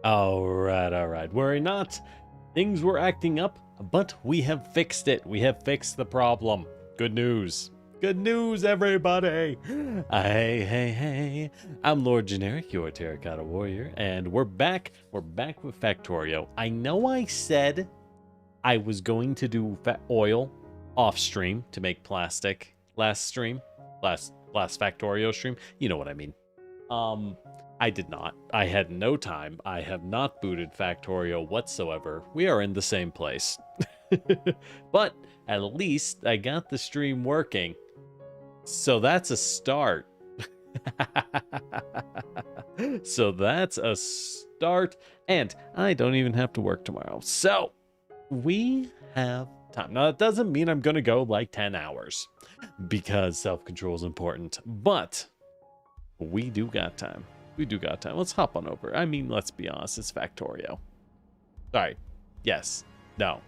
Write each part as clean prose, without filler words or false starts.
All right. Worry not. Things were acting up, but we have fixed it. We have fixed the problem. Good news. Good news, everybody. Hey. I'm Lord Generic, your Terracotta Warrior, and we're back. We're back with Factorio. I know I said I was going to do oil off stream to make plastic last stream. Last Factorio stream. You know what I mean. I did not. I had no time. I have not booted Factorio whatsoever. We are in the same place. But at least I got the stream working. So that's a start. So that's a start. And I don't even have to work tomorrow. So we have time. Now, that doesn't mean I'm going to go like 10 hours. Because self-control is important. But we do got time. We do got time. Let's hop on over. I mean, let's be honest. It's Factorio. Sorry. Yes. No.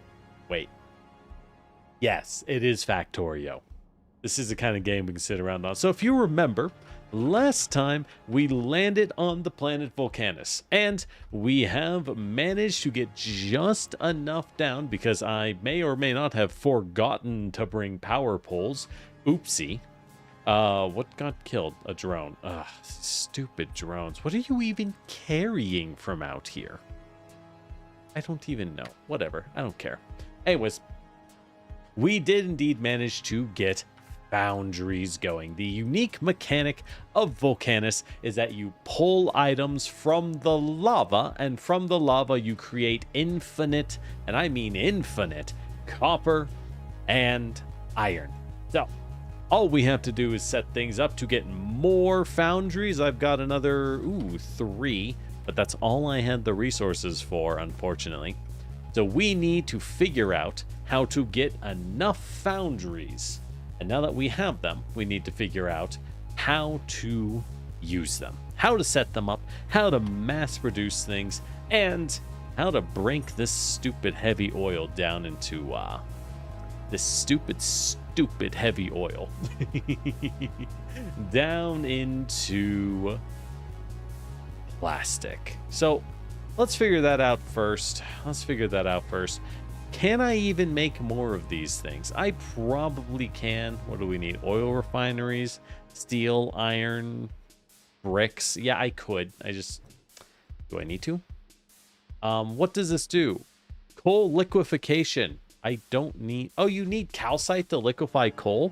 Wait. Yes, it is Factorio. This is the kind of game we can sit around on. So if you remember, last time we landed on the planet Vulcanus. And we have managed to get just enough down because I may or may not have forgotten to bring power poles. Oopsie. What got killed? A drone. Ugh, stupid drones. What are you even carrying from out here? I don't even know. Whatever. I don't care. Anyways, we did indeed manage to get foundries going. The unique mechanic of Vulcanus is that you pull items from the lava, and from the lava you create infinite, and I mean infinite, copper and iron. So all we have to do is set things up to get more foundries. I've got another, 3, but that's all I had the resources for, unfortunately. So we need to figure out how to get enough foundries. And now that we have them, we need to figure out how to use them, how to set them up, how to mass produce things, and how to break this stupid heavy oil down into, this stupid heavy oil down into plastic. So let's figure that out first. Can I even make more of these things? I probably can. What do we need? Oil refineries, steel, iron, bricks. Yeah, I could. Do I need to? What does this do? Coal liquefaction. I don't need... Oh, you need calcite to liquefy coal?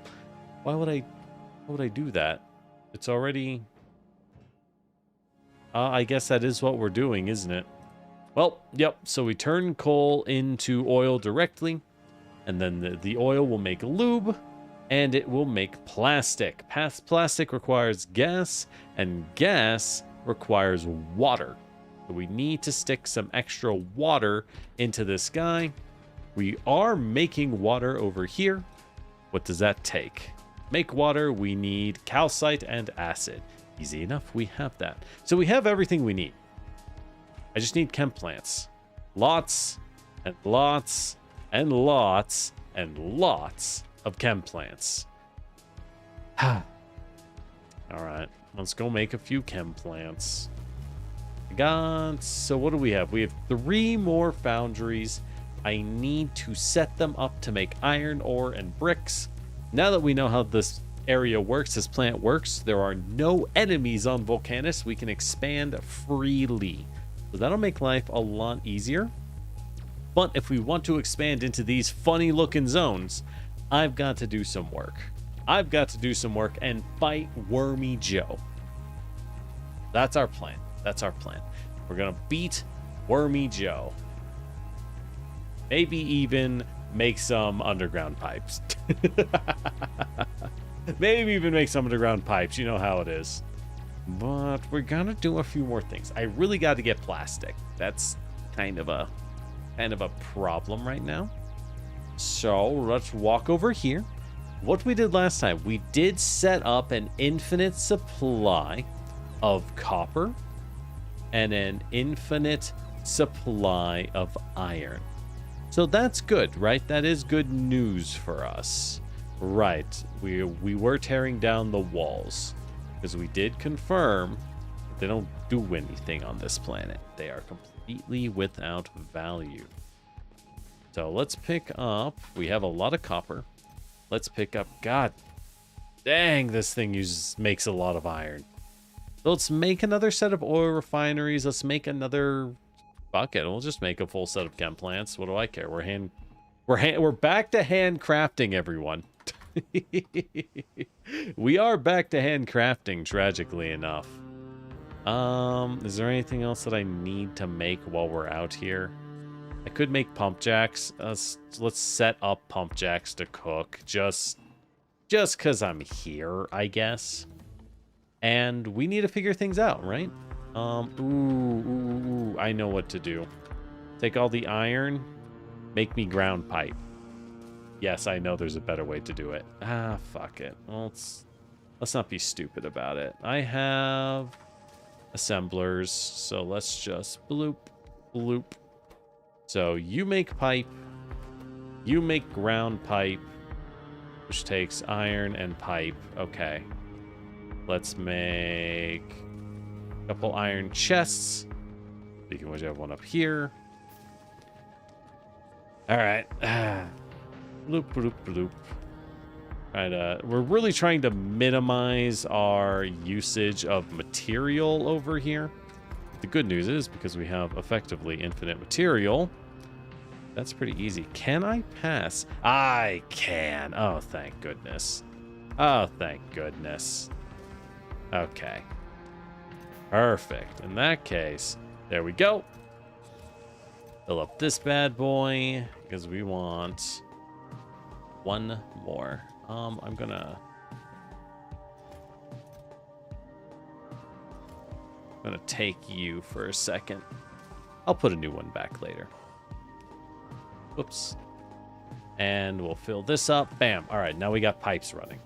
Why would I do that? It's already... I guess that is what we're doing, isn't it? Well, yep. So we turn coal into oil directly, and then the oil will make lube, and it will make plastic. Plastic requires gas, and gas requires water. So we need to stick some extra water into this guy. We are making water over here. What does that take? Make water, we need calcite and acid. Easy enough, we have that. So we have everything we need. I just need chem plants. Lots and lots and lots and lots of chem plants. All right, let's go make a few chem plants. So what do we have? We have 3 more foundries. I need to set them up to make iron ore and bricks. Now that we know how this area works, this plant works, there are no enemies on Vulcanus. We can expand freely. So that'll make life a lot easier. But if we want to expand into these funny looking zones, I've got to do some work. I've got to do some work and fight Wormy Joe. That's our plan. That's our plan. We're going to beat Wormy Joe. Maybe even make some underground pipes. Maybe even make some underground pipes. You know how it is. But we're gonna do a few more things. I really got to get plastic. That's kind of a problem right now. So let's walk over here. What we did last time, we did set up an infinite supply of copper and an infinite supply of iron. So that's good, right? That is good news for us. Right, we were tearing down the walls because we did confirm that they don't do anything on this planet. They are completely without value. So let's pick up, we have a lot of copper. Let's pick up, god dang, this thing makes a lot of iron. So let's make another set of oil refineries. Let's make another bucket. We'll just make a full set of chem plants. What do I care? We're back to handcrafting, everyone. We are back to handcrafting, tragically enough. Is there anything else that I need to make while we're out here? I could make pump jacks. Let's set up pump jacks to cook, just because I'm here, I guess. And we need to figure things out, right? Ooh, I know what to do. Take all the iron, make me ground pipe. Yes, I know there's a better way to do it. Ah, fuck it. Well, let's not be stupid about it. I have assemblers, so let's just bloop, bloop. So you make pipe, you make ground pipe, which takes iron and pipe. Okay. Let's make a couple iron chests. Speaking of which, I have one up here. All right. Bloop, bloop, bloop. We're really trying to minimize our usage of material over here. The good news is, because we have effectively infinite material, that's pretty easy. Can I pass? I can. Oh, thank goodness. Oh, thank goodness. Okay. Perfect. In that case, there we go. Fill up this bad boy, because we want one more. I'm gonna take you for a second. I'll put a new one back later. Oops. And we'll fill this up. Bam. All right, now we got pipes running.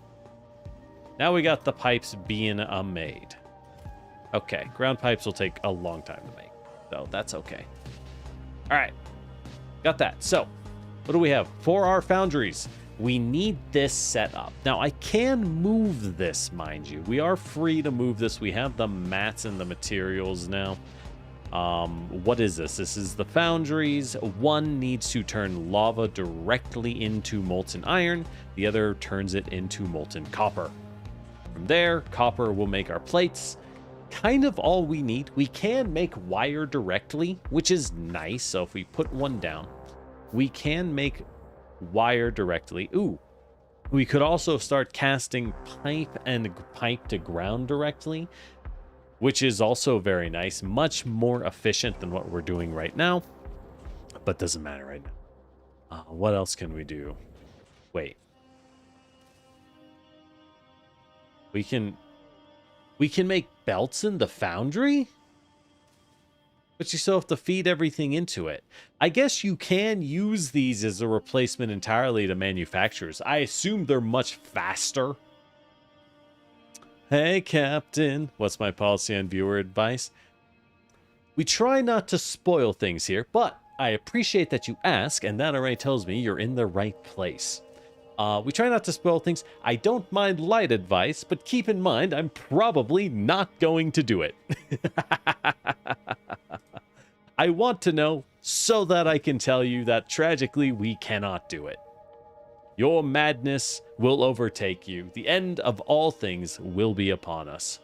Now we got the pipes being made. Okay, ground pipes will take a long time to make, so that's okay. All right, got that. So, what do we have? For our foundries, we need this set up. Now, I can move this, mind you. We are free to move this. We have the mats and the materials now. What is this? This is the foundries. One needs to turn lava directly into molten iron. The other turns it into molten copper. From there, copper will make our plates. Kind of all we need. We can make wire directly, which is nice. So if we put one down, we can make wire directly. Ooh, we could also start casting pipe and pipe to ground directly, which is also very nice. Much more efficient than what we're doing right now, but doesn't matter right now. What else can we do? Wait. We can make belts in the foundry? But you still have to feed everything into it. I guess you can use these as a replacement entirely to manufacturers. I assume they're much faster. Hey, Captain. What's my policy on viewer advice? We try not to spoil things here, but I appreciate that you ask, and that already tells me you're in the right place. We try not to spoil things. I don't mind light advice, but keep in mind, I'm probably not going to do it. I want to know so that I can tell you that tragically we cannot do it. Your madness will overtake you. The end of all things will be upon us.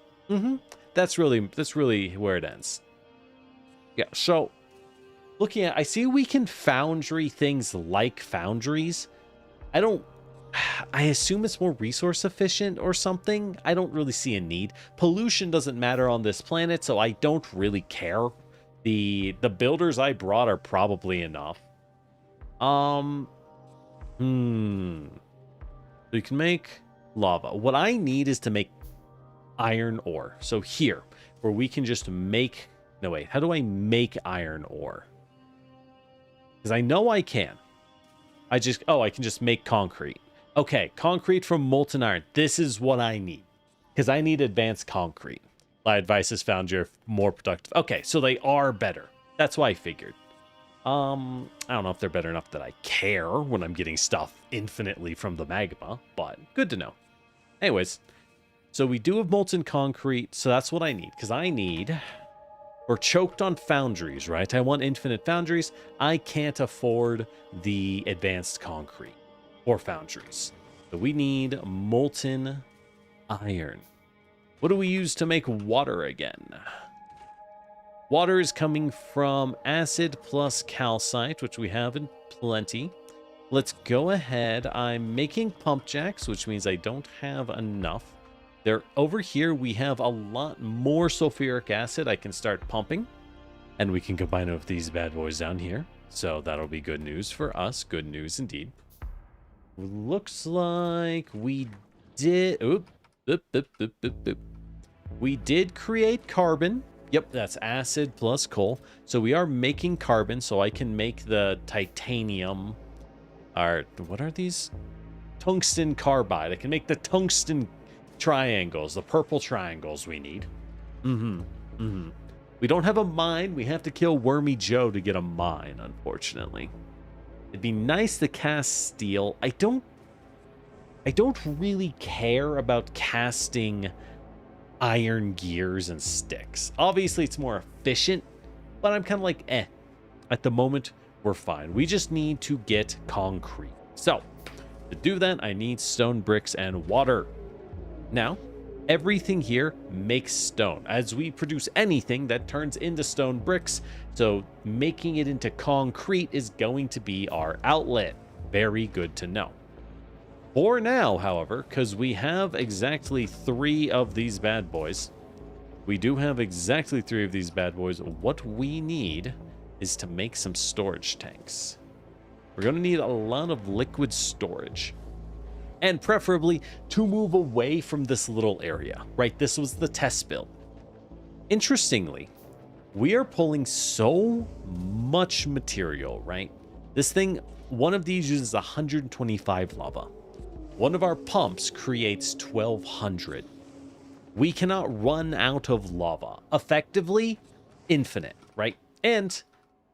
That's really where it ends. Yeah, so looking at, I see we can foundry things like foundries. I assume it's more resource efficient or something. I don't really see a need. Pollution doesn't matter on this planet, so I don't really care. The builders I brought are probably enough. So you can make lava. What I need is to make iron ore. So here, where we can just make... No, wait. How do I make iron ore? Because I know I can. I can just make concrete. Okay, concrete from molten iron. This is what I need. Because I need advanced concrete. My advice has found you're more productive. Okay, so they are better. That's why I figured. I don't know if they're better enough that I care when I'm getting stuff infinitely from the magma, but good to know. Anyways, so we do have molten concrete, so that's what I need. Because I need... We're choked on foundries, right? I want infinite foundries. I can't afford the advanced concrete or foundries. So we need molten iron. What do we use to make water again? Water is coming from acid plus calcite, which we have in plenty. Let's go ahead. I'm making pump jacks, which means I don't have enough. There, over here, we have a lot more sulfuric acid I can start pumping. And we can combine it with these bad boys down here. So that'll be good news for us. Good news indeed. Looks like we did... We did create carbon. Yep, that's acid plus coal. So we are making carbon, so I can make the titanium... What are these? Tungsten carbide. I can make the tungsten... triangles, the purple triangles we need. We don't have a mine. We have to kill Wormy Joe to get a mine, unfortunately. It'd be nice to cast steel. I don't really care about casting iron gears and sticks. Obviously, it's more efficient, but I'm kind of like, eh. At the moment, we're fine. We just need to get concrete. So, to do that, I need stone bricks and water. Now, everything here makes stone. As we produce anything, that turns into stone bricks. So making it into concrete is going to be our outlet. Very good to know. For now, however, because we have exactly 3 of these bad boys. We do have exactly 3 of these bad boys. What we need is to make some storage tanks. We're going to need a lot of liquid storage. And preferably to move away from this little area, right? This was the test build. Interestingly, we are pulling so much material, right? This thing, one of these uses 125 lava. One of our pumps creates 1200. We cannot run out of lava. Effectively, infinite, right? And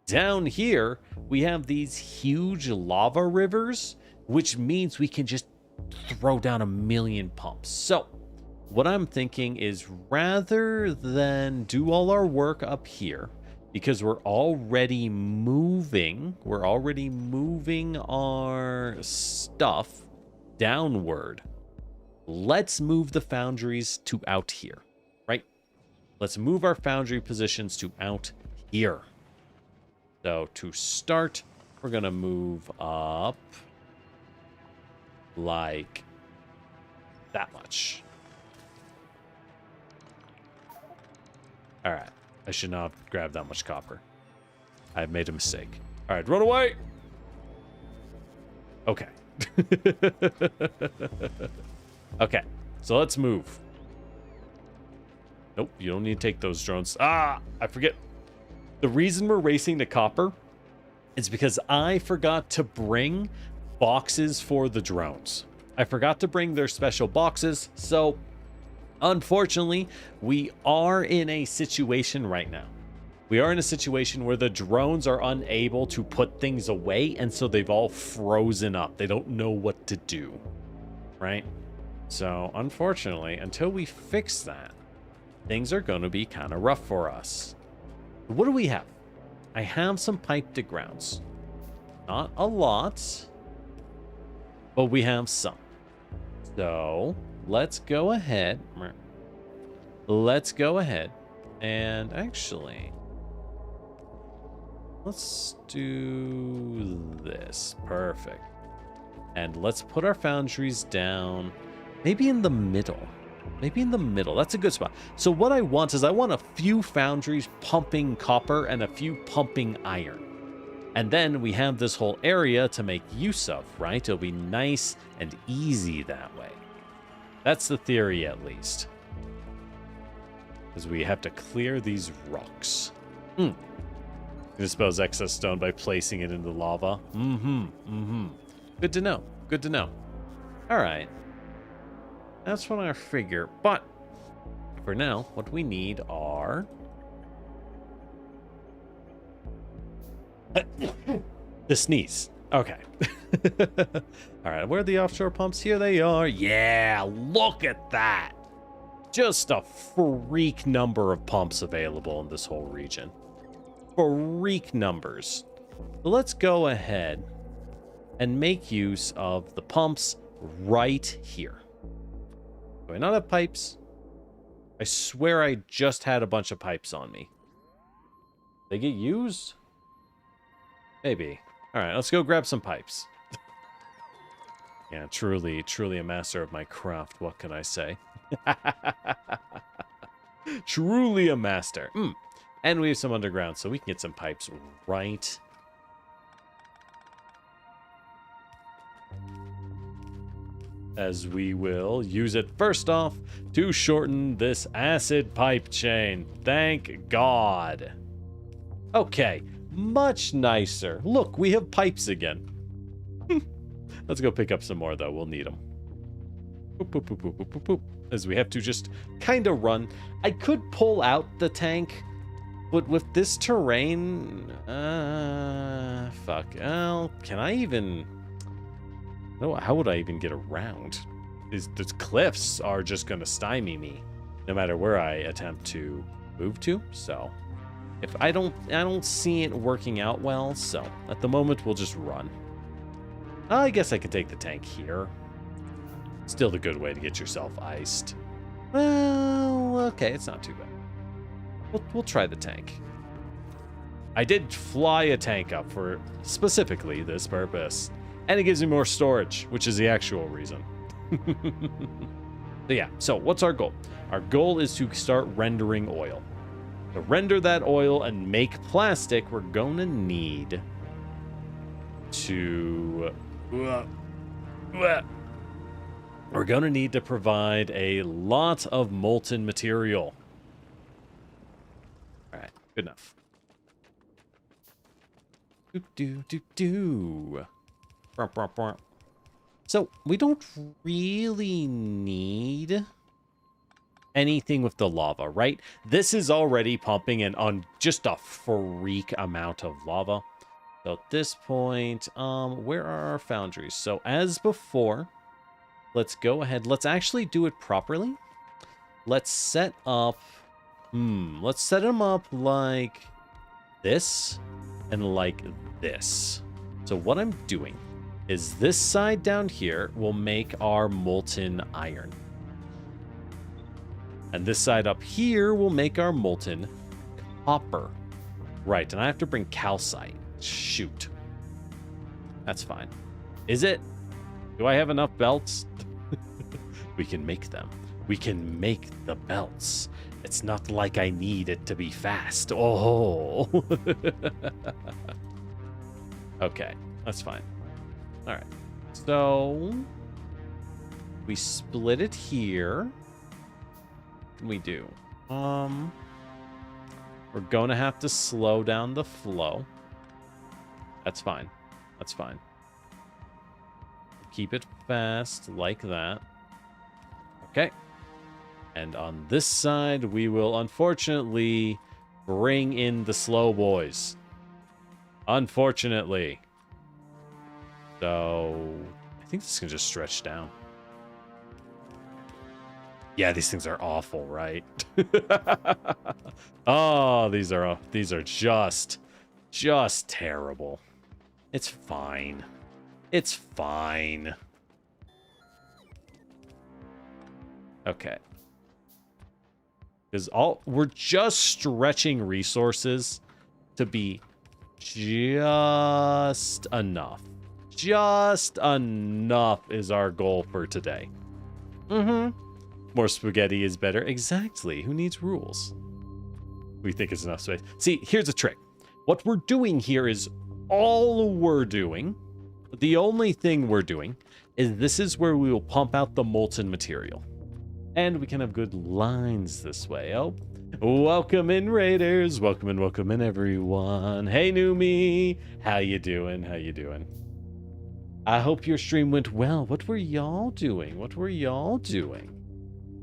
down here, we have these huge lava rivers, which means we can just throw down 1,000,000 pumps. So what I'm thinking is rather than do all our work up here, because we're already moving our stuff downward, let's move the foundries to out here, right? Let's move our foundry positions to out here. So to start, we're gonna move up like that much. All right, I should not have grabbed that much copper. I've made a mistake. All right, run away. Okay. Okay, so let's move. Nope, you don't need to take those drones. Ah, I forget. The reason we're racing to copper is because I forgot to bring boxes for the drones. I forgot to bring their special boxes, so unfortunately, we are in a situation right now. We are in a situation where the drones are unable to put things away, and so they've all frozen up. They don't know what to do, right? So unfortunately, until we fix that, things are going to be kind of rough for us. What do we have? I have some pipe to grounds. Not a lot, but we have some. So let's go ahead. Let's go ahead and actually, let's do this. Perfect. And let's put our foundries down, maybe in the middle. Maybe in the middle. That's a good spot. So what I want is I want a few foundries pumping copper and a few pumping iron. And then we have this whole area to make use of, right? It'll be nice and easy that way. That's the theory, at least. Because we have to clear these rocks. Dispose excess stone by placing it in the lava. Good to know. Good to know. All right. That's what I figure. But for now, what we need are... the sneeze. Okay. All right, where are the offshore pumps? Here they are. Yeah, look at that. Just a freak number of pumps available in this whole region. Freak numbers. So let's go ahead and make use of the pumps right here. Do I not have pipes? I swear I just had a bunch of pipes on me. They get used? Maybe. All right, let's go grab some pipes. Yeah, truly a master of my craft. What can I say? Truly a master. And we have some underground, so we can get some pipes right. As we will use it first off to shorten this acid pipe chain. Thank God. Okay, much nicer. Look, we have pipes again. Let's go pick up some more, though. We'll need them. Boop, boop, boop, boop, boop, boop, boop. As we have to just kind of run. I could pull out the tank, but with this terrain... fuck. Well, can I even... No, how would I even get around? These cliffs are just going to stymie me, no matter where I attempt to move to. So, if I don't see it working out well. So, at the moment, we'll just run. I guess I could take the tank here. Still the good way to get yourself iced. Well, okay, it's not too bad. We'll try the tank. I did fly a tank up for specifically this purpose. And it gives me more storage, which is the actual reason. So yeah, so what's our goal? Our goal is to start rendering oil. To render that oil and make plastic, we're going to need to... We're going to need to provide a lot of molten material. All right, good enough. So we don't really need anything with the lava, right? This is already pumping and on just a freak amount of lava. So at this point, where are our foundries? So as before, let's go ahead. Let's actually do it properly. Let's set up, let's set them up like this and like this. So what I'm doing is this side down here will make our molten iron. And this side up here will make our molten copper. Right, and I have to bring calcite. Shoot. That's fine. Is it? Do I have enough belts? We can make them. We can make the belts. It's not like I need it to be fast. Oh. Okay, that's fine. All right, so we split it here. What can we do? We're going to have to slow down the flow. That's fine. That's fine. Keep it fast like that. Okay. And on this side, we will unfortunately bring in the slow boys. Unfortunately. So, I think this can just stretch down. Yeah, these things are awful, right? Oh, these are just terrible. It's fine. It's fine. Okay. Because we're just stretching resources to be just enough. Just enough is our goal for today. More spaghetti is better. Exactly. Who needs rules? We think it's enough space. See, here's the trick. What we're doing here is all we're doing. The only thing we're doing is this is where we will pump out the molten material. And we can have good lines this way. Oh, Welcome in, Raiders. Welcome in, everyone. Hey, new me. How you doing? How you doing? I hope your stream went well. What were y'all doing? What were y'all doing?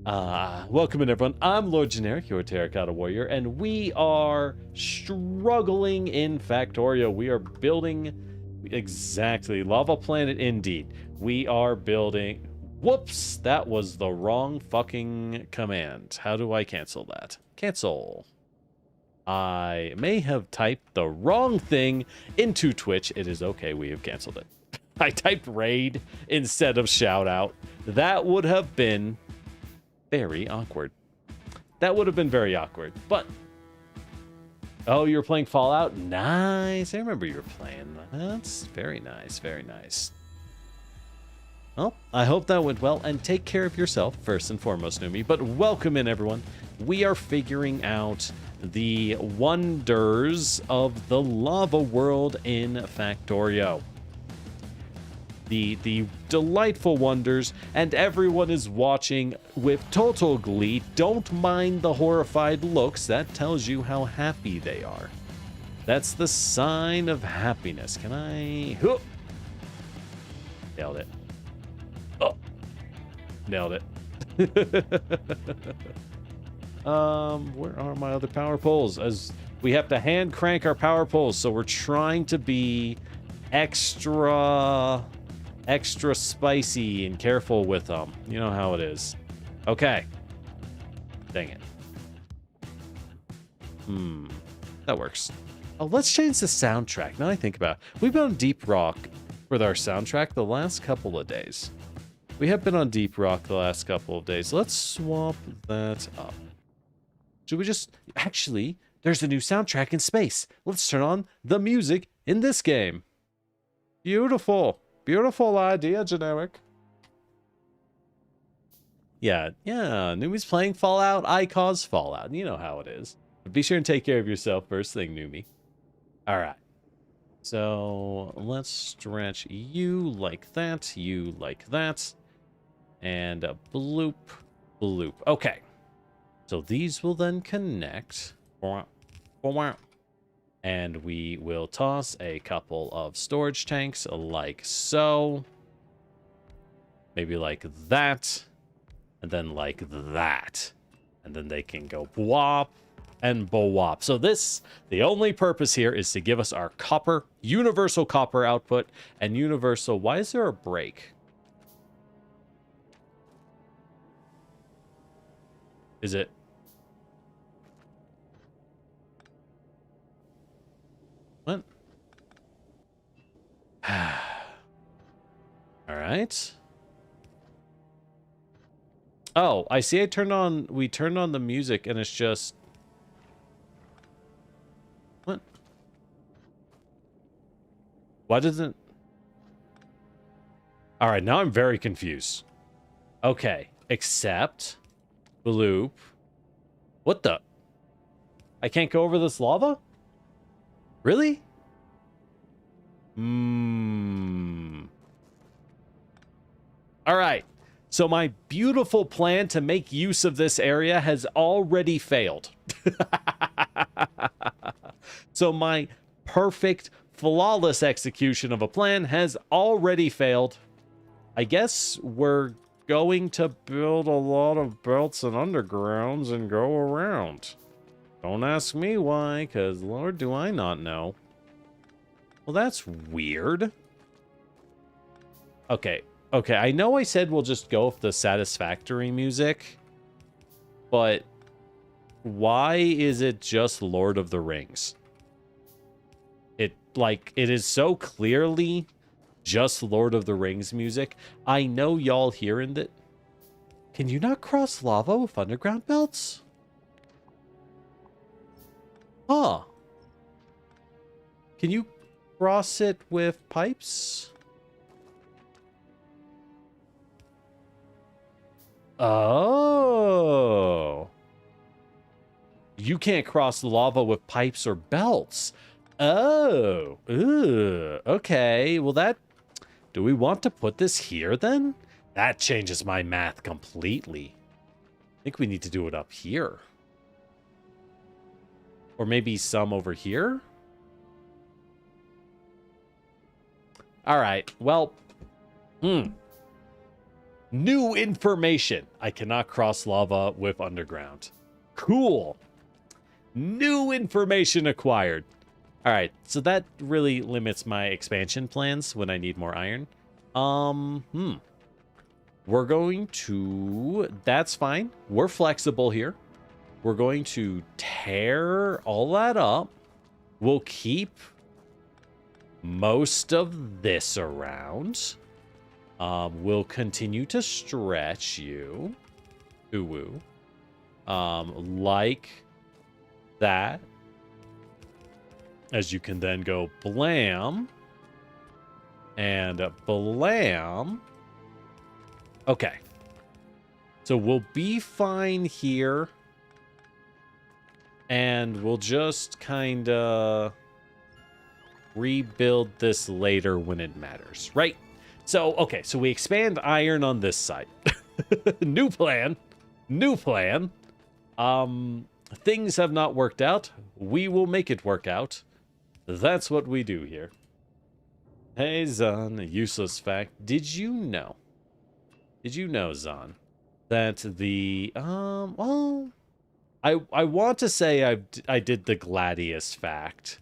Welcome in, everyone. I'm Lord Generic, your Terracotta Warrior, and we are struggling in Factorio. We are building exactly lava planet indeed. We are building. Whoops, that was the wrong fucking command. How do I cancel that? Cancel. I may have typed the wrong thing into Twitch. It is okay. We have canceled it. I typed raid instead of shout out. That would have been very awkward. That would have been very awkward. But oh, you were playing Fallout? Nice. I remember you were playing. That's very nice. Very nice. Well, I hope that went well, and take care of yourself, first and foremost, Numi. But welcome in, everyone. We are figuring out the wonders of the lava world in Factorio. The delightful wonders, and everyone is watching with total glee. Don't mind the horrified looks. That tells you how happy they are. That's the sign of happiness. Can I... Whoop. Nailed it. Oh, nailed it. Where are my other power poles? As we have to hand crank our power poles, so we're trying to be extra spicy and careful with them. You know how it is. Okay. Dang it. That works. Oh, let's change the soundtrack. Now I think about it. We've been on Deep Rock with our soundtrack the last couple of days. We have been on Deep Rock the last couple of days. Let's swap that up. Should we just... Actually, there's a new soundtrack in space. Let's turn on the music in this game. Beautiful. Beautiful idea, Generic. Yeah. Numi's playing Fallout. I cause Fallout. You know how it is. But be sure and take care of yourself first thing, Numi. All right. So let's stretch you like that. You like that. And a bloop, bloop. Okay. So these will then connect. And we will toss a couple of storage tanks like so. Maybe like that. And then like that. And then they can go bwop and bwop. So this, the only purpose here is to give us our copper, universal copper output, and universal... Why is there a break? Is it... What? All right. Oh, I see. We turned on the music and it's just... What? Why doesn't... All right, now I'm very confused. Okay, except... Bloop. What the? I can't go over this lava? Really? All right. So my beautiful plan to make use of this area has already failed. So my perfect, flawless execution of a plan has already failed. I guess we're going to build a lot of belts and undergrounds and go around. Don't ask me why, because Lord, do I not know. Well, that's weird. Okay, I know I said we'll just go with the satisfactory music, but why is it just Lord of the Rings? It is so clearly just Lord of the Rings music. I know y'all hearing that. Can you not cross lava with underground belts? Huh. Can you cross it with pipes? Oh. You can't cross the lava with pipes or belts. Oh. Ooh. Okay. Well, that... Do we want to put this here, then? That changes my math completely. I think we need to do it up here. Or maybe some over here? All right, well, new information. I cannot cross lava with underground. Cool. New information acquired. All right, so that really limits my expansion plans when I need more iron. We're going to... That's fine. We're flexible here. We're going to tear all that up. We'll keep most of this around. We'll continue to stretch you. Ooh. Like that. As you can then go blam. And blam. Okay. So we'll be fine here. And we'll just kind of rebuild this later when it matters, right? So, okay, so we expand iron on this side. New plan. New plan. Things have not worked out. We will make it work out. That's what we do here. Hey, Zan, useless fact. Did you know, Zan, that the, well, I want to say I did the Gladius fact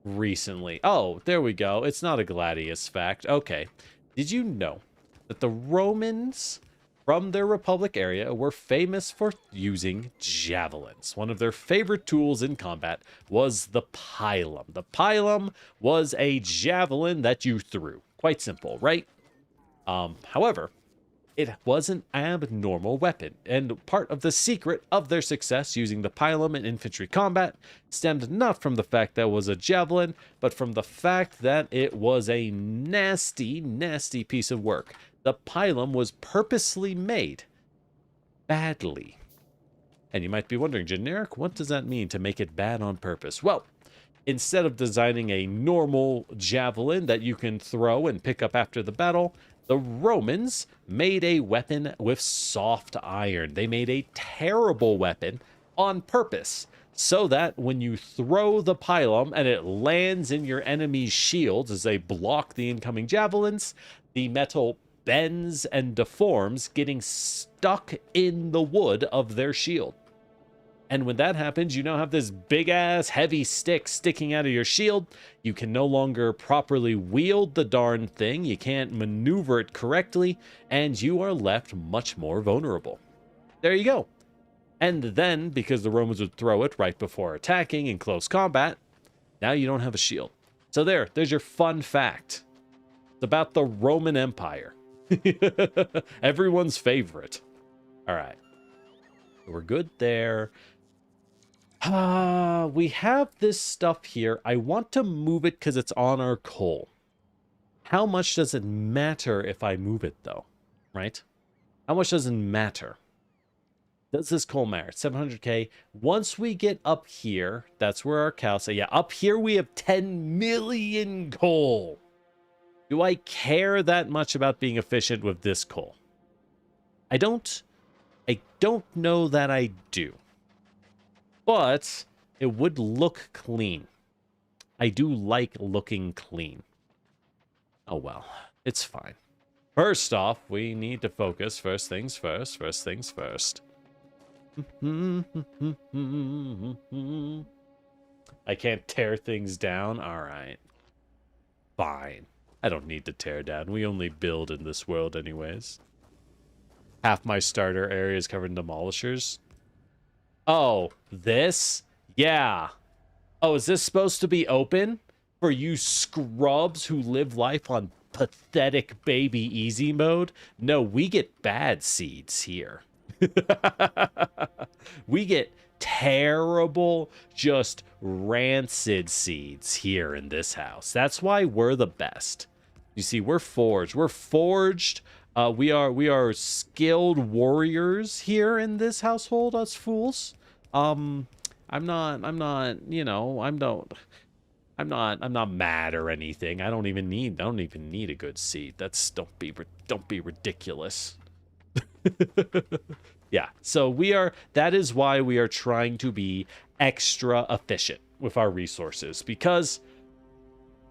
recently. Oh, there we go. It's not a Gladius fact. Okay. Did you know that the Romans from their Republic area were famous for using javelins? One of their favorite tools in combat was the pilum. The pilum was a javelin that you threw. Quite simple, right? However, it was an abnormal weapon, and part of the secret of their success using the pilum in infantry combat stemmed not from the fact that it was a javelin, but from the fact that it was a nasty, nasty piece of work. The pilum was purposely made badly. And you might be wondering, generic, what does that mean to make it bad on purpose? Well, instead of designing a normal javelin that you can throw and pick up after the battle, the Romans made a weapon with soft iron. They made a terrible weapon on purpose so that when you throw the pilum and it lands in your enemy's shields as they block the incoming javelins, the metal bends and deforms, getting stuck in the wood of their shield. And when that happens, you now have this big-ass heavy stick sticking out of your shield. You can no longer properly wield the darn thing. You can't maneuver it correctly, and you are left much more vulnerable. There you go. And then, because the Romans would throw it right before attacking in close combat, now you don't have a shield. So there's your fun fact. It's about the Roman Empire. Everyone's favorite. All right. We're good there. We have this stuff here. I want to move it because it's on our coal. How much does it matter if I move it, though? Right? How much does it matter? Does this coal matter? 700k. Once we get up here, that's where our cows say, yeah, up here we have 10 million coal. Do I care that much about being efficient with this coal? I don't know that I do. But it would look clean. I do like looking clean. Oh well, it's fine. First off, we need to focus. First things first. First things first. I can't tear things down. All right. Fine. I don't need to tear down. We only build in this world anyways. Half my starter area is covered in demolishers. Oh, this? Yeah. Oh, is this supposed to be open for you scrubs who live life on pathetic baby easy mode? No, we get bad seeds here. We get terrible, just rancid seeds here in this house. That's why we're the best. You see, we're forged. We're forged. We are skilled warriors here in this household, us fools. I'm not mad or anything. I don't even need a good seed. Don't be ridiculous. Yeah. So that is why we are trying to be extra efficient with our resources because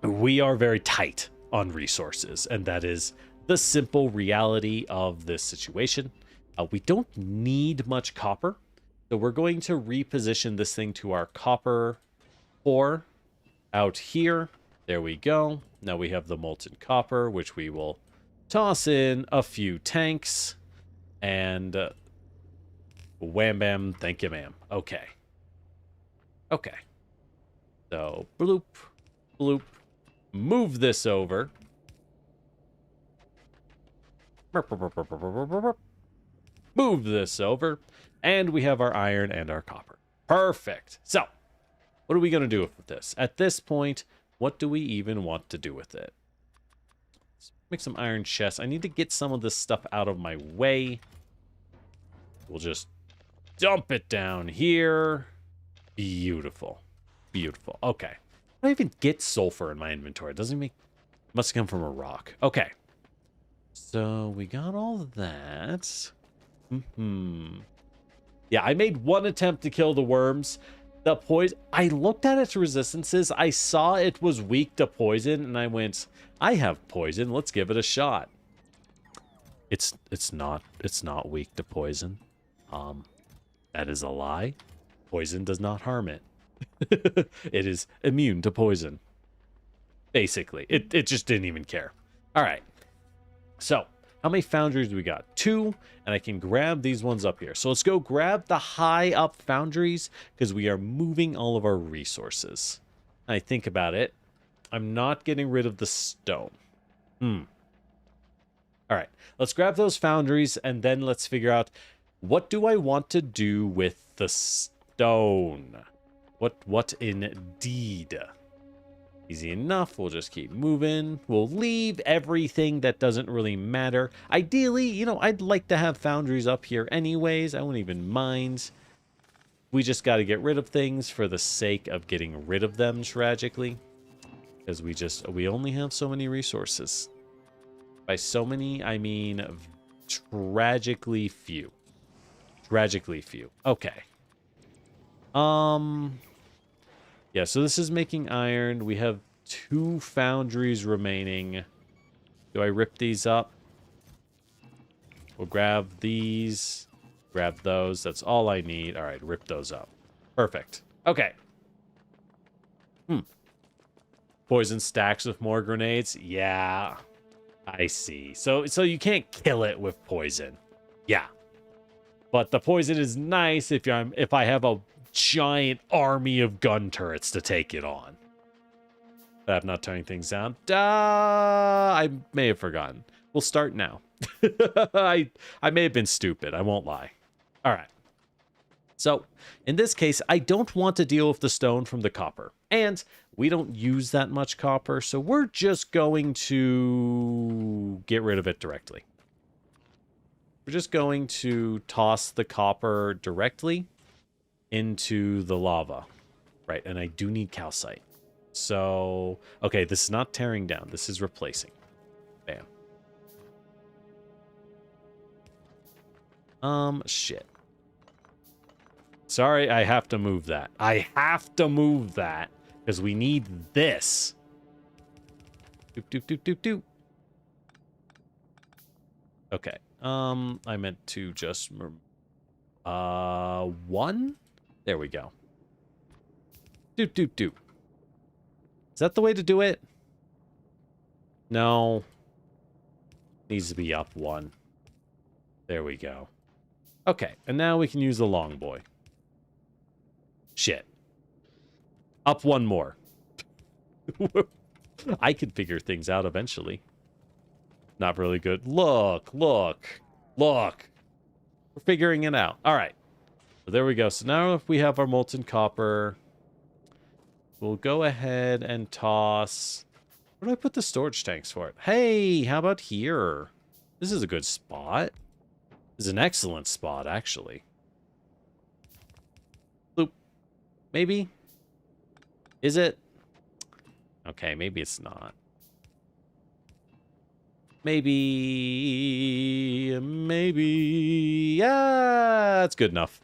we are very tight on resources, and that is the simple reality of this situation. We don't need much copper, so we're going to reposition this thing to our copper ore out here. There we go. Now we have the molten copper, which we will toss in a few tanks, and wham bam, thank you ma'am. Okay. Okay. So bloop, bloop, move this over. Move this over, and we have our iron and our copper. Perfect. So, what are we going to do with this? At this point, what do we even want to do with it? Let's make some iron chests. I need to get some of this stuff out of my way. We'll just dump it down here. Beautiful. Beautiful. Okay. I don't even get sulfur in my inventory. It doesn't make... Must come from a rock. Okay. So we got all of that. Yeah, I made one attempt to kill the worms. The poison... I looked at its resistances. I saw it was weak to poison, and I went, I have poison. Let's give it a shot. It's not weak to poison. That is a lie. Poison does not harm it. It is immune to poison. Basically, it just didn't even care. All right. So, how many foundries do we got? 2, and I can grab these ones up here. So let's go grab the high up foundries because we are moving all of our resources. I think about it. I'm not getting rid of the stone. All right, let's grab those foundries and then let's figure out what do I want to do with the stone? What indeed? Easy enough. We'll just keep moving. We'll leave everything that doesn't really matter. Ideally, you know, I'd like to have foundries up here anyways. I won't even mind. We just got to get rid of things for the sake of getting rid of them, tragically. Because we only have so many resources. By so many, I mean tragically few. Tragically few. Okay. Yeah, so this is making iron. We have 2 foundries remaining. Do I rip these up? We'll grab these. Grab those. That's all I need. All right, rip those up. Perfect. Okay. Poison stacks with more grenades? Yeah. I see. So you can't kill it with poison. Yeah. But the poison is nice if I have a giant army of gun turrets to take it on. But I'm not turning things down. I may have forgotten. We'll start now. I may have been stupid. I won't lie. All right. So in this case, I don't want to deal with the stone from the copper. And we don't use that much copper. So we're just going to get rid of it directly. We're just going to toss the copper directly into the lava. Right, and I do need calcite. So, okay, this is not tearing down. This is replacing. Bam. Shit. Sorry, I have to move that. I have to move that because we need this. Doop, doop, doop, doop, doop. Okay. I meant to just... 1? There we go. Doop, doop, doop. Is that the way to do it? No. Needs to be up 1. There we go. Okay, and now we can use the long boy. Shit. Up 1 more. I can figure things out eventually. Not really good. Look. We're figuring it out. All right. So there we go. So now if we have our molten copper, we'll go ahead and toss... Where do I put the storage tanks for it? Hey, how about here? This is a good spot. This is an excellent spot, actually. Bloop. Maybe? Is it? Okay, maybe it's not. Maybe. Yeah, that's good enough.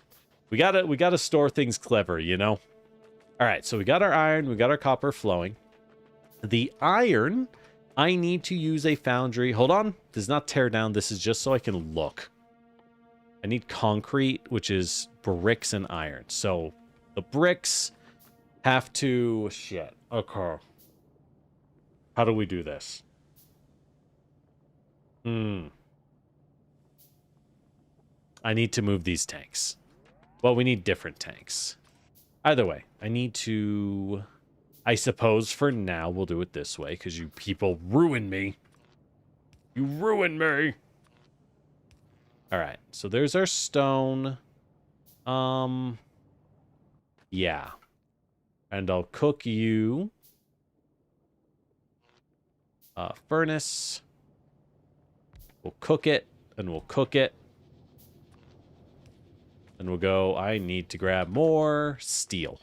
We gotta store things clever, you know? All right, so we got our iron, we got our copper flowing. The iron, I need to use a foundry. Hold on, does not tear down. This is just so I can look. I need concrete, which is bricks and iron. So the bricks have to... Shit. Okay. How do we do this? I need to move these tanks. Well, we need different tanks. Either way, I need to... I suppose for now we'll do it this way, because you people ruin me. You ruin me! Alright, so there's our stone. Yeah. And I'll cook you. Furnace. We'll cook it, and we'll cook it. And we'll go, I need to grab more steel.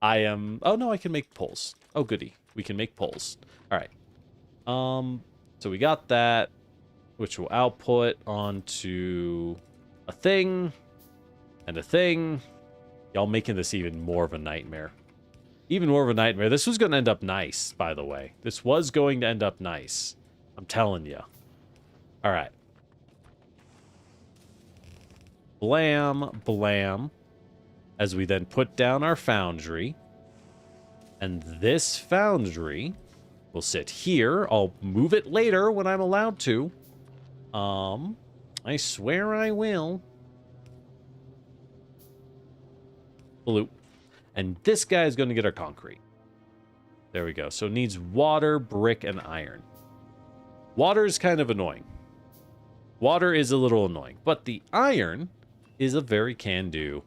Oh no, I can make poles. Oh goody, we can make poles. Alright. So we got that, which will output onto a thing, and a thing. Y'all making this even more of a nightmare. Even more of a nightmare. This was going to end up nice, by the way. This was going to end up nice. I'm telling you. Alright. Blam, blam. As we then put down our foundry. And this foundry will sit here. I'll move it later when I'm allowed to. I swear I will. Blue. And this guy is going to get our concrete. There we go. So it needs water, brick, and iron. Water is kind of annoying. Water is a little annoying. But the iron is a very can-do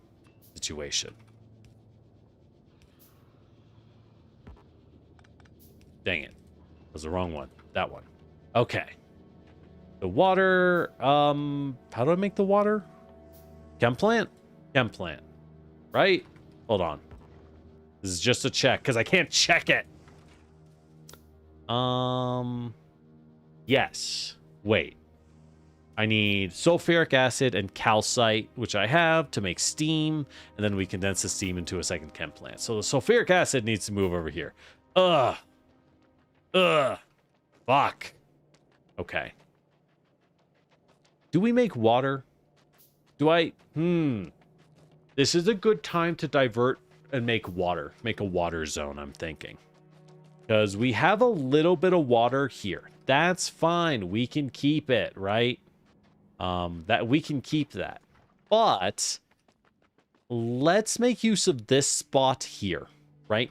situation. Dang it. That was the wrong one. That one. Okay. The water, how do I make the water? Chem plant? Chem plant. Right? Hold on. This is just a check, because I can't check it. Yes. Wait. I need sulfuric acid and calcite, which I have, to make steam, and then we condense the steam into a second chem plant. So the sulfuric acid needs to move over here. Ugh. Fuck. Okay. Do we make water? Do I... This is a good time to divert and make water. Make a water zone, I'm thinking. Because we have a little bit of water here. That's fine. We can keep it, right? That we can keep that. But let's make use of this spot here, right?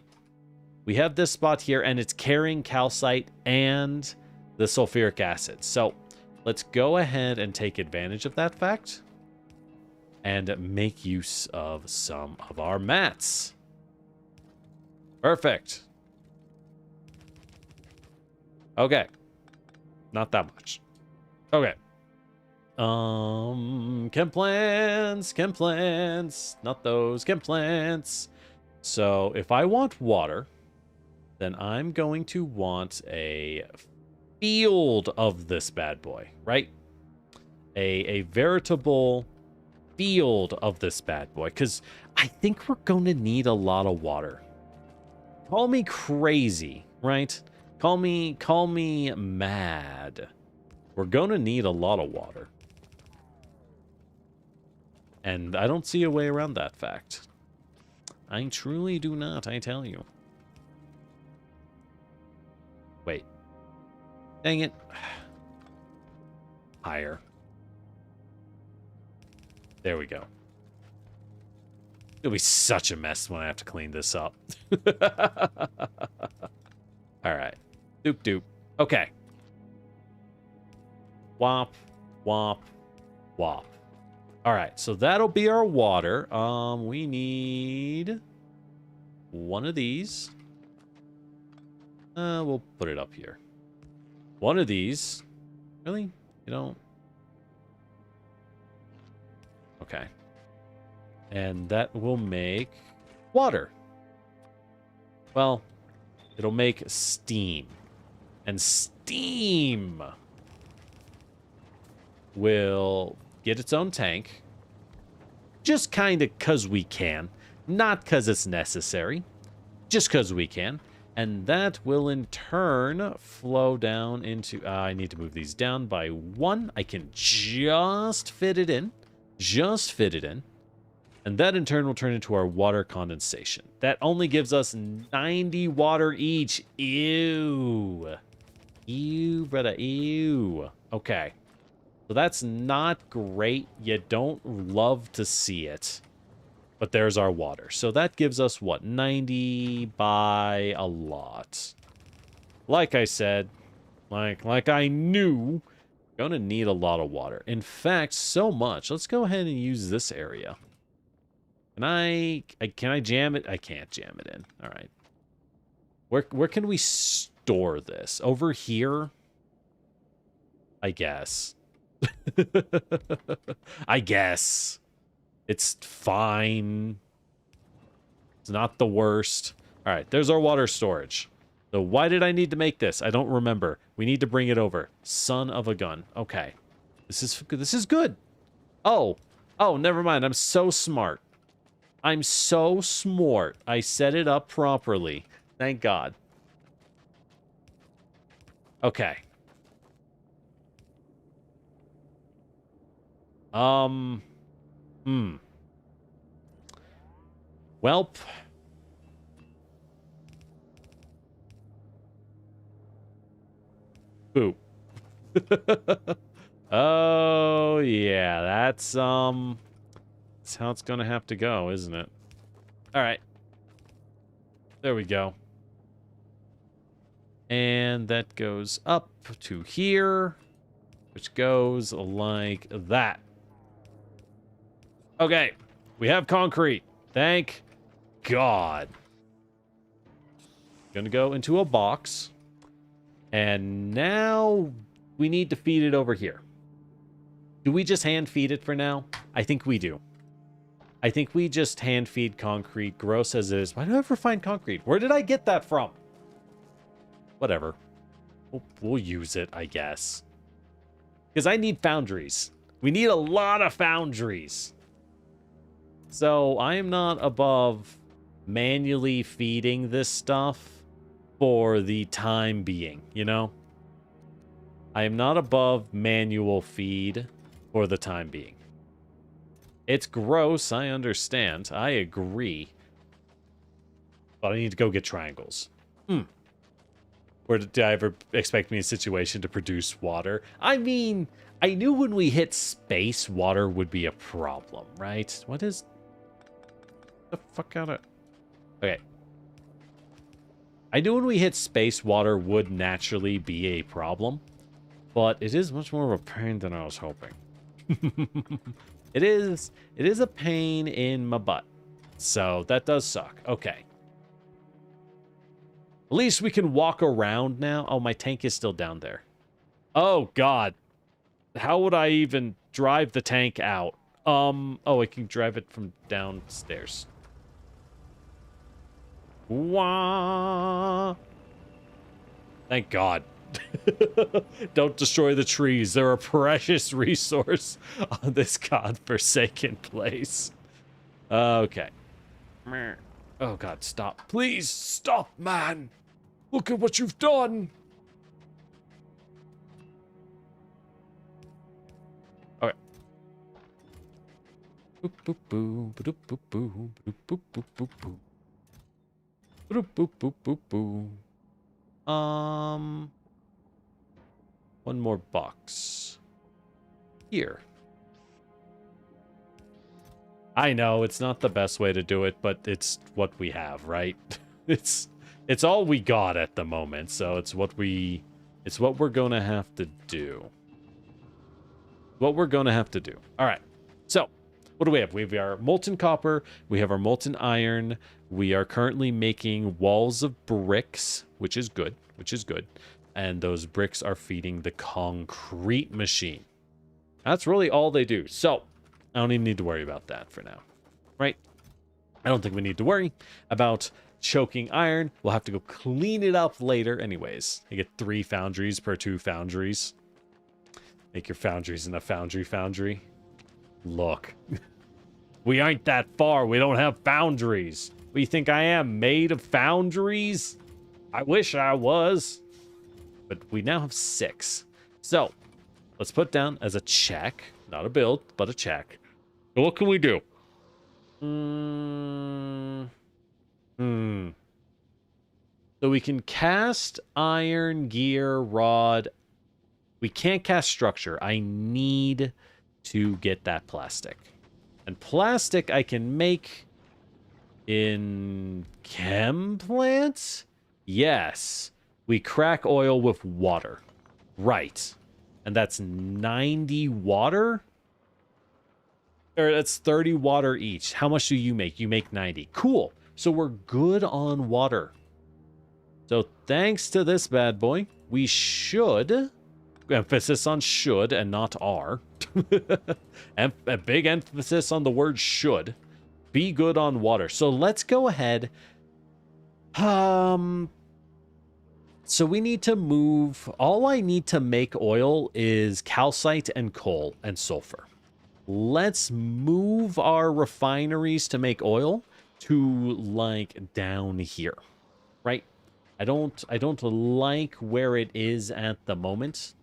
We have this spot here, and it's carrying calcite and the sulfuric acid. So let's go ahead and take advantage of that fact and make use of some of our mats. Perfect. Okay. Not that much. Okay. Chem plants, not those chem plants. So if I want water, then I'm going to want a field of this bad boy, right? A veritable field of this bad boy, because I think we're going to need a lot of water. Call me crazy, right? Call me mad. We're going to need a lot of water. And I don't see a way around that fact. I truly do not, I tell you. Wait. Dang it. Higher. There we go. It'll be such a mess when I have to clean this up. Alright. Doop doop. Okay. Womp. Womp. Womp. Alright, so that'll be our water. We need one of these. We'll put it up here. One of these. Really? You don't? Okay. And that will make water. Well, it'll make steam. And steam will get its own tank. Just kind of because we can. Not because it's necessary. Just because we can. And that will in turn flow down into... I need to move these down by 1. I can just fit it in. Just fit it in. And that in turn will turn into our water condensation. That only gives us 90 water each. Ew. Ew, brother. Ew. Okay. So that's not great. You don't love to see it. But there's our water. So that gives us, what, 90 by a lot. Like I said, like I knew, gonna need a lot of water. In fact, so much. Let's go ahead and use this area. Can I jam it? I can't jam it in. All right. Where can we store this? Over here? I guess. I guess. It's fine. It's not the worst. All right, there's our water storage. So why did I need to make this? I don't remember. We need to bring it over. Son of a gun. Okay. This is good. Oh, never mind. I'm so smart. I'm so smart. I set it up properly. Thank God. Okay. Welp. Boop. Oh, yeah. That's how it's gonna have to go, isn't it? All right. There we go. And that goes up to here, which goes like that. Okay. We have concrete. Thank God. Gonna go into a box. And now we need to feed it over here. Do we just hand feed it for now? I think we do. I think we just hand feed concrete, gross as it is. Why do I ever find concrete? Where did I get that from? Whatever. We'll use it, I guess. Because I need foundries. We need a lot of foundries. So I am not above manually feeding this stuff for the time being, you know? I am not above manual feed for the time being. It's gross, I understand. I agree. But I need to go get triangles. Or did I ever expect me in a situation to produce water? I mean, I knew when we hit space, water would be a problem, right? What is... the fuck out of... Okay. I knew when we hit space, water would naturally be a problem. But it is much more of a pain than I was hoping. It is a pain in my butt. So that does suck. Okay. At least we can walk around now. Oh, my tank is still down there. Oh, God. How would I even drive the tank out? Oh, I can drive it from downstairs. Wah! Thank God. Don't destroy the trees. They're a precious resource on this godforsaken place. Okay. Oh, God, stop. Please, stop, man. Look at what you've done. Okay. Boop, boop, boo. Boop, boop, boo. Boop, boop, boop, boop, boo. Boop, boop, boop, boop, boo. One more box. Here. I know, it's not the best way to do it, but it's what we have, right? It's all we got at the moment, so it's what we're gonna have to do. What we're gonna have to do. Alright. So, what do we have? We have our molten copper, we have our molten iron, we are currently making walls of bricks, which is good, and those bricks are feeding the concrete machine. That's really all they do. So, I don't even need to worry about that for now, right? I don't think we need to worry about choking iron. We'll have to go clean it up later anyways. You get 3 foundries per 2 foundries. Make your foundries in a foundry. Look. We ain't that far. We don't have foundries. What do you think I am, made of foundries? I wish I was. But we now have 6. So, let's put down as a check. Not a build, but a check. So what can we do? So we can cast iron, gear, rod. We can't cast structure. I need to get that plastic. And plastic I can make in chem plants? Yes. We crack oil with water. Right. And that's 90 water? Or that's 30 water each. How much do you make? You make 90. Cool. So we're good on water. So thanks to this bad boy, we should, emphasis on should and not are, a big emphasis on the word should, be good on water. So let's go ahead. So we need to move, all I need to make oil is calcite and coal and sulfur. Let's move our refineries to make oil to like down here, right? I don't like where it is at the moment.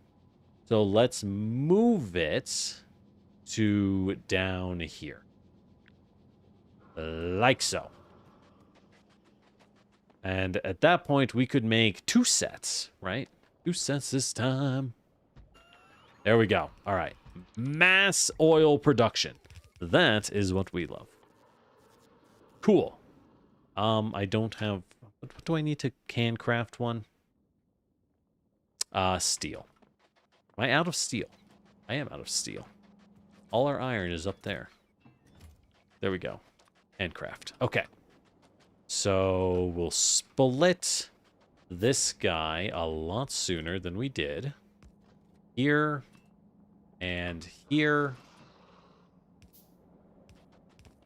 So let's move it to down here. Like so. And at that point, we could make 2 sets, right? 2 sets this time. There we go. All right. Mass oil production. That is what we love. Cool. I don't have... What do I need to can craft one? Steel. Am I out of steel? I am out of steel. All our iron is up there. There we go. Handcraft. Okay. So we'll split this guy a lot sooner than we did. Here and here.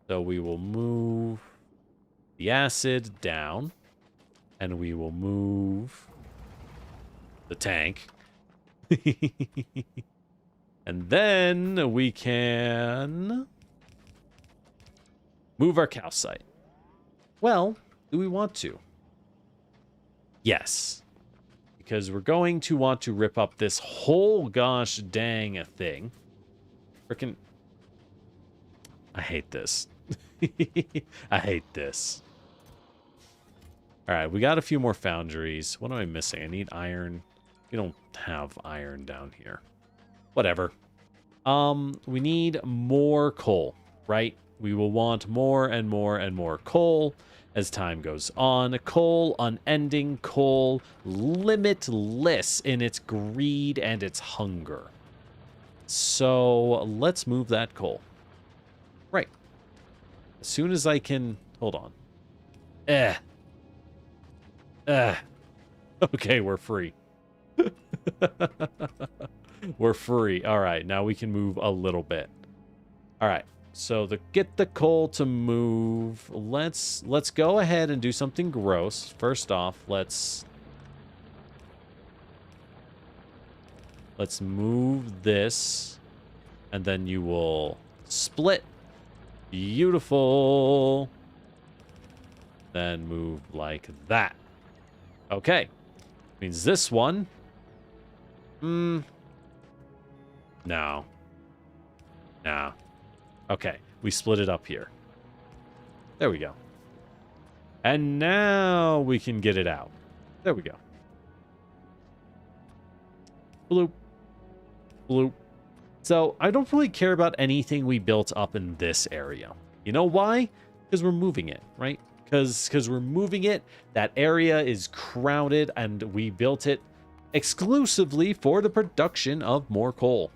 So we will move the acid down. And we will move the tank. And then we can move our calcite. Well, do we want to? Yes. Because we're going to want to rip up this whole gosh dang thing. Frickin'. I hate this. I hate this. All right, we got a few more foundries. What am I missing? I need iron. We don't have iron down here. Whatever. We need more coal, right? We will want more and more and more coal as time goes on. Coal, unending coal, limitless in its greed and its hunger. So let's move that coal. Right. As soon as I can... Hold on. Okay, we're free. We're free. All right, now we can move a little bit. All right, so get the coal to move. Let's go ahead and do something gross. First off, let's move this, and then you will split. Beautiful. Then move like that. Okay. Means this one. No. No. Okay. We split it up here. There we go. And now we can get it out. There we go. Bloop. Bloop. So I don't really care about anything we built up in this area. You know why? Because we're moving it, right? Because we're moving it, that area is crowded, and we built it exclusively for the production of more coal.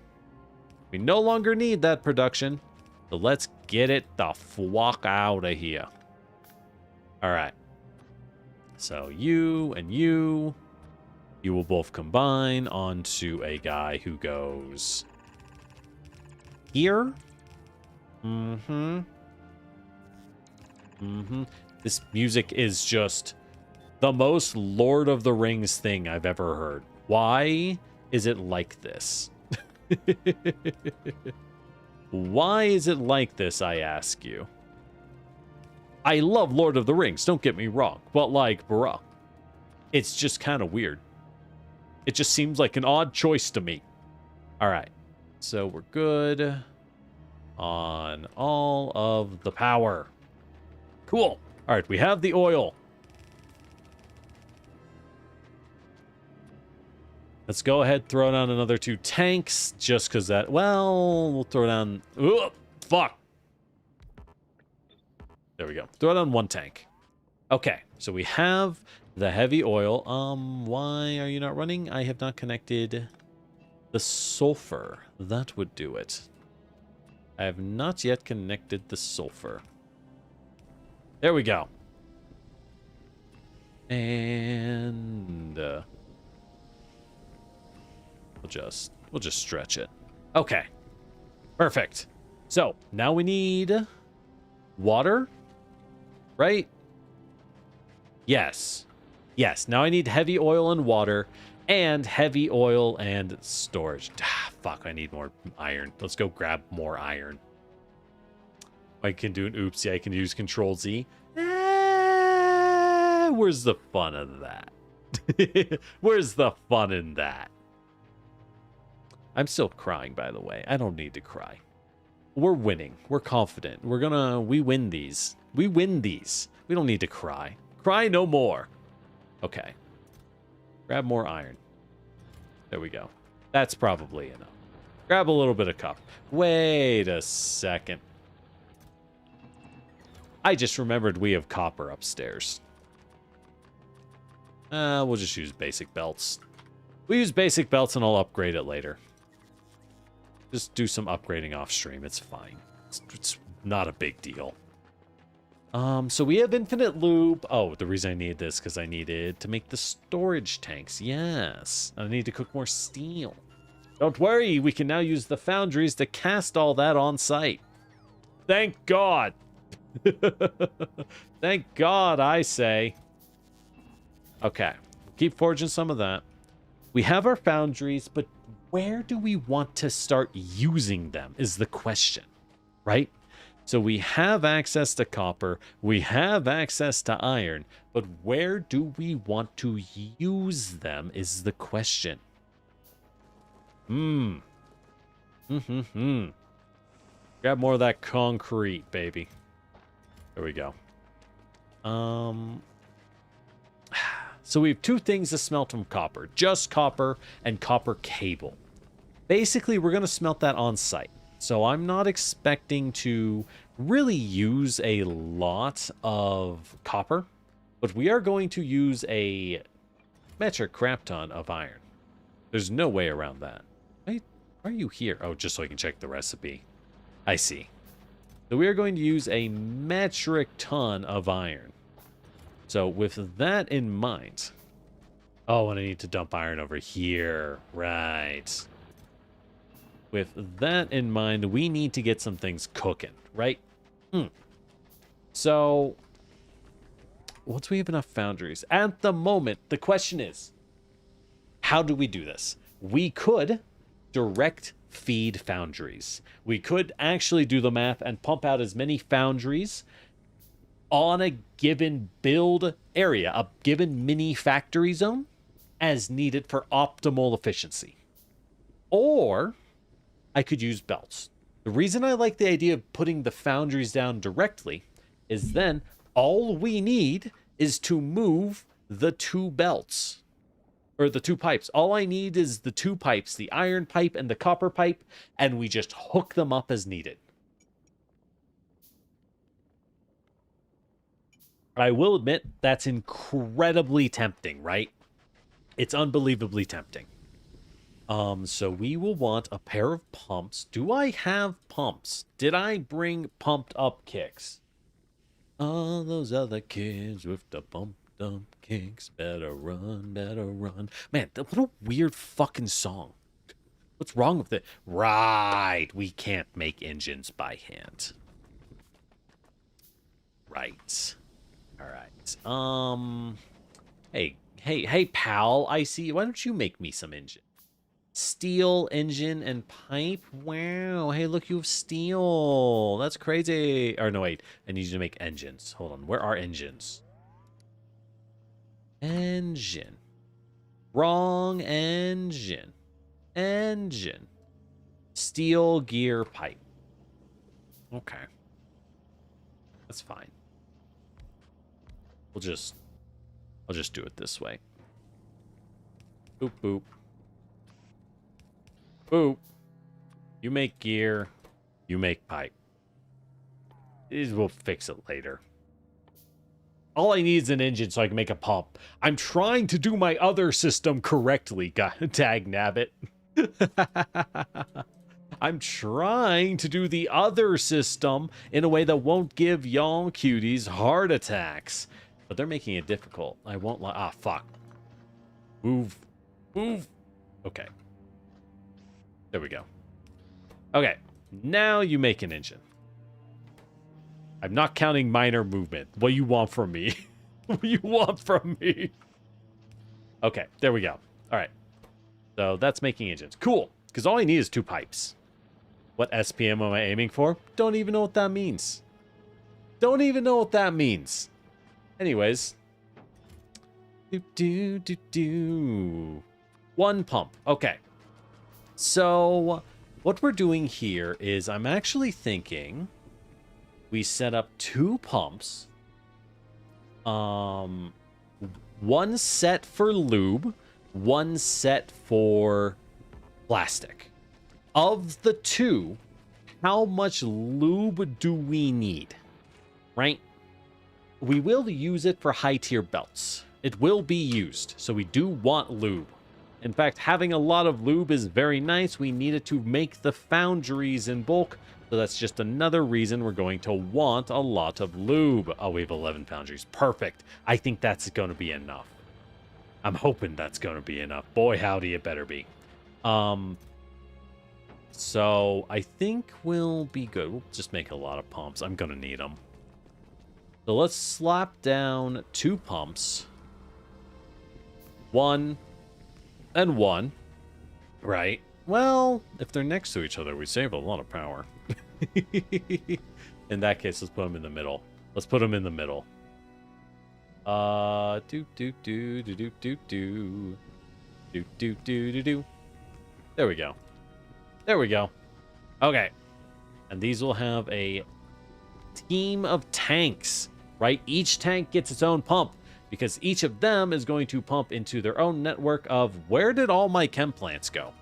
We no longer need that production, so let's get it the fuck out of here. All right. So you and you will both combine onto a guy who goes here. This music is just the most Lord of the Rings thing I've ever heard. Why is it like this? Why is it like this, I ask you? I love Lord of the Rings, don't get me wrong. But, like, bruh, it's just kind of weird. It just seems like an odd choice to me. All right. So we're good on all of the power. Cool. All right, we have the oil. Let's go ahead, throw down another 2 tanks, just because that, well, we'll throw down, oh, fuck. There we go. Throw down 1 tank. Okay, so we have the heavy oil. Why are you not running? I have not connected the sulfur. That would do it. I have not yet connected the sulfur. There we go. And we'll just stretch it. Okay. Perfect. So, now we need water, right? Yes. Yes, now I need heavy oil and water and heavy oil and storage. Ah, fuck, I need more iron. Let's go grab more iron. I can do an oopsie. I can use Control Z. Where's the fun of that? Where's the fun in that? I'm still crying, by the way. I don't need to cry. We're winning. We're confident. We win these. We win these. We don't need to cry. Cry no more. Okay. Grab more iron. There we go. That's probably enough. Grab a little bit of copper. Wait a second. I just remembered we have copper upstairs. We'll just use basic belts. We'll use basic belts and I'll upgrade it later. Just do some upgrading off stream. It's fine. It's not a big deal. So we have infinite lube. Oh, the reason I need this because I needed to make the storage tanks. Yes. I need to cook more steel. Don't worry. We can now use the foundries to cast all that on site. Thank God. Thank God, I say. Okay. Keep forging some of that. We have our foundries, but where do we want to start using them is the question, right? So we have access to copper, we have access to iron, but where do we want to use them is the question. Grab more of that concrete, baby. There we go. So we have 2 things to smelt from copper. Just copper and copper cable. Basically, we're going to smelt that on site. So I'm not expecting to really use a lot of copper. But we are going to use a metric crap ton of iron. There's no way around that. Why are you here? Oh, just so I can check the recipe. I see. So we are going to use a metric ton of iron. So with that in mind... Oh, and I need to dump iron over here. Right. With that in mind, we need to get some things cooking, right? So, once we have enough foundries, at the moment, the question is, how do we do this? We could direct feed foundries. We could actually do the math and pump out as many foundries on a given build area, a given mini factory zone, as needed for optimal efficiency. Or I could use belts. The reason I like the idea of putting the foundries down directly is then all we need is to move the 2 belts. Or the 2 pipes. All I need is the 2 pipes, the iron pipe and the copper pipe, and we just hook them up as needed. I will admit, that's incredibly tempting, right? It's unbelievably tempting. So we will want a pair of pumps. Do I have pumps? Did I bring pumped up kicks? All those other kids with the pumped up kicks. Better run, better run. Man, what a weird fucking song. What's wrong with it? Right, we can't make engines by hand. Right. All right. Hey, pal, I see. Why don't you make me some engine? Steel, engine, and pipe. Wow. Hey, look, you have steel. That's crazy. Or no, wait. I need you to make engines. Hold on. Where are engines? Engine. Wrong engine. Engine. Steel, gear, pipe. Okay. That's fine. I'll just do it this way. Boop, boop. Boop. You make gear. You make pipe. We'll fix it later. All I need is an engine so I can make a pump. I'm trying to do my other system correctly, tag nabbit. I'm trying to do the other system in a way that won't give y'all cuties heart attacks. But they're making it difficult. I won't lie. Ah, fuck. Move. Move. Okay. There we go. Okay. Now you make an engine. I'm not counting minor movement. What do you want from me? What do you want from me? Okay. There we go. All right. So that's making engines. Cool. Because all I need is 2 pipes. What SPM am I aiming for? Don't even know what that means. Don't even know what that means. Anyways. 1 pump. Okay. So what we're doing here is I'm actually thinking we set up 2 pumps. 1 set for lube, 1 set for plastic. Of the 2, how much lube do we need? Right? We will use it for high tier belts. It will be used, so we do want lube. In fact, having a lot of lube is very nice. We need it to make the foundries in bulk, so that's just another reason we're going to want a lot of lube. Oh, we have 11 foundries. Perfect. I think that's going to be enough. I'm hoping that's going to be enough. Boy, howdy, it better be. So I think we'll be good. We'll just make a lot of pumps. I'm going to need them. So let's slap down 2 pumps. 1 and 1. Right. Well, if they're next to each other, we save a lot of power. In that case, let's put them in the middle. Let's put them in the middle. There we go. There we go. Okay. And these will have a team of tanks, right? Each tank gets its own pump because each of them is going to pump into their own network of where did all my chem plants go?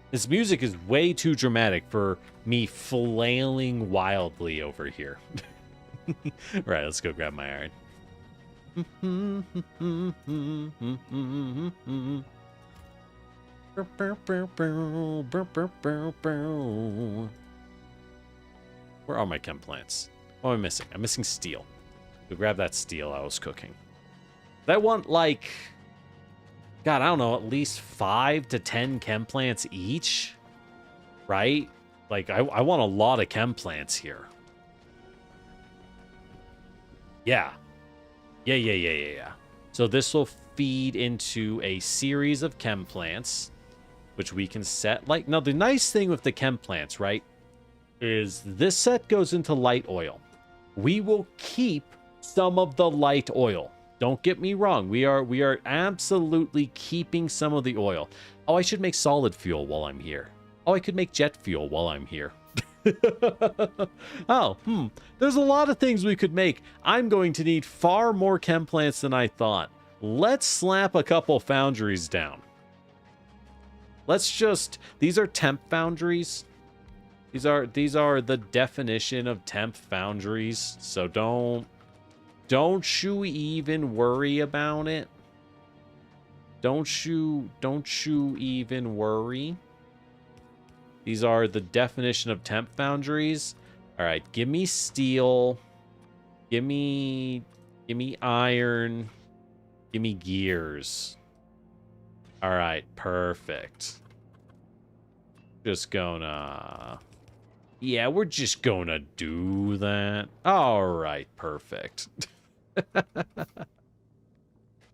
This music is way too dramatic for me flailing wildly over here. Right, let's go grab my iron. Where are my chem plants? What am I missing? I'm missing steel. Go grab that steel I was cooking. I want, like, God, I don't know, at least 5 to 10 chem plants each, right? Like, I want a lot of chem plants here. Yeah. Yeah. So this will feed into a series of chem plants, which we can set. Like, now the nice thing with the chem plants, right, is this set goes into light oil. We will keep some of the light oil. Don't get me wrong. We are absolutely keeping some of the oil. Oh, I should make solid fuel while I'm here. Oh, I could make jet fuel while I'm here. There's a lot of things we could make. I'm going to need far more chem plants than I thought. Let's slap a couple foundries down. Let's just, these are temp foundries. These are the definition of temp foundries. So don't you even worry about it. Don't you even worry. These are the definition of temp foundries. All right, give me steel. Give me iron. Give me gears. All right, perfect. Just gonna... Yeah, we're just gonna do that. All right, perfect.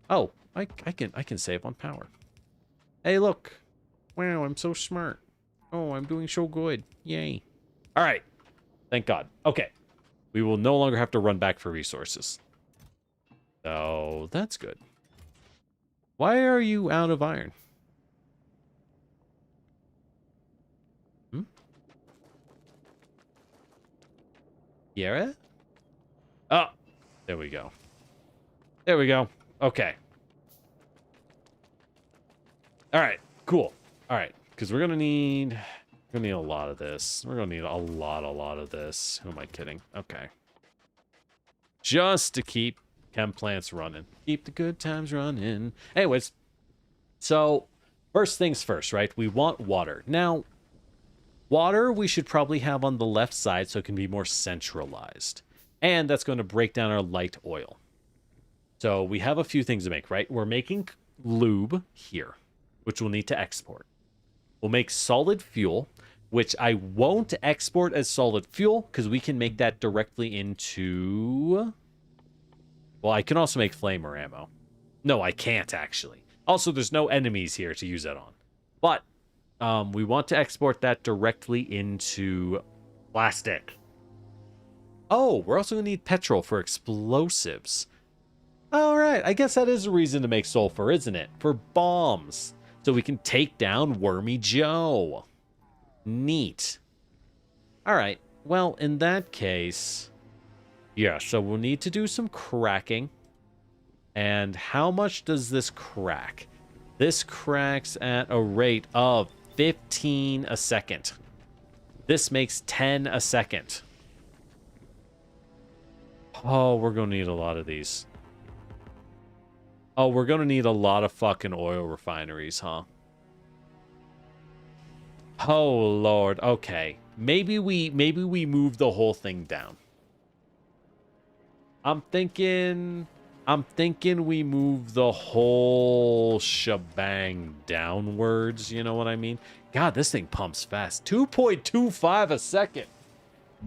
Oh, I can save on power. Hey, look. Wow, I'm so smart. Oh, I'm doing so good. Yay. All right. Thank God. Okay. We will no longer have to run back for resources. So, that's good. Why are you out of iron? Hmm? Yara? Oh, there we go. There we go. Okay. All right, cool. All right, because we're gonna need a lot of this. We're gonna need a lot of this. Who am I kidding? Okay. Just to keep chem plants running. Keep the good times running. Anyways, so first things first, right? We want water. Now, water we should probably have on the left side so it can be more centralized. And that's going to break down our light oil. So we have a few things to make, right? We're making lube here, which we'll need to export. We'll make solid fuel, which I won't export as solid fuel because we can make that directly into... Well, I can also make flamer ammo. No, I can't, actually. Also, there's no enemies here to use that on. But we want to export that directly into plastic. Oh, we're also going to need petrol for explosives. All right, I guess that is a reason to make sulfur, isn't it? For bombs. So we can take down Wormy Joe. Neat. All right, well, in that case... Yeah, so we'll need to do some cracking. And how much does this crack? This cracks at a rate of 15 a second. This makes 10 a second. Oh, we're going to need a lot of these. Oh, we're going to need a lot of fucking oil refineries, huh? Oh, Lord. Okay. Maybe we move the whole thing down. I'm thinking we move the whole shebang downwards, you know what I mean? God, this thing pumps fast. 2.25 a second.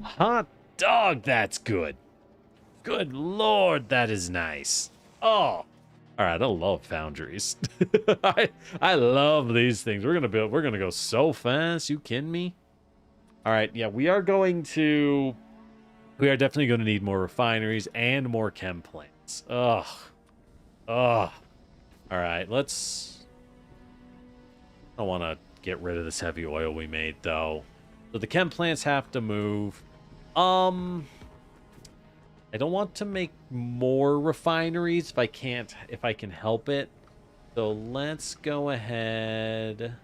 Hot dog, that's good. Good Lord, that is nice. Oh. All right, I love foundries. I love these things. We're gonna go so fast. You kidding me? All right, yeah, we are definitely going to need more refineries and more chem plants. Ugh. Ugh. All right, let's... I want to get rid of this heavy oil we made, though. So the chem plants have to move. I don't want to make more refineries if I can help it. So let's go ahead.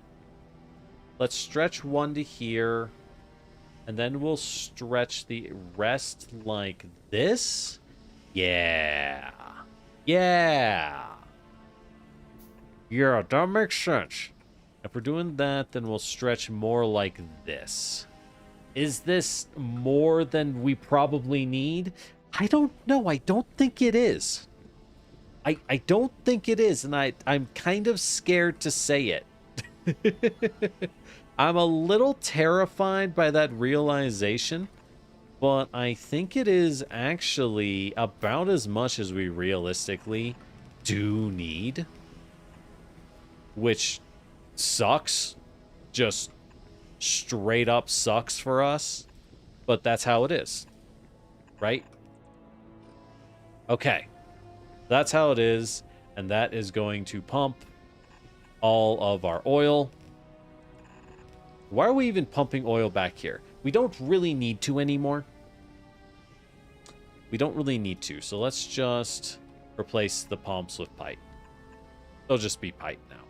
Let's stretch one to here. And then we'll stretch the rest like this. Yeah. Yeah. Yeah, that makes sense. If we're doing that, then we'll stretch more like this. Is this more than we probably need? I don't know. I don't think it is. I don't think it is, and I'm kind of scared to say it. I'm a little terrified by that realization, but I think it is actually about as much as we realistically do need, which sucks. Just straight up sucks for us, but that's how it is, right? Okay, that's how it is, and that is going to pump all of our oil. Why are we even pumping oil back here? We don't really need to anymore. We don't really need to, so let's just replace the pumps with pipe. They'll just be pipe now.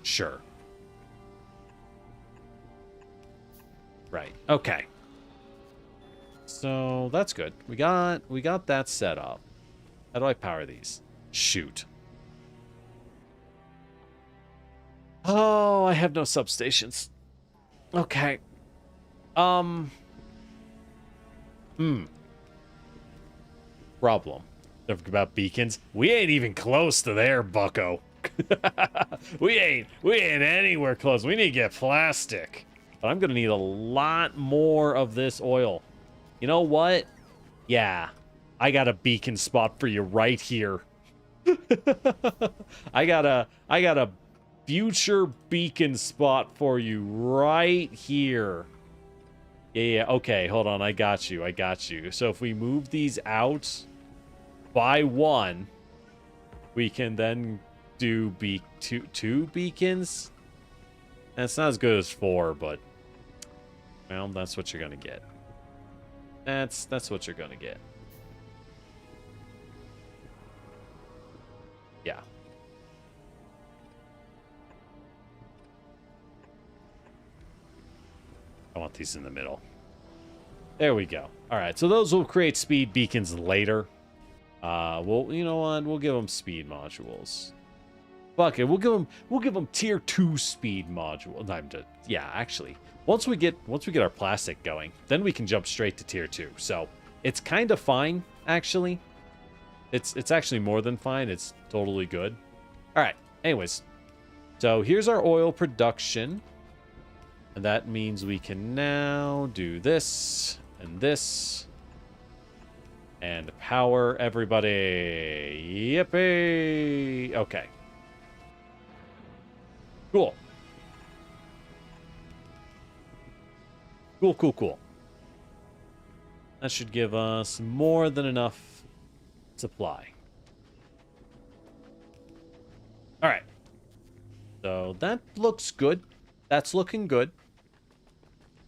Sure. Right, okay. So that's good. We got that set up. How do I power these? Shoot. Oh, I have no substations. Okay. Problem. Don't forget about beacons. We ain't even close to there, bucko. we ain't anywhere close. We need to get plastic. But I'm gonna need a lot more of this oil. You know what? Yeah. I got a beacon spot for you right here. I got a future beacon spot for you right here. Yeah, okay, hold on. I got you. So if we move these out by one, we can then do two beacons. That's not as good as 4, but well, that's what you're gonna get. That's what you're gonna get. Yeah. I want these in the middle. There we go. All right, so those will create speed beacons later. Well, you know what? We'll give them speed modules. Fuck it. We'll give them tier 2 speed module. Yeah, actually, once we get our plastic going, then we can jump straight to tier 2. So it's kind of fine, actually. It's actually more than fine. It's totally good. All right. Anyways, so here's our oil production. And that means we can now do this and this. And power everybody. Yippee! Okay. Cool. Cool. That should give us more than enough supply. All right. So that looks good. That's looking good.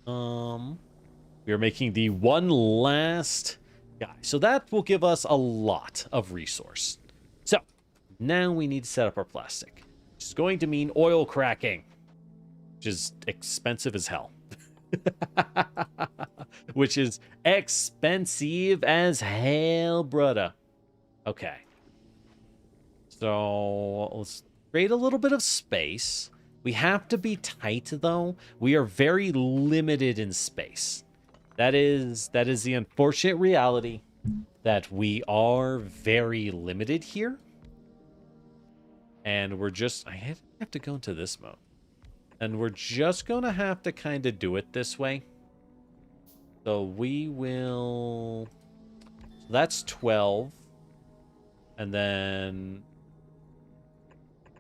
We are making the one last guy. So that will give us a lot of resource. So now we need to set up our plastic, which is going to mean oil cracking, which is expensive as hell. Which is expensive as hell, brother. Okay. So let's create a little bit of space. We have to be tight, though. We are very limited in space. That is the unfortunate reality, that we are very limited here. And we're just... I have to go into this mode. And we're just going to have to kind of do it this way. So we will... So that's 12. And then...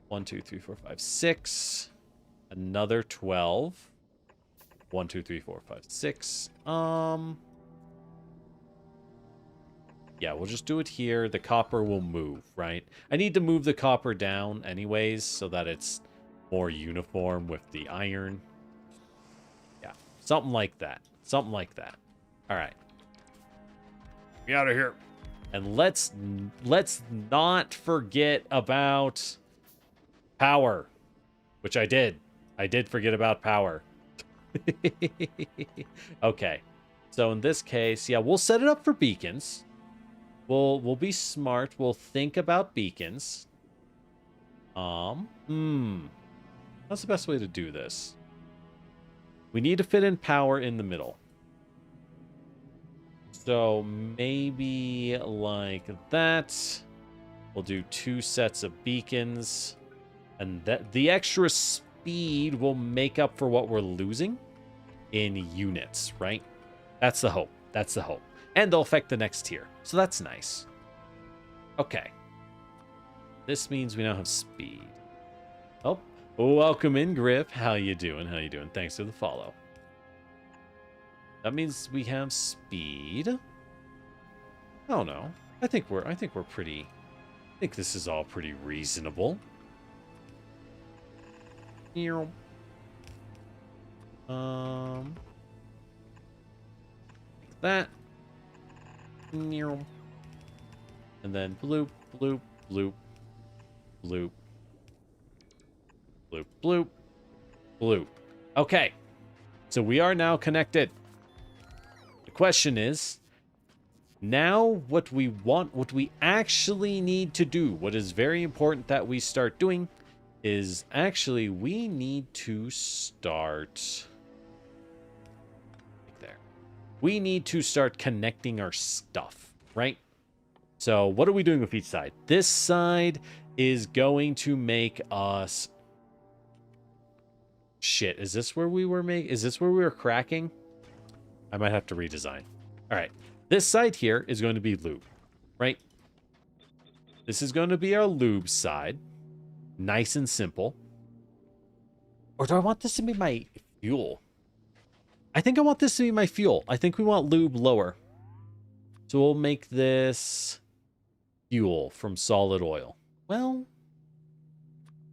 1, 2, 3, 4, 5, 6. Another 12. 1, 2, 3, 4, 5, 6. Yeah, we'll just do it here. The copper will move, right? I need to move the copper down anyways so that it's more uniform with the iron. Yeah, something like that. Something like that. All right. Get out of here. And let's not forget about power, which I did. I did forget about power. Okay. So in this case, yeah, we'll set it up for beacons. We'll be smart. We'll think about beacons. What's the best way to do this? We need to fit in power in the middle. So maybe like that. We'll do 2 sets of beacons. And that the extra speed will make up for what we're losing in units, right? That's the hope. That's the hope. And they'll affect the next tier. So that's nice. Okay. This means we now have speed. Oh, welcome in, Griff. How you doing? How you doing? Thanks for the follow. That means we have speed. I don't know. I think we're pretty... I think this is all pretty reasonable. Like that. And then bloop, bloop, bloop, bloop, bloop, bloop, bloop. Okay. So we are now connected. The question is, now what we want, what we actually need to do, what is very important that we start doing is actually we need to start there. We need to start connecting our stuff, right? So what are we doing with each side? This side is going to make us... Shit, is this where we were cracking? I might have to redesign. All right. This side here is going to be loop, right? This is going to be our lube side. Nice and simple. Or do I want this to be my fuel? I think I want this to be my fuel. I think we want lube lower. So we'll make this fuel from solid oil. Well,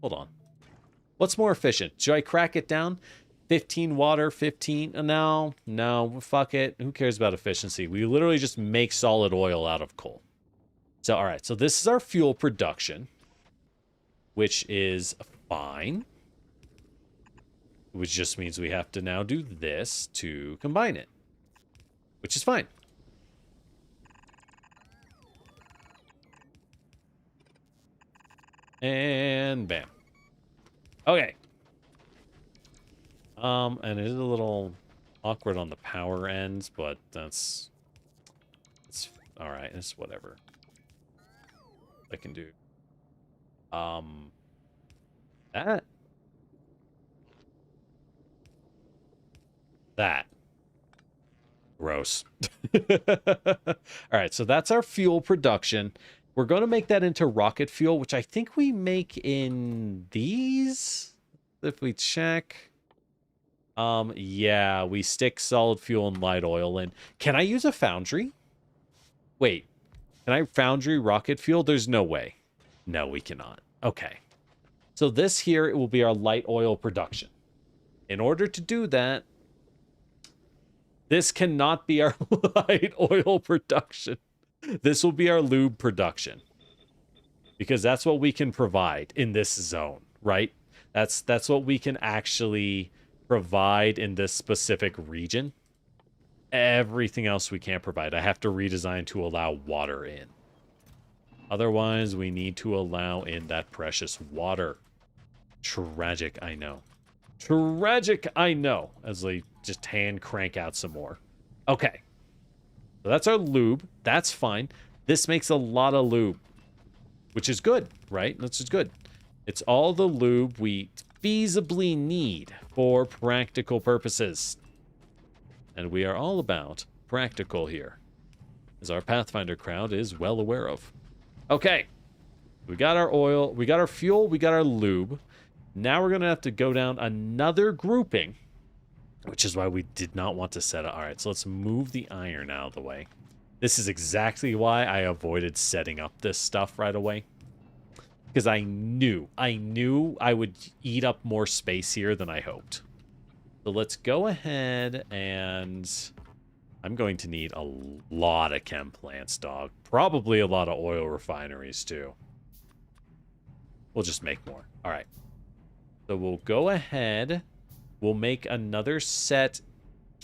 hold on. What's more efficient? Should I crack it down? 15 water, 15? No, fuck it. Who cares about efficiency? We literally just make solid oil out of coal. So, all right. So this is our fuel production, which is fine. Which just means we have to now do this to combine it, which is fine. And bam. Okay. And it is a little awkward on the power ends, but it's all right. It's whatever. I can do. That. Gross. All right, so that's our fuel production. We're going to make that into rocket fuel, which I think we make in these. If we check. Yeah, we stick solid fuel and light oil in. Can I use a foundry? Wait, can I foundry rocket fuel? There's no way. No, we cannot. Okay. So this here, it will be our light oil production. In order to do that, this cannot be our light oil production. This will be our lube production. Because that's what we can provide in this zone, right? That's what we can actually provide in this specific region. Everything else we can't provide. I have to redesign to allow water in. Otherwise, we need to allow in that precious water. Tragic, I know. Tragic, I know. As they just hand crank out some more. Okay. So that's our lube. That's fine. This makes a lot of lube. Which is good, right? This is good. It's all the lube we feasibly need for practical purposes. And we are all about practical here. As our Pathfinder crowd is well aware of. Okay. We got our oil. We got our fuel. We got our lube. Now we're going to have to go down another grouping, which is why we did not want to set it. All right, so let's move the iron out of the way. This is exactly why I avoided setting up this stuff right away. Because I knew I would eat up more space here than I hoped. So let's go ahead and I'm going to need a lot of chem plants, dog. Probably a lot of oil refineries, too. We'll just make more. All right. So we'll go ahead. We'll make another set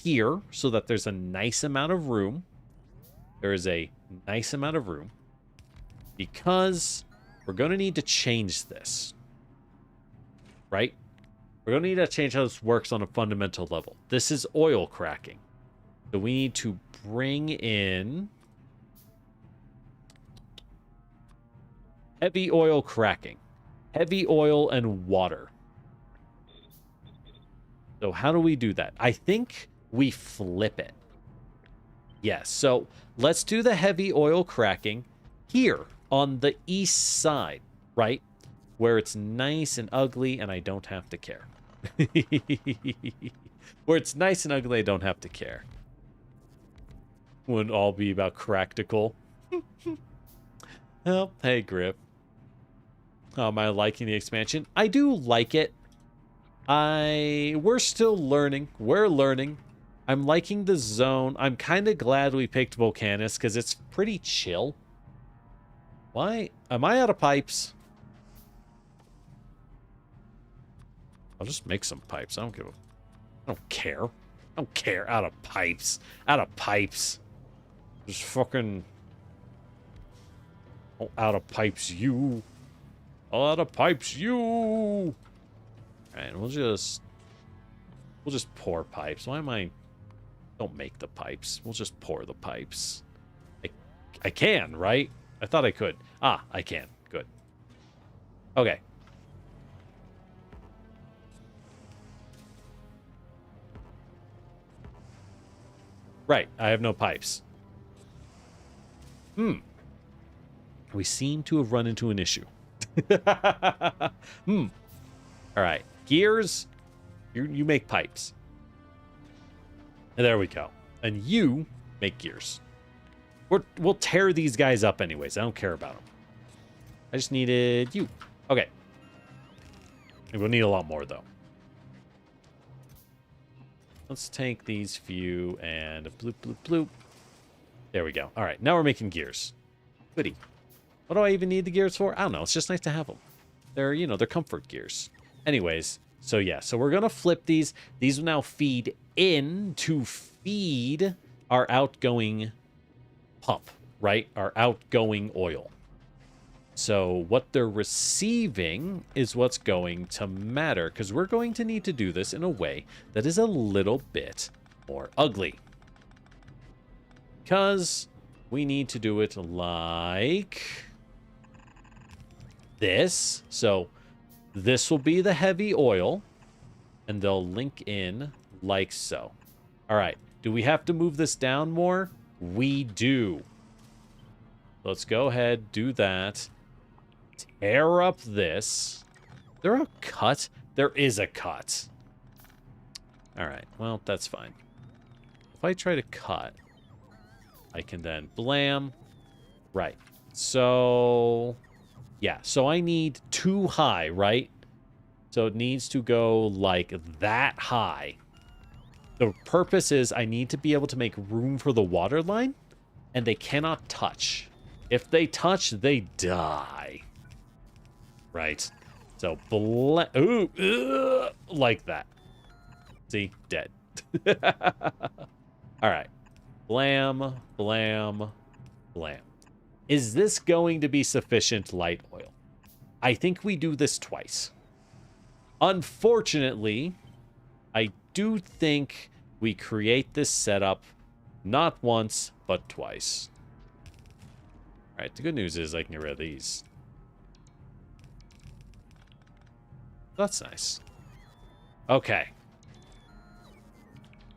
here so that there's a nice amount of room. There is a nice amount of room. Because we're going to need to change this. Right? We're going to need to change how this works on a fundamental level. This is oil cracking. So we need to bring in heavy oil cracking. Heavy oil and water. So how do we do that? I think we flip it. Yes, so let's do the heavy oil cracking here on the east side, right? Where it's nice and ugly and I don't have to care. Where it's nice and ugly, I don't have to care. Wouldn't all be about practical. Oh, hey, Grip. Am I liking the expansion? I do like it. We're still learning. We're learning. I'm liking the zone. I'm kind of glad we picked Vulcanus because it's pretty chill. Why? Am I out of pipes? I'll just make some pipes. I don't care. I don't care. Out of pipes. Out of pipes. Just fucking... Oh, out of pipes, you. Out of pipes, you. Alright, we'll just pour pipes. Why am I... Don't make the pipes. We'll just pour the pipes. I can, right? I thought I could. Ah, I can. Good. Okay. Right, I have no pipes. We seem to have run into an issue. All right. Gears. You make pipes. And there we go. And you make gears. We'll tear these guys up anyways. I don't care about them. I just needed you. Okay. We'll need a lot more, though. Let's take these few and bloop, bloop, bloop. There we go. All right. Now we're making gears. Goody. What do I even need the gears for? I don't know. It's just nice to have them. They're, you know, they're comfort gears. Anyways, so yeah. So we're going to flip these. These will now feed in to feed our outgoing pump, right? Our outgoing oil. So what they're receiving is what's going to matter, because we're going to need to do this in a way that is a little bit more ugly. Because we need to do it like this. So this will be the heavy oil, and they'll link in like so. All right. Do we have to move this down more? We do. Let's go ahead, do that. Tear up this. Is there a cut? There is a cut. All right. Well, that's fine. If I try to cut, I can then blam. Right. So, yeah. So I need too high, right? So it needs to go like that high. The purpose is I need to be able to make room for the water line, and they cannot touch. If they touch, they die. Right. So, like that. See? Dead. All right. Blam, blam, blam. Is this going to be sufficient light oil? I think we do this twice. Unfortunately, I do think we create this setup not once, but twice. All right, the good news is I can get rid of these. That's nice. Okay.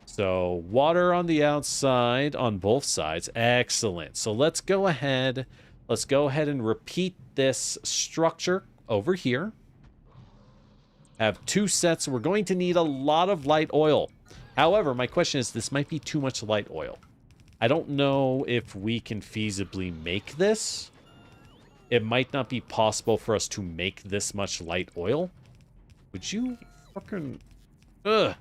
So, water on the outside on both sides. Excellent. So, let's go ahead. Let's go ahead and repeat this structure over here. Have two sets. We're going to need a lot of light oil. However, my question is, this might be too much light oil. I don't know if we can feasibly make this. It might not be possible for us to make this much light oil. Would you fucking... Ugh.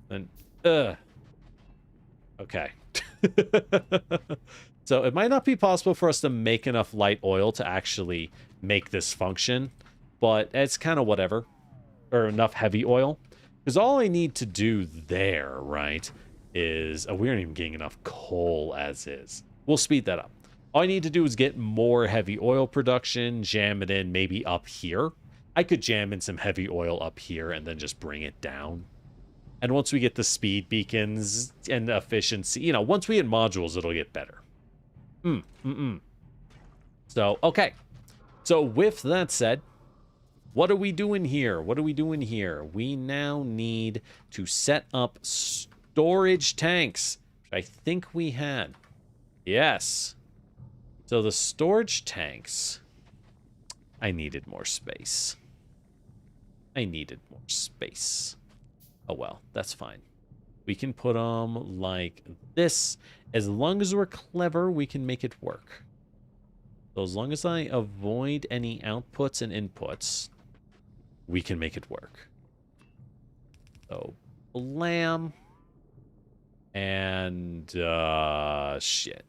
And, okay. So it might not be possible for us to make enough light oil to actually make this function, but it's kind of whatever. Or enough heavy oil. Because all I need to do there, right, is... Oh, we aren't even getting enough coal as is. We'll speed that up. All I need to do is get more heavy oil production, jam it in maybe up here. I could jam in some heavy oil up here and then just bring it down. And once we get the speed beacons and efficiency, you know, once we get modules, it'll get better. So, okay. So, with that said, what are we doing here? What are we doing here? We now need to set up storage tanks, which I think we had. Yes. So the storage tanks, I needed more space. I needed more space. Oh, well, that's fine. We can put them like this. As long as we're clever, we can make it work. So as long as I avoid any outputs and inputs, we can make it work. So, blam. And, shit.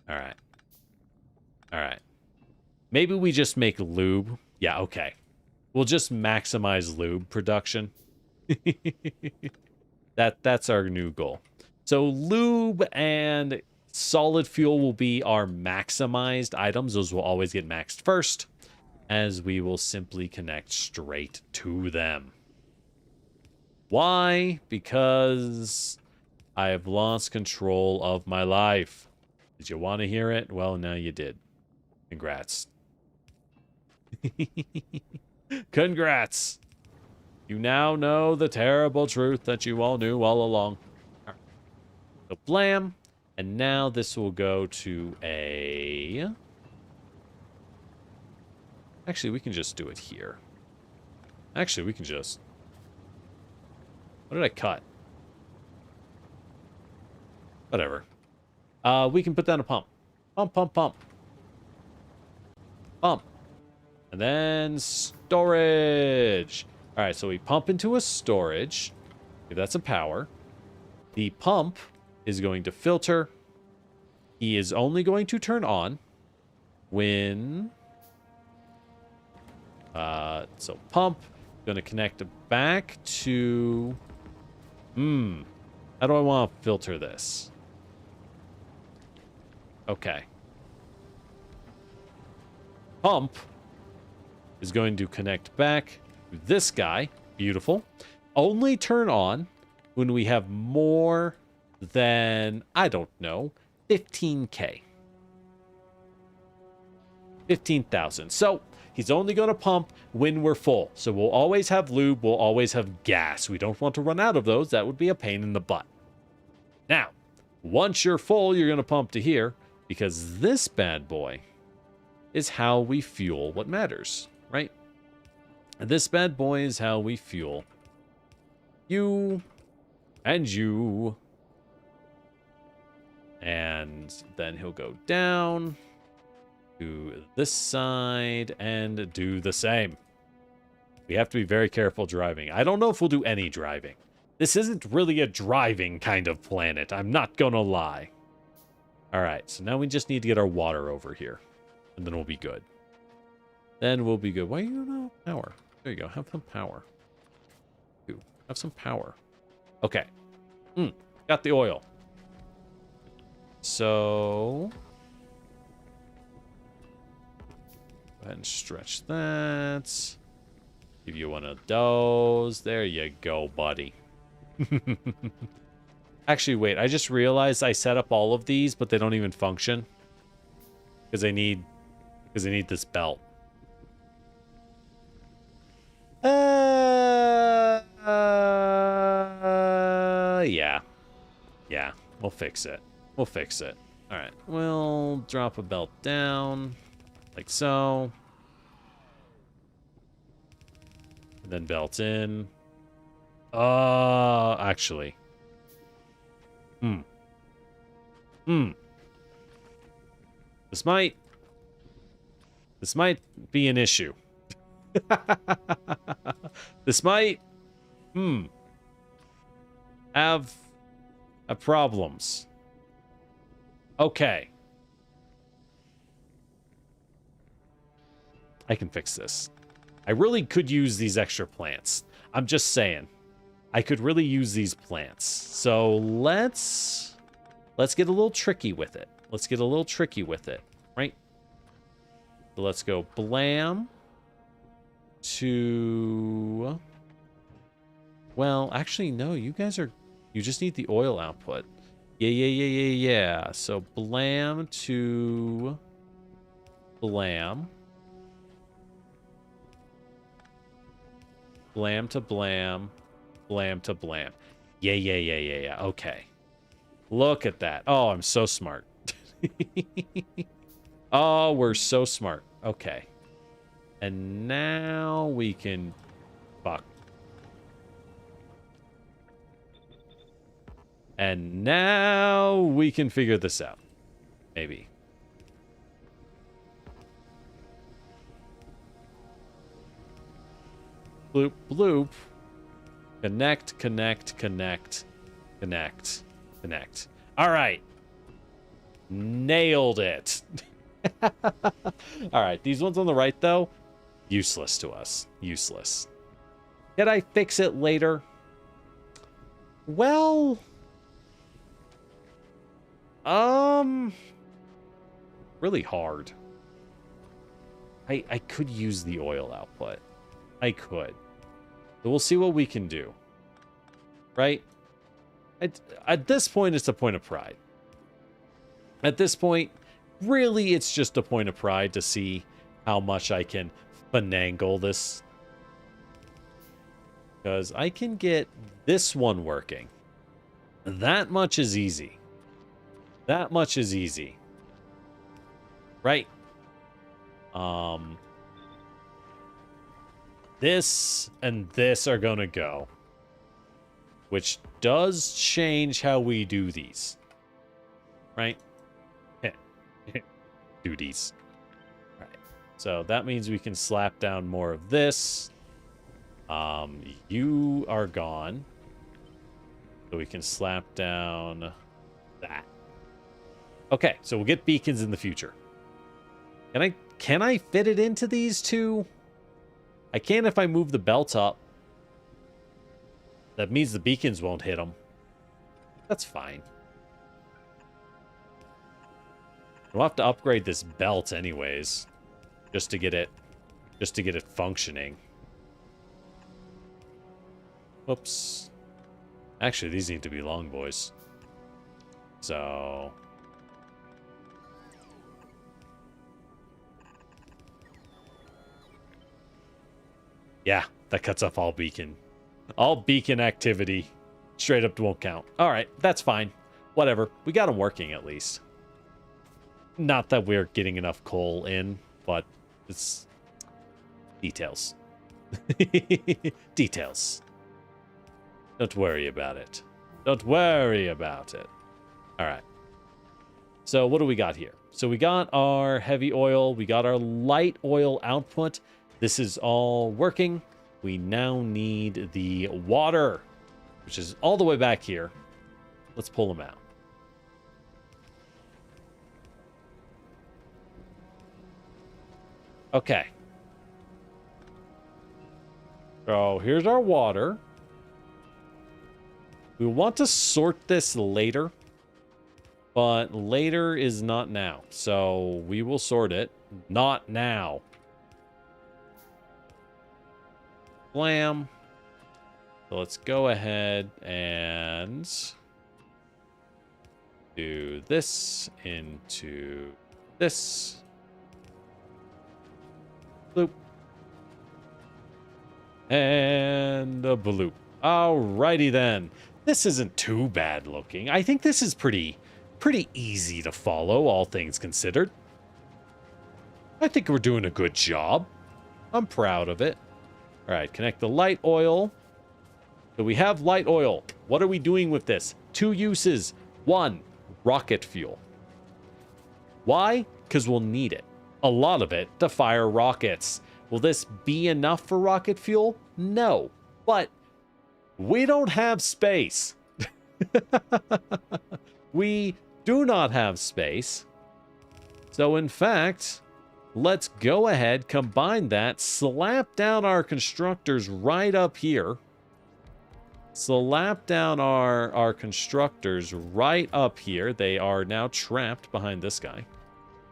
All right. All right. Maybe we just make lube. Yeah, okay. We'll just maximize lube production. That's our new goal. So lube and solid fuel will be our maximized items. Those will always get maxed first, as we will simply connect straight to them. Why? Because I have lost control of my life. Did you want to hear it? Well, now you did. Congrats. Congrats. You now know the terrible truth that you all knew all along. All right. So blam. And now this will go to a... Actually, we can just do it here. Actually, we can just... What did I cut? Whatever. We can put down a pump. Pump, pump, pump. Pump. And then storage. All right, so we pump into a storage. Give that some power. The pump is going to filter. He is only going to turn on when... so pump. Going to connect back to... How do I want to filter this? Okay. Pump is going to connect back to this guy. Beautiful. Only turn on when we have more than, I don't know, 15K. 15,000. So he's only going to pump when we're full. So we'll always have lube. We'll always have gas. We don't want to run out of those. That would be a pain in the butt. Now, once you're full, you're going to pump to here because this bad boy is how we fuel what matters, right? This bad boy is how we fuel you and you. And then he'll go down to this side and do the same. We have to be very careful driving. I don't know if we'll do any driving. This isn't really a driving kind of planet. I'm not gonna lie. All right, so now we just need to get our water over here. And then we'll be good. Then we'll be good. Why are you no power? There you go. Have some power. Have some power. Okay. Got the oil. So... Go ahead and stretch that. Give you one of those. There you go, buddy. Actually, wait. I just realized I set up all of these, but they don't even function. Because I need this belt. Yeah. Yeah, we'll fix it. We'll fix it. All right, we'll drop a belt down, like so. And then belt in. Actually. This might be an issue. This might have problems. Okay. I can fix this. I really could use these extra plants. I'm just saying. I could really use these plants. So let's get a little tricky with it. Let's get a little tricky with it, right? So let's go blam to... Well, actually, no. You guys are... You just need the oil output. Yeah. So blam to... Blam. Blam to blam. Blam to blam. Yeah. Okay. Look at that. Oh, I'm so smart. Oh, we're so smart. Okay. And now we can... Fuck. And now we can figure this out. Maybe. Bloop, bloop. Connect. All right. Nailed it. All right. These ones on the right, though, useless to us. Useless. Can I fix it later? Well... really hard. I could use the oil output. I could. So we'll see what we can do. Right? At this point, it's a point of pride. At this point, really, it's just a point of pride to see how much I can finagle this. Because I can get this one working. That much is easy. That much is easy. Right? This and this are gonna go. Which does change how we do these. Right? Duties. Right. So that means we can slap down more of this. You are gone. So we can slap down that. Okay, so we'll get beacons in the future. Can I fit it into these two? I can if I move the belt up. That means the beacons won't hit them. That's fine. We'll have to upgrade this belt anyways, just to get it functioning. Whoops. Actually, these need to be long boys. So yeah, that cuts off all beacon. All beacon activity. Straight up won't count. Alright, that's fine. Whatever. We got them working at least. Not that we're getting enough coal in, but it's details. Details. Don't worry about it. Don't worry about it. Alright. So what do we got here? So we got our heavy oil. We got our light oil output. This is all working. We now need the water, which is all the way back here. Let's pull them out. Okay. So here's our water. We want to sort this later, but later is not now. So we will sort it. Not now. Blam. So let's go ahead and do this into this. Bloop. And a bloop. Alrighty then. This isn't too bad looking. I think this is pretty easy to follow, all things considered. I think we're doing a good job. I'm proud of it. Alright, connect the light oil. So we have light oil. What are we doing with this? Two uses. One, rocket fuel. Why? Because we'll need it. A lot of it to fire rockets. Will this be enough for rocket fuel? No. But we don't have space. We do not have space. So in fact, let's go ahead, combine that, slap down our constructors right up here. Slap down our constructors right up here. They are now trapped behind this guy.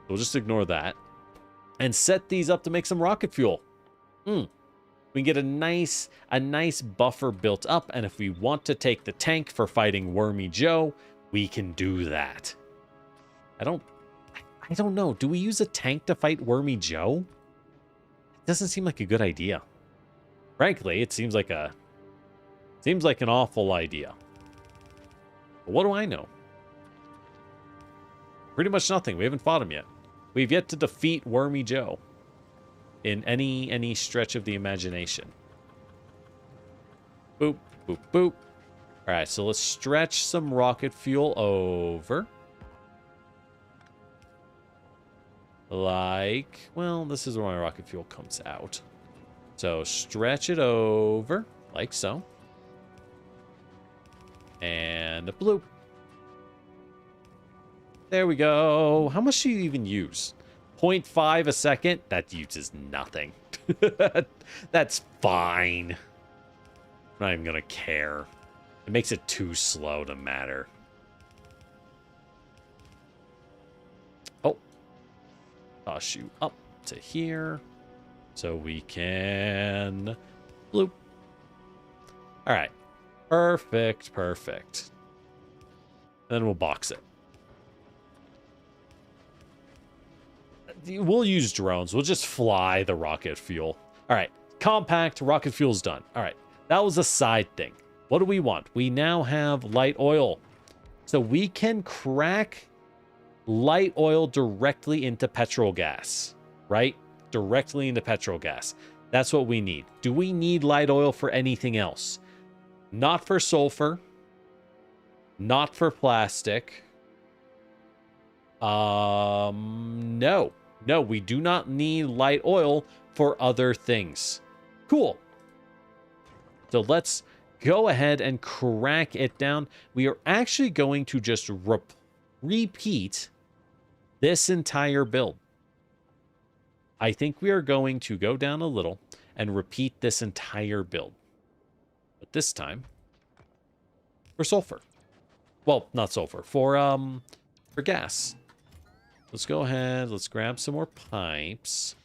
We'll just ignore that. And set these up to make some rocket fuel. We can get a nice buffer built up, and if we want to take the tank for fighting Wormy Joe, we can do that. I don't know. Do we use a tank to fight Wormy Joe? It doesn't seem like a good idea. Frankly, it seems like an awful idea. But what do I know? Pretty much nothing. We haven't fought him yet. We've yet to defeat Wormy Joe in any stretch of the imagination. Boop, boop, boop. All right, so let's stretch some rocket fuel over. Like, well, this is where my rocket fuel comes out. So stretch it over, like so. And a bloop. There we go. How much do you even use? 0.5 a second? That uses nothing. That's fine. I'm not even gonna care. It makes it too slow to matter. Oh. Toss you up to here. So we can... Bloop. Alright. Perfect, perfect. Then we'll box it. We'll use drones. We'll just fly the rocket fuel. All right. Compact rocket fuel's done. All right. That was a side thing. What do we want? We now have light oil. So we can crack light oil directly into petrol gas, right? Directly into petrol gas. That's what we need. Do we need light oil for anything else? Not for sulfur. Not for plastic. No. No, we do not need light oil for other things. Cool. So let's go ahead and crack it down. We are actually going to just repeat this entire build. I think we are going to go down a little and repeat this entire build. But this time for sulfur. Well, not sulfur, for gas. Let's go ahead. Let's grab some more pipes.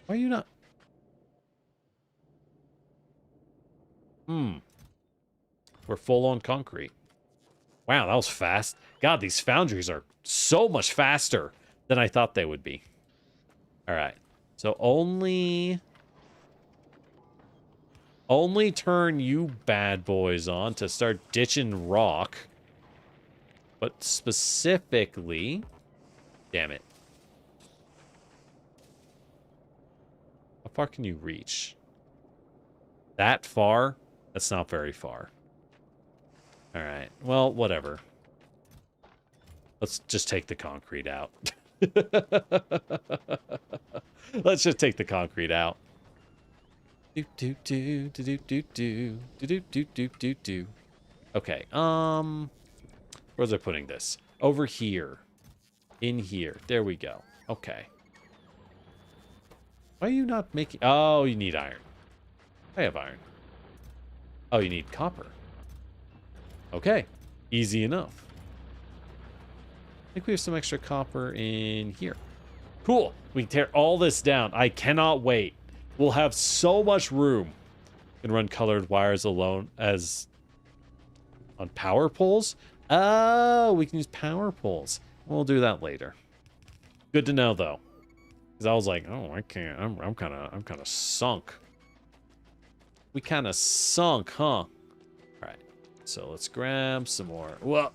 Why are you not? We're full on concrete. Wow, that was fast. God, these foundries are so much faster than I thought they would be. All right. So only turn you bad boys on to start ditching rock. But specifically, damn it. How far can you reach? That far? That's not very far. All right. Well, whatever. Let's just take the concrete out. Let's just take the concrete out. Do do do do do do do do do do do do. Okay. Where's I putting this? Over here. In here. There we go. Okay. Why are you not making... Oh, you need iron. I have iron. Oh, you need copper. Okay. Easy enough. I think we have some extra copper in here. Cool. We can tear all this down. I cannot wait. We'll have so much room. Can run colored wires alone as on power poles. Oh, we can use power poles. We'll do that later. Good to know though, because I was like, oh, I can't. I'm kind of sunk. We kind of sunk, huh? All right. So let's grab some more. Well,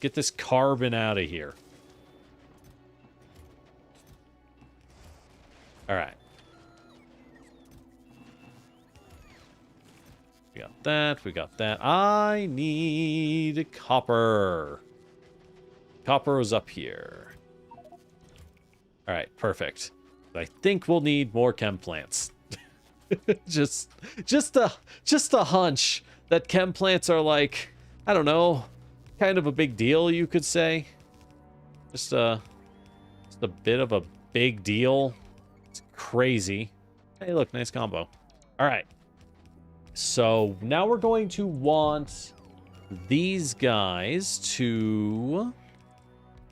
get this carbon out of here. All right. We got that. We got that. I need copper. Copper is up here. All right, perfect. I think we'll need more chem plants. just a hunch that chem plants are like, I don't know, kind of a big deal, you could say. Just a bit of a big deal. It's crazy. Hey, look, nice combo. All right. So now we're going to want these guys to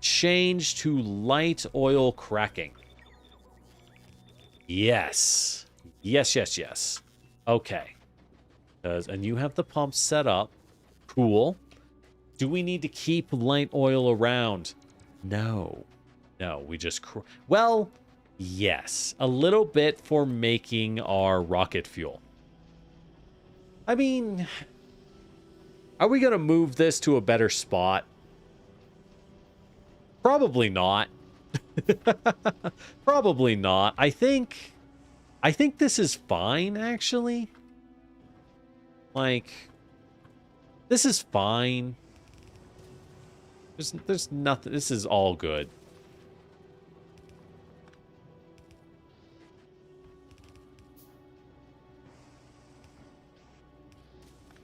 change to light oil cracking. Yes. Yes, yes, yes. Okay. And you have the pump set up. Cool. Do we need to keep light oil around? No. No, we just... Well, yes. A little bit for making our rocket fuel. I mean... Are we going to move this to a better spot? Probably not. Probably not. I think this is fine, actually. Like, this is fine. There's nothing. This is all good.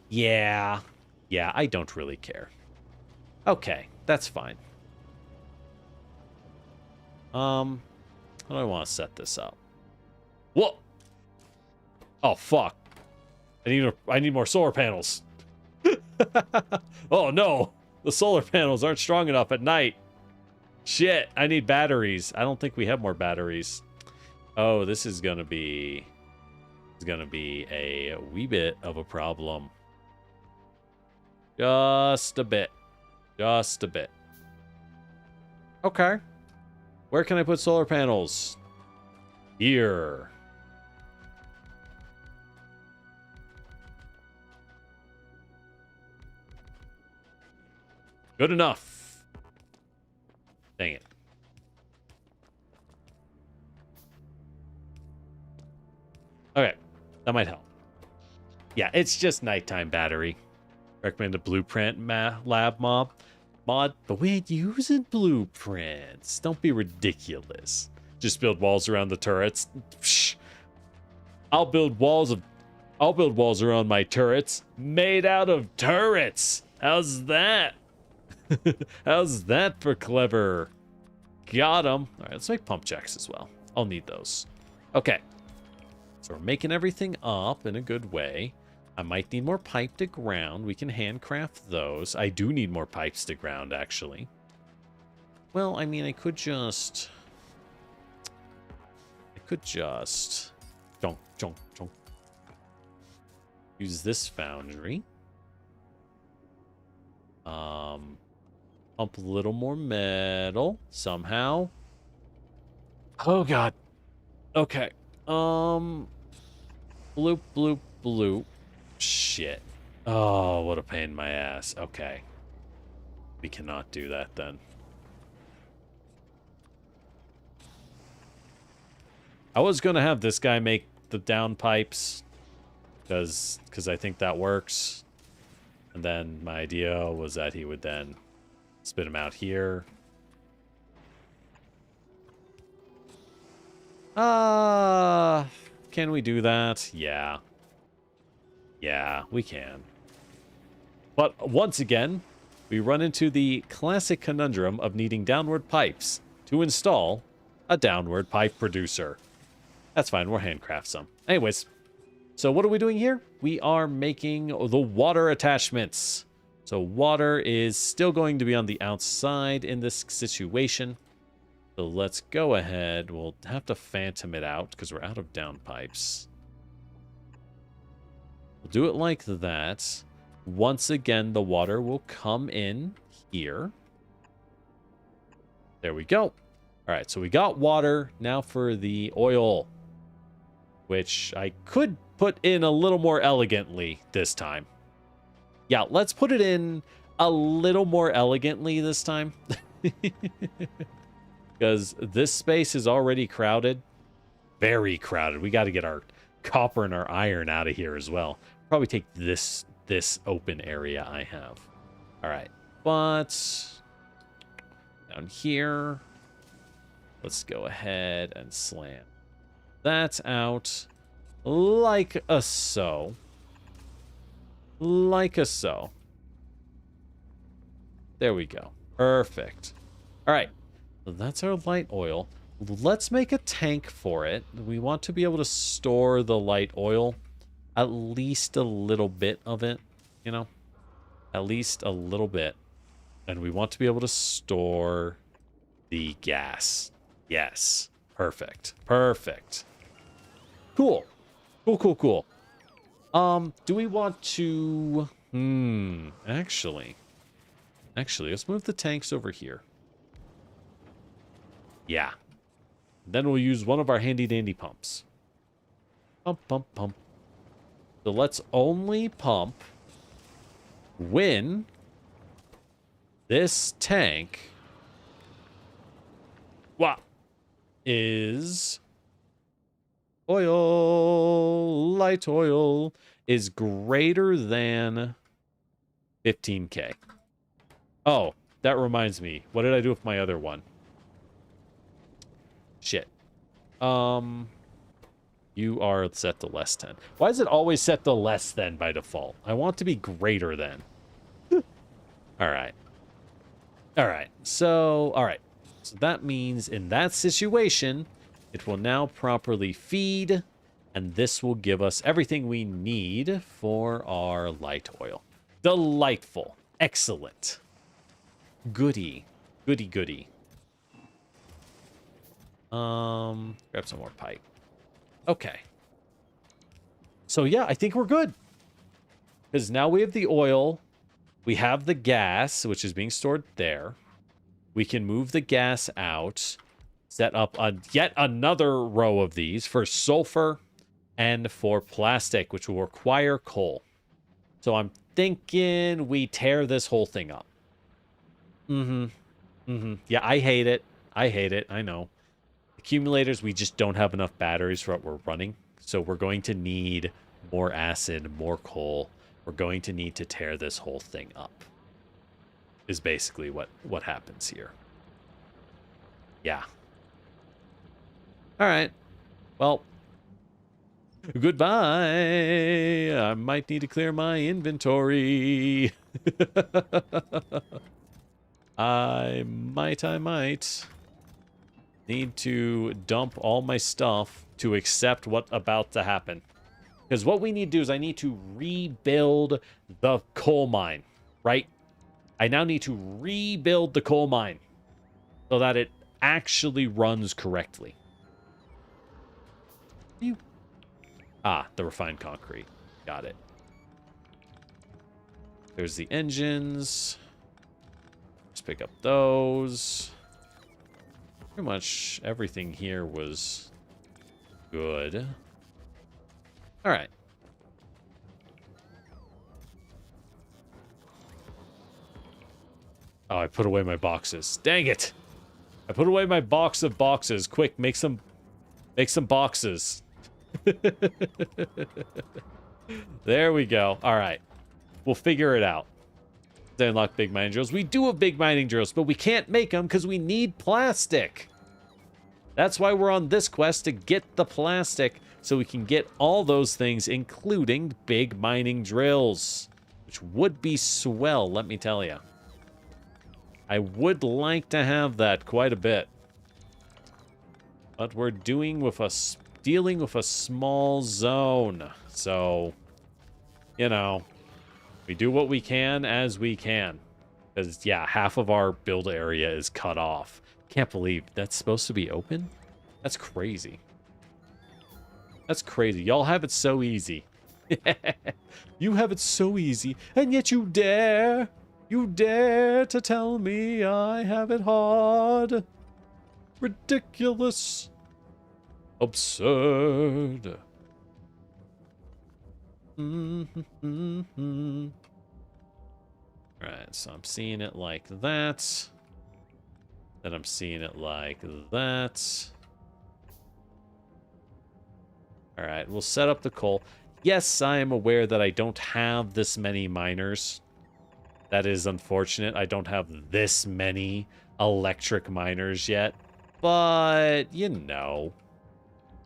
Yeah. Yeah, I don't really care. Okay, that's fine. How do I want to set this up? Whoa! Oh, fuck. I need more solar panels. Oh, no. The solar panels aren't strong enough at night. Shit, I need batteries. I don't think we have more batteries. Oh, this is gonna be... It's gonna be a wee bit of a problem. Just a bit. Just a bit. Okay. Where can I put solar panels? Here. Good enough. Dang it. Okay, that might help. Yeah, it's just nighttime battery. Recommend a blueprint lab mod, but we ain't using blueprints. Don't be ridiculous. Just build walls around the turrets. Psh. I'll build walls around my turrets made out of turrets. How's that? How's that for clever? Got 'em. All right, let's make pump jacks as well. I'll need those. Okay. So we're making everything up in a good way. I might need more pipe to ground. We can handcraft those. I do need more pipes to ground, actually. Well, I mean, I could just... Junk. Use this foundry. Pump a little more metal somehow. Oh, God. Okay. Bloop, bloop, bloop. Shit. Oh, what a pain in my ass. Okay. We cannot do that then. I was going to have this guy make the down pipes because I think that works. And then my idea was that he would then spit them out here. Can we do that? Yeah. Yeah, we can. But once again, we run into the classic conundrum of needing downward pipes to install a downward pipe producer. That's fine, we'll handcraft some. Anyways, so what are we doing here? We are making the water attachments. So water is still going to be on the outside in this situation. So let's go ahead. We'll have to phantom it out because we're out of down pipes. We'll do it like that. Once again, the water will come in here. There we go. All right, so we got water. Now for the oil, which I could put in a little more elegantly this time. Yeah, let's put it in a little more elegantly this time. Because this space is already crowded. Very crowded. We got to get our copper and our iron out of here as well. Probably take this open area I have. All right. But down here, let's go ahead and slam that out like a so. Like a so. There we go. Perfect. All right. So that's our light oil. Let's make a tank for it. We want to be able to store the light oil. At least a little bit of it, you know? At least a little bit. And we want to be able to store the gas. Yes. Perfect. Perfect. Cool. Cool. Do we want to... Actually, let's move the tanks over here. Yeah. Then we'll use one of our handy-dandy pumps. Pump. So let's only pump when this tank is light oil is greater than 15K. Oh, that reminds me. What did I do with my other one? Shit. You are set to less than. Why is it always set to less than by default? I want to be greater than. All right. So that means in that situation, it will now properly feed, and this will give us everything we need for our light oil. Delightful. Excellent. Goody. Grab some more pipe. Okay. So yeah, I think we're good. Because now we have the oil. We have the gas, which is being stored there. We can move the gas out. Set up yet another row of these for sulfur and for plastic, which will require coal. So I'm thinking we tear this whole thing up. Yeah, I hate it. I hate it. I know. Accumulators, we just don't have enough batteries for what we're running. So we're going to need more acid, more coal. We're going to need to tear this whole thing up. Is basically what happens here. Yeah. All right. Well, goodbye. I might need to clear my inventory. I might need to dump all my stuff to accept what's about to happen. Because what we need to do is I need to rebuild the coal mine, right? I now need to rebuild the coal mine so that it actually runs correctly. The refined concrete. Got it. There's the engines. Let's pick up those. Pretty much everything here was good. All right. Oh, I put away my boxes. Dang it. I put away my box of boxes. Quick, make some boxes. There we go. All right. We'll figure it out. To unlock big mining drills. We do have big mining drills, but we can't make them because we need plastic. That's why we're on this quest, to get the plastic so we can get all those things, including big mining drills, which would be swell, let me tell you. I would like to have that quite a bit. But we're dealing with a small zone. So, you know, we do what we can as we can. Because, yeah, half of our build area is cut off. Can't believe that's supposed to be open? That's crazy. That's crazy. Y'all have it so easy. You have it so easy, and yet you dare to tell me I have it hard. Ridiculous. Absurd. Alright, so I'm seeing it like that. Then I'm seeing it like that. Alright, we'll set up the coal. Yes, I am aware that I don't have this many miners. That is unfortunate. I don't have this many electric miners yet. But, you know,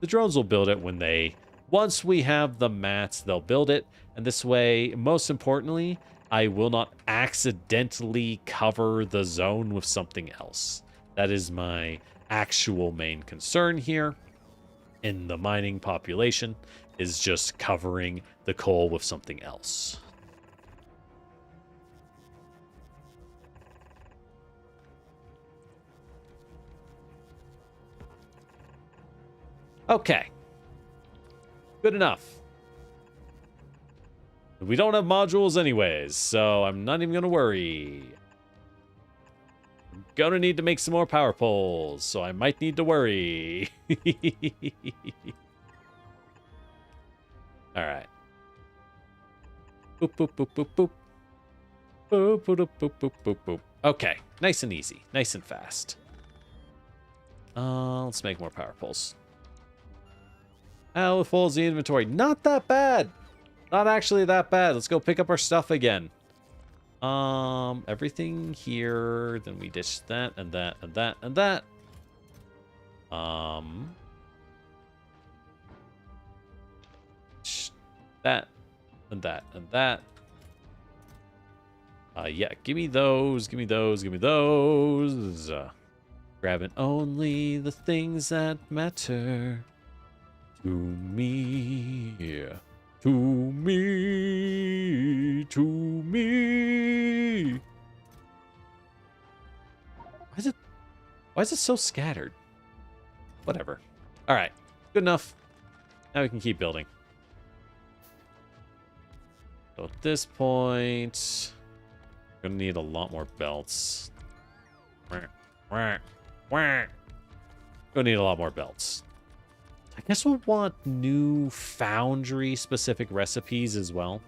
the drones will build it when they... Once we have the mats, they'll build it. And this way, most importantly, I will not accidentally cover the zone with something else. That is my actual main concern here in the mining population, is just covering the coal with something else. Okay. Good enough. We don't have modules anyways, so I'm not even going to worry. I'm going to need to make some more power poles, so I might need to worry. All right. Boop, boop, boop, boop, boop. Boop, boop, boop, boop, boop, boop. Okay, nice and easy, nice and fast. Let's make more power poles. How full is the inventory? Not that bad. Not actually that bad. Let's go pick up our stuff again. Everything here. Then we ditch that and that and that and that. That and that and that. Yeah, give me those, give me those, give me those. Grabbing only the things that matter to me. To me. To me. Why is it so scattered? Whatever. All right, good enough. Now we can keep building. So at this point, we're gonna need a lot more belts. Gonna need a lot more belts. I guess we'll want new foundry specific recipes as well,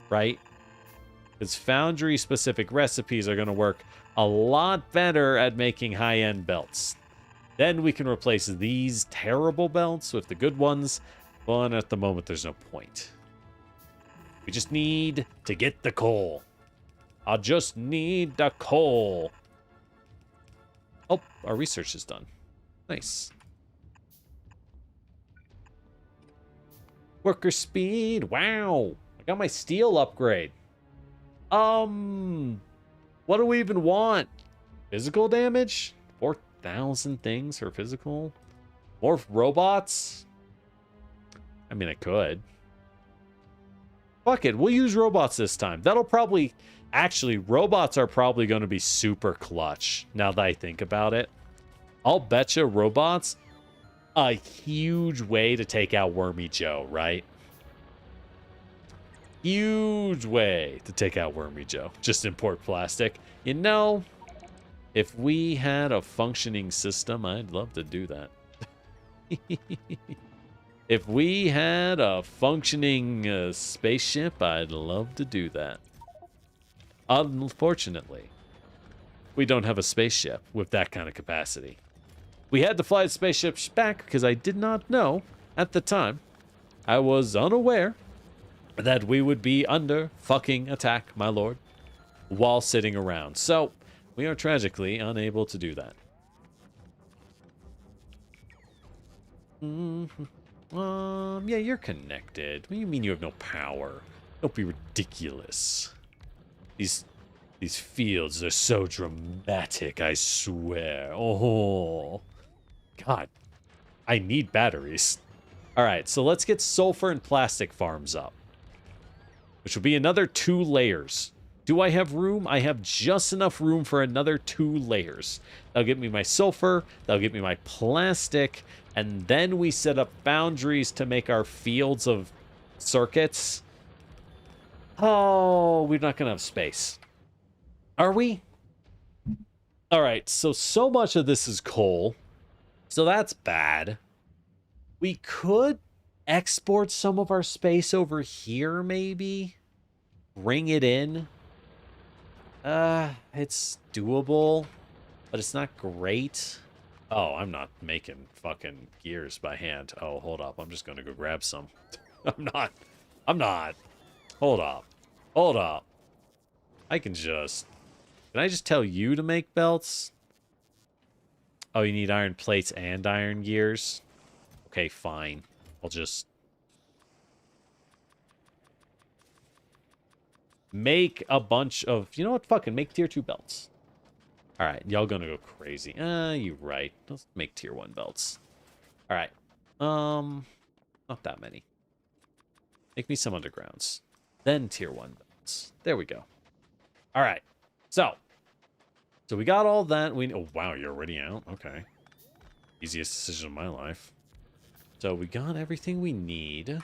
right? Because foundry-specific recipes are going to work a lot better at making high-end belts. Then we can replace these terrible belts with the good ones, but at the moment there's no point. We just need to get the coal. I just need the coal. Oh, our research is done. Nice. Worker speed. Wow. I got my steel upgrade. What do we even want? Physical damage? 4,000 things for physical? More robots? I mean, I could. Fuck it. We'll use robots this time. That'll probably... Actually, robots are probably going to be super clutch, now that I think about it. I'll betcha robots, a huge way to take out Wormy Joe, right? Huge way to take out Wormy Joe. Just import plastic. You know, if we had a functioning system, I'd love to do that. If we had a functioning spaceship, I'd love to do that. Unfortunately, we don't have a spaceship with that kind of capacity. We had to fly the spaceships back because I did not know at the time. I was unaware that we would be under fucking attack, my lord, while sitting around. So, we are tragically unable to do that. Yeah, you're connected. What do you mean you have no power? Don't be ridiculous. These fields are so dramatic, I swear. Oh, God. I need batteries. All right, so let's get sulfur and plastic farms up, which will be another 2 layers. Do I have room? I have just enough room for another 2 layers. That'll get me my sulfur. That'll get me my plastic. And then we set up boundaries to make our fields of circuits. Oh, we're not going to have space. Are we? All right, so much of this is coal. So that's bad. We could export some of our space over here, maybe. Bring it in. It's doable, but it's not great. Oh, I'm not making fucking gears by hand. Oh, hold up. I'm just going to go grab some. I'm not. Hold up. Can I just tell you to make belts? Oh, you need iron plates and iron gears? Okay, fine. I'll just make a bunch of... You know what? Fucking make tier 2 belts. Alright, y'all gonna go crazy. You're right. Let's make tier 1 belts. Alright. Not that many. Make me some undergrounds. Then tier 1 belts. There we go. Alright. So we got all that. Oh, wow, you're already out? Okay. Easiest decision of my life. So we got everything we need.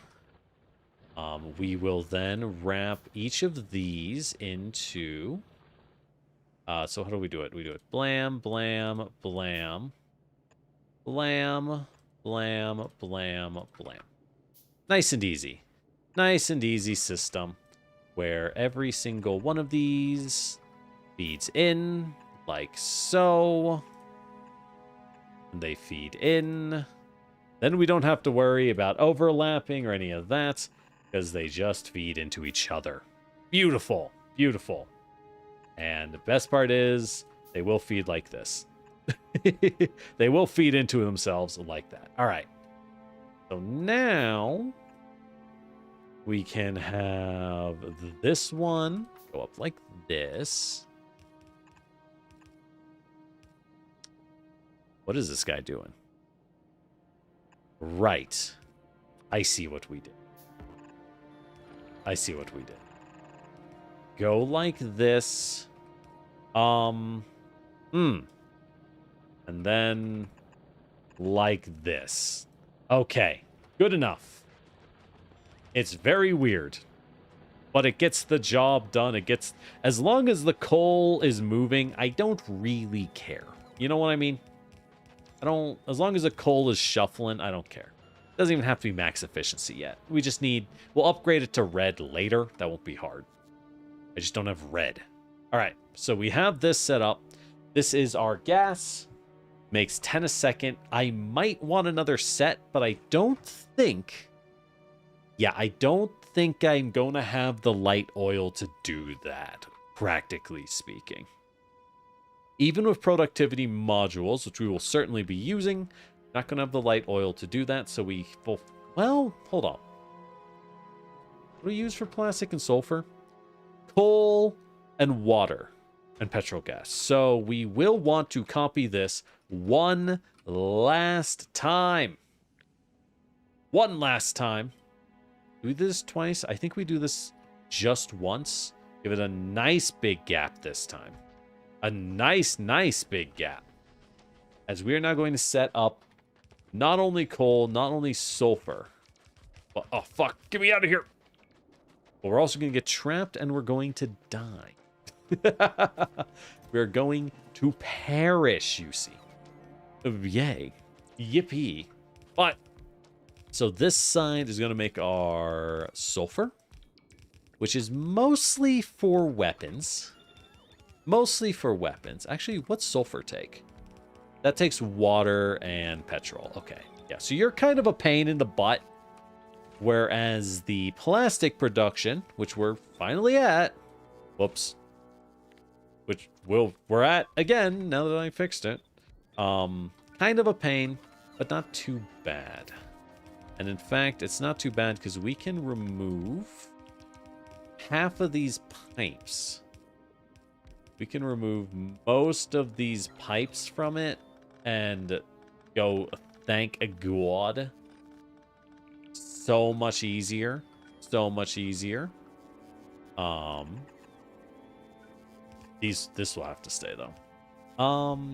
We will then wrap each of these into... so how do we do it? We do it blam, blam, blam. Blam, blam, blam, blam. Nice and easy. Nice and easy system where every single one of these feeds in like so. And they feed in. Then we don't have to worry about overlapping or any of that because they just feed into each other. Beautiful. Beautiful. And the best part is they will feed like this. They will feed into themselves like that. All right. So now we can have this one go up like this. What is this guy doing? Right. I see what we did. Go like this. And then like this. Okay. Good enough. It's very weird. But it gets the job done. As long as the coal is moving, I don't really care. You know what I mean? As long as the coal is shuffling, I don't care. Doesn't even have to be max efficiency yet. We'll upgrade it to red later. That won't be hard. I just don't have red. All right, so we have this set up. This is our gas. Makes 10 a second. I might want another set, but I don't think... Yeah, I don't think I'm going to have the light oil to do that, practically speaking. Even with productivity modules, which we will certainly be using, not going to have the light oil to do that, so we... Well, hold on. What do we use for plastic and sulfur? Coal and water and petrol gas. So we will want to copy this one last time. One last time. Do we do this twice? I think we do this just once. Give it a nice big gap this time. A nice big gap. As we are now going to set up not only coal, not only sulfur. But, oh, fuck. Get me out of here. But we're also going to get trapped and we're going to die. We're going to perish, you see. Yay. Yippee. But, so this side is going to make our sulfur, which is mostly for weapons. Mostly for weapons. Actually, what's sulfur take? That takes water and petrol. Okay. Yeah, so you're kind of a pain in the butt. Whereas the plastic production, which we're finally at, whoops, which we're at again now that I fixed it, kind of a pain, but not too bad. And in fact, it's not too bad because we can remove half of these pipes. We can remove most of these pipes from it and go, thank God. So much easier. So much easier. This will have to stay though.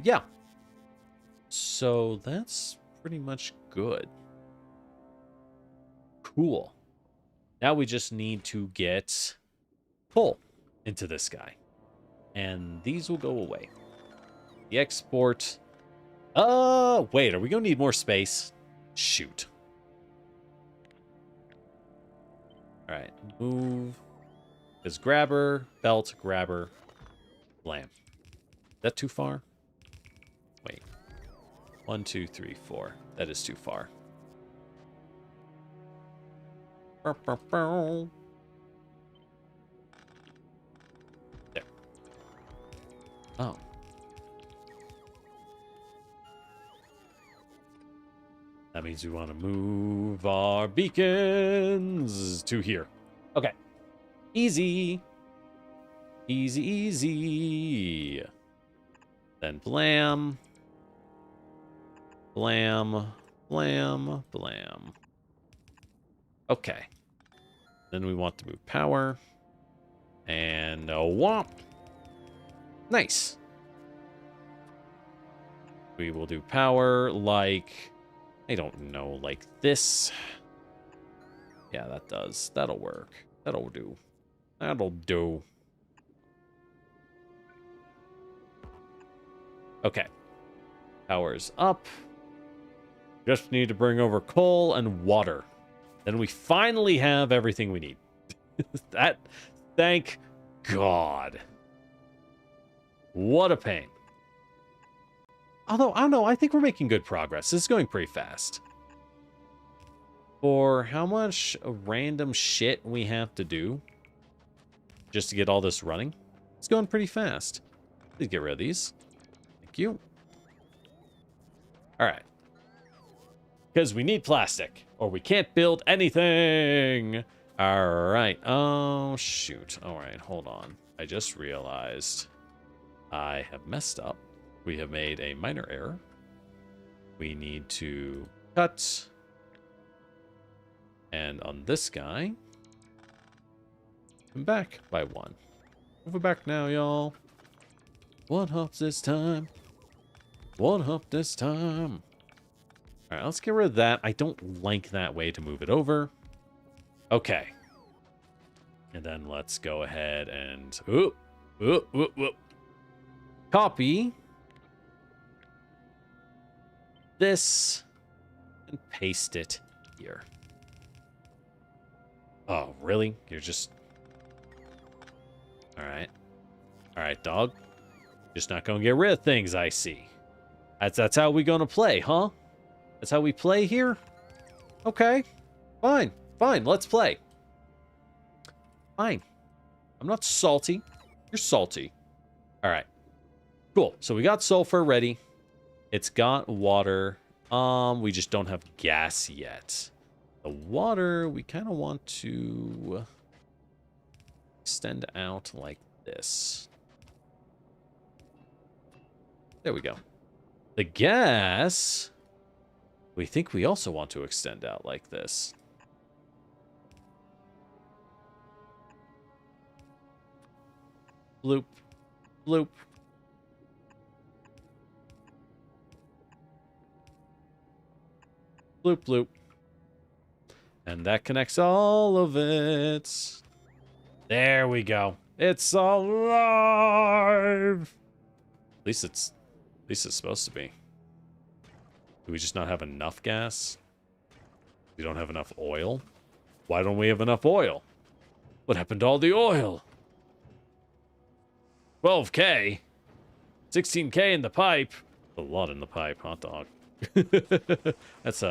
Yeah. So that's pretty much good. Cool. Now we just need to get coal into this guy. And these will go away. The export. Wait, are we gonna need more space? Shoot. All right, move. There's grabber, belt, grabber, blam. Is that too far? Wait. 1, 2, 3, 4. That is too far. There. Oh. That means we want to move our beacons to here. Okay. Easy. Easy, easy. Then blam. Blam. Blam. Blam. Okay. Then we want to move power. And a whomp. Nice. We will do power like... I don't know, like this. Yeah, that does. That'll work. That'll do. That'll do. Okay. Power's up. Just need to bring over coal and water. Then we finally have everything we need. That, thank God. What a pain. Although, I don't know, I think we're making good progress. This is going pretty fast. For how much random shit we have to do just to get all this running, it's going pretty fast. Please get rid of these. Thank you. All right. Because we need plastic, or we can't build anything. All right. Oh, shoot. All right, hold on. I just realized I have messed up. We have made a minor error. We need to cut. And on this guy, come back by 1. Move it back now, y'all. 1 hop this time. 1 hop this time. All right, let's get rid of that. I don't like that way to move it over. Okay. And then let's go ahead and... Copy this and paste it here. Oh, really? You're just... All right. All right, dog. Just not gonna get rid of things, I see. That's how we gonna play, huh? That's how we play here? Okay. Fine. Fine, let's play. Fine. I'm not salty. You're salty. All right. Cool. So we got sulfur ready. It's got water. We just don't have gas yet. The water, we kind of want to extend out like this. There we go. The gas, we think we also want to extend out like this. Bloop. Bloop. Bloop, bloop. And that connects all of it. There we go. It's alive. At least it's supposed to be. Do we just not have enough gas? We don't have enough oil? Why don't we have enough oil? What happened to all the oil? 12K? 16K in the pipe? A lot in the pipe, hot dog. That's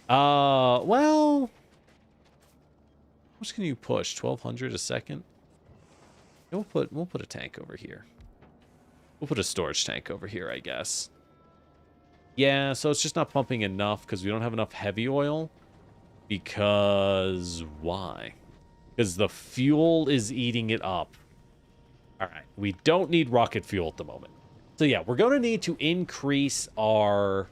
well, how much can you push? 1,200 a second? Yeah, we'll put a tank over here. We'll put a storage tank over here, I guess. Yeah, so it's just not pumping enough because we don't have enough heavy oil. Because why? Because the fuel is eating it up. All right, we don't need rocket fuel at the moment. So yeah, we're going to need to increase our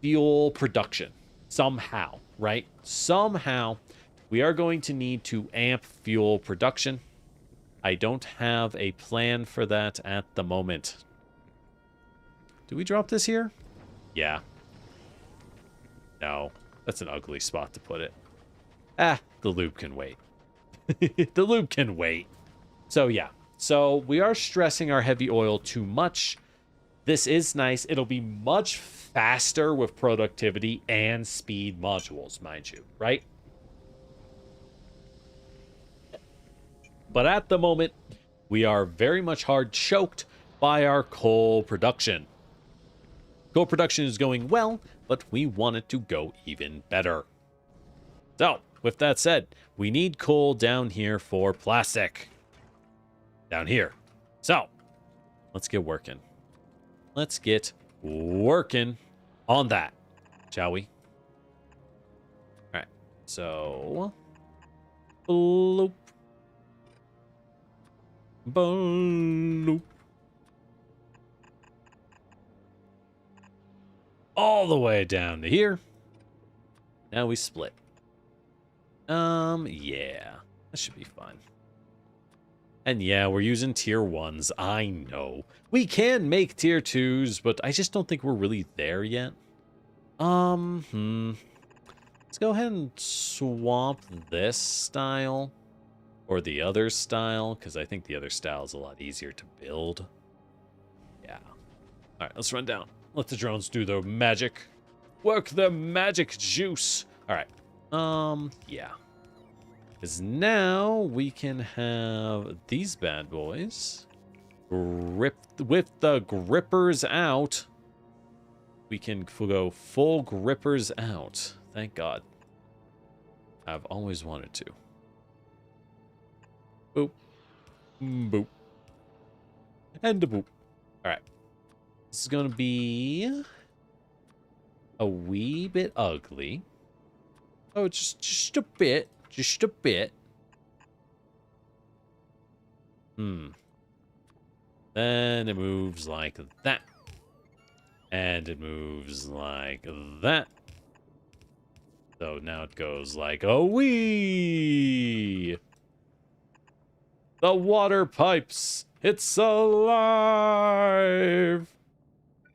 fuel production somehow, right? Somehow we are going to need to amp fuel production. I don't have a plan for that at the moment. Do we drop this here? Yeah. No, that's an ugly spot to put it. Ah, the loop can wait. The loop can wait. So yeah, so we are stressing our heavy oil too much. This is nice. It'll be much faster with productivity and speed modules, mind you, right? But at the moment, we are very much hard choked by our coal production. Coal production is going well, but we want it to go even better. So, with that said, we need coal down here for plastic. Down here. So, let's get working. Let's get working on that, shall we? All right, so bloop, bloop, all the way down to here. Now we split. Yeah, that should be fun. And yeah, we're using tier 1s. I know. We can make tier 2s, but I just don't think we're really there yet. Let's go ahead and swap this style or the other style, because I think the other style is a lot easier to build. Yeah. All right, let's run down. Let the drones do their magic. Work the magic juice. All right. Yeah. Because now we can have these bad boys grip with the grippers out. We can go full grippers out. Thank God. I've always wanted to. Boop. Boop. And a boop. All right. This is going to be a wee bit ugly. Oh, just a bit. Just a bit. Then it moves like that. And it moves like that. So now it goes like a wee. The water pipes. It's alive.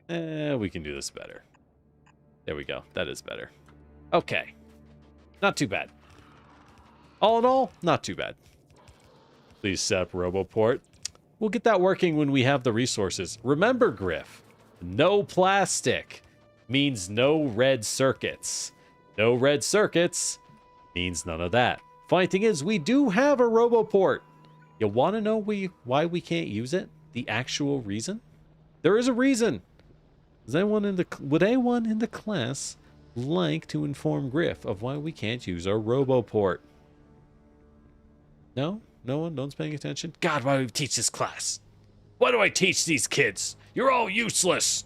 We can do this better. There we go. That is better. Okay. Not too bad. All in all, not too bad. Please set up RoboPort. We'll get that working when we have the resources. Remember, Griff, no plastic means no red circuits. No red circuits means none of that. Funny thing is, we do have a RoboPort. You want to know why we can't use it? The actual reason? There is a reason. Would anyone in the class like to inform Griff of why we can't use our RoboPort? No? No one? No one's paying attention? God, why do we teach this class? Why do I teach these kids? You're all useless.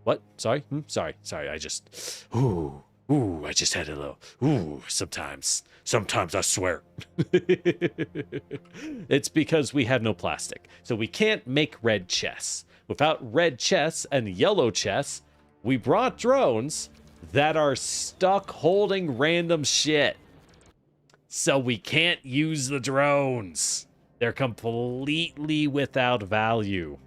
What? Sorry? Sorry. I just... Ooh, I just had a little... Ooh, sometimes I swear. It's because we have no plastic. So we can't make red chess. Without red chess and yellow chess, we brought drones that are stuck holding random shit. So we can't use the drones. They're completely without value.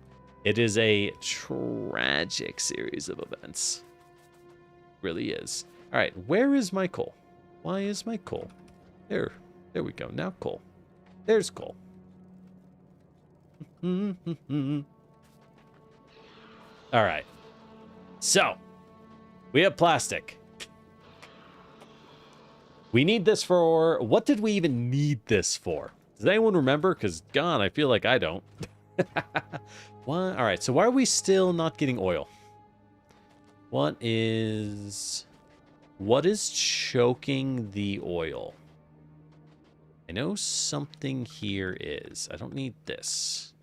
It is a tragic series of events. It really is. All right, where is my coal? Why is my coal? There we go. Now coal. There's coal. All right. So, we have plastic. We need this for... What did we even need this for? Does anyone remember? Because, God, I feel like I don't. What? All right, so why are we still not getting oil? What is choking the oil? I know something here is. I don't need this.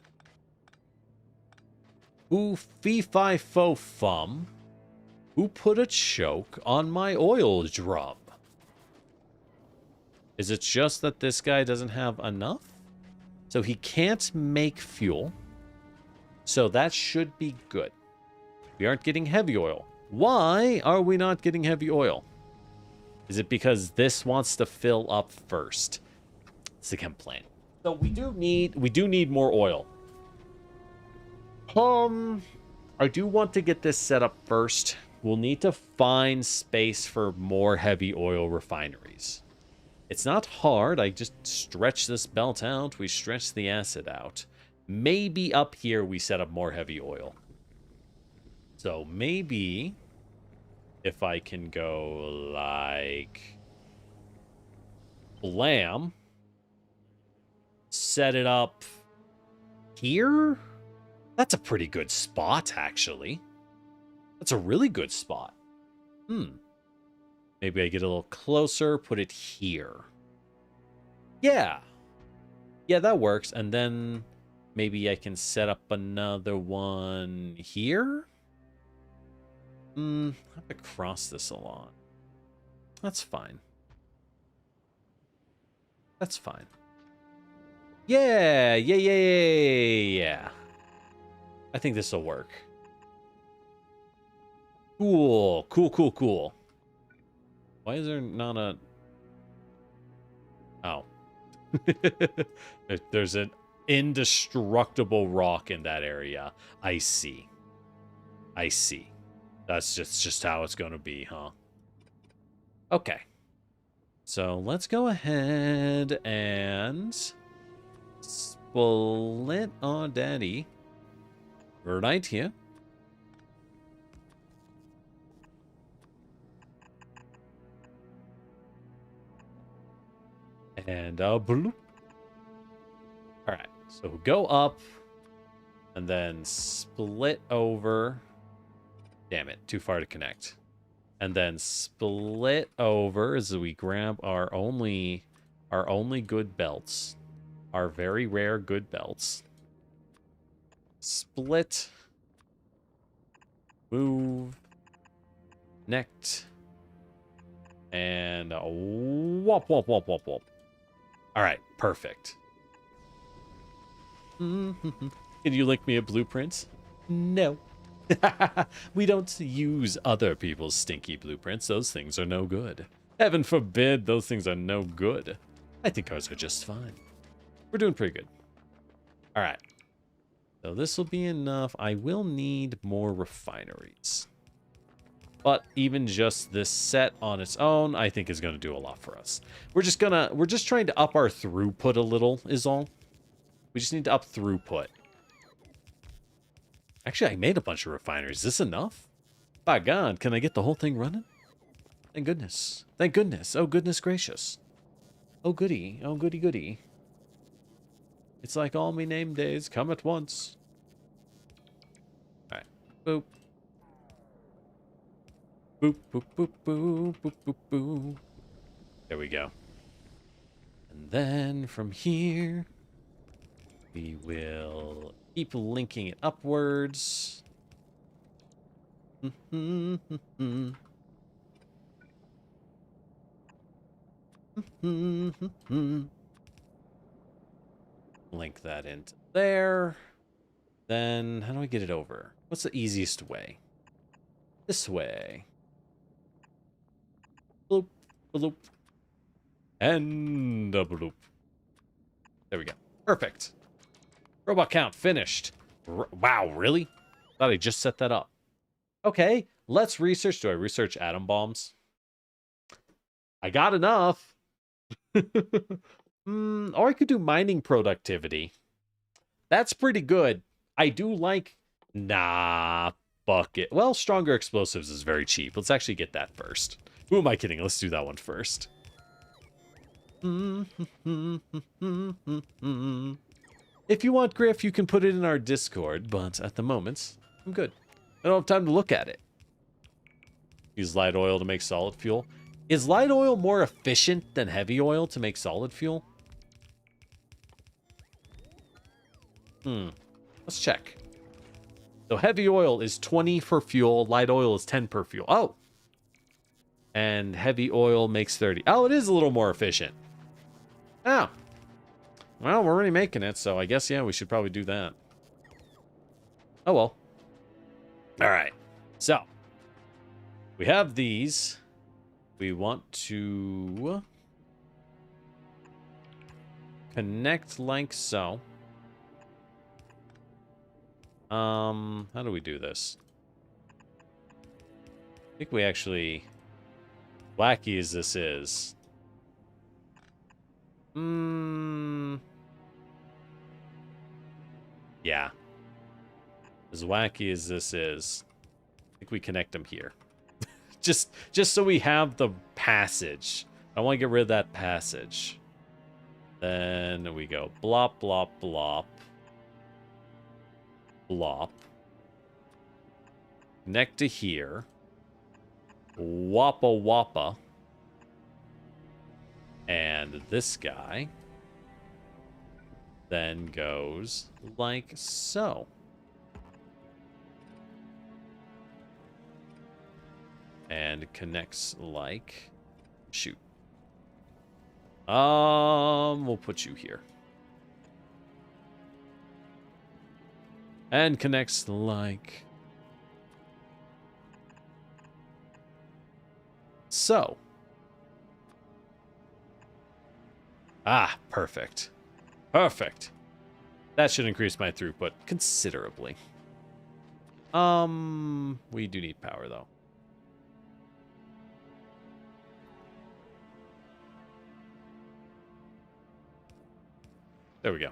Ooh, fee fi fo fum. Who put a choke on my oil drum? Is it just that this guy doesn't have enough? So he can't make fuel. So that should be good. We aren't getting heavy oil. Why are we not getting heavy oil? Is it because this wants to fill up first? It's the chem plant. So we do need more oil. I do want to get this set up first. We'll need to find space for more heavy oil refineries. It's not hard. I just stretch this belt out. We stretch the acid out. Maybe up here we set up more heavy oil. So maybe if I can go like blam, set it up here. That's a pretty good spot, actually. That's a really good spot. Maybe I get a little closer, put it here. Yeah, that works. And then maybe I can set up another one here. I have to cross this along. That's fine. That's fine. Yeah. I think this will work. Cool. Why is there not a... Oh. There's an indestructible rock in that area. I see. That's just how it's going to be, huh? Okay. So let's go ahead and split our daddy right here. And bloop. All right, so go up and then split over. Damn it, too far to connect. And then split over as we grab our only good belts, our very rare good belts. Split, move, connect, and whop. All right, perfect. Can you link me a blueprint? No. We don't use other people's stinky blueprints. Those things are no good. Heaven forbid those things are no good. I think ours are just fine. We're doing pretty good. All right. So this will be enough. I will need more refineries. But even just this set on its own, I think is going to do a lot for us. We're just trying to up our throughput a little is all. We just need to up throughput. Actually, I made a bunch of refineries. Is this enough? By God, can I get the whole thing running? Thank goodness. Thank goodness. Oh, goodness gracious. Oh, goody. Oh, goody. It's like all me name days come at once. All right. Boop. Boop, boop, boop, boop, boop, boop, boop. There we go. And then from here, we will keep linking it upwards. Link that into there. Then, how do I get it over? What's the easiest way? This way. Bloop, bloop. And a bloop. There we go. Perfect. Robot count finished. Wow, really? Thought I just set that up. Okay, let's research. Do I research atom bombs? I got enough. Or I could do mining productivity. That's pretty good. I do like... Nah, fuck it. Well, stronger explosives is very cheap. Let's actually get that first. Who am I kidding? Let's do that one first. If you want, Griff, you can put it in our Discord, but at the moment, I'm good. I don't have time to look at it. Use light oil to make solid fuel. Is light oil more efficient than heavy oil to make solid fuel? Let's check. So heavy oil is 20 for fuel. Light oil is 10 per fuel. Oh. And heavy oil makes 30. Oh, it is a little more efficient. Oh. Well, we're already making it, so I guess, yeah, we should probably do that. Oh, well. All right. So, we have these. We want to connect like so. How do we do this? I think we actually, wacky as this is. Yeah. As wacky as this is, I think we connect them here. just so we have the passage. I want to get rid of that passage. Then we go blop, blop, blop. Blop. Connect to here. Wappa wappa. And this guy then goes like so. And connects like, shoot. We'll put you here. And connects like so. Ah, perfect. Perfect. That should increase my throughput considerably. We do need power though. There we go.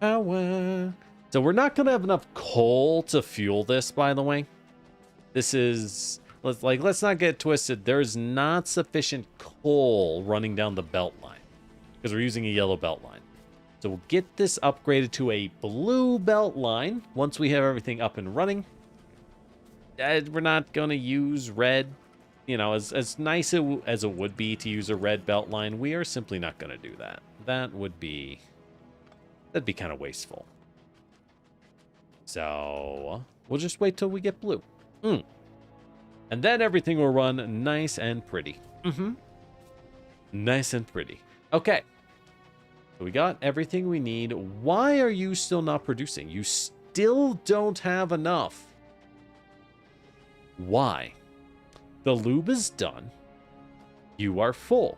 Power. So we're not gonna have enough coal to fuel this, by the way. This is, let's not get twisted. There's not sufficient coal running down the belt line because we're using a yellow belt line. So we'll get this upgraded to a blue belt line once we have everything up and running. We're not gonna use red. You know, as nice as it would be to use a red belt line, we are simply not gonna do that. That'd be kind of wasteful. So we'll just wait till we get blue. And then everything will run nice and pretty. Nice and pretty. Okay. So we got everything we need. Why are you still not producing? You still don't have enough. Why? The lube is done. You are full.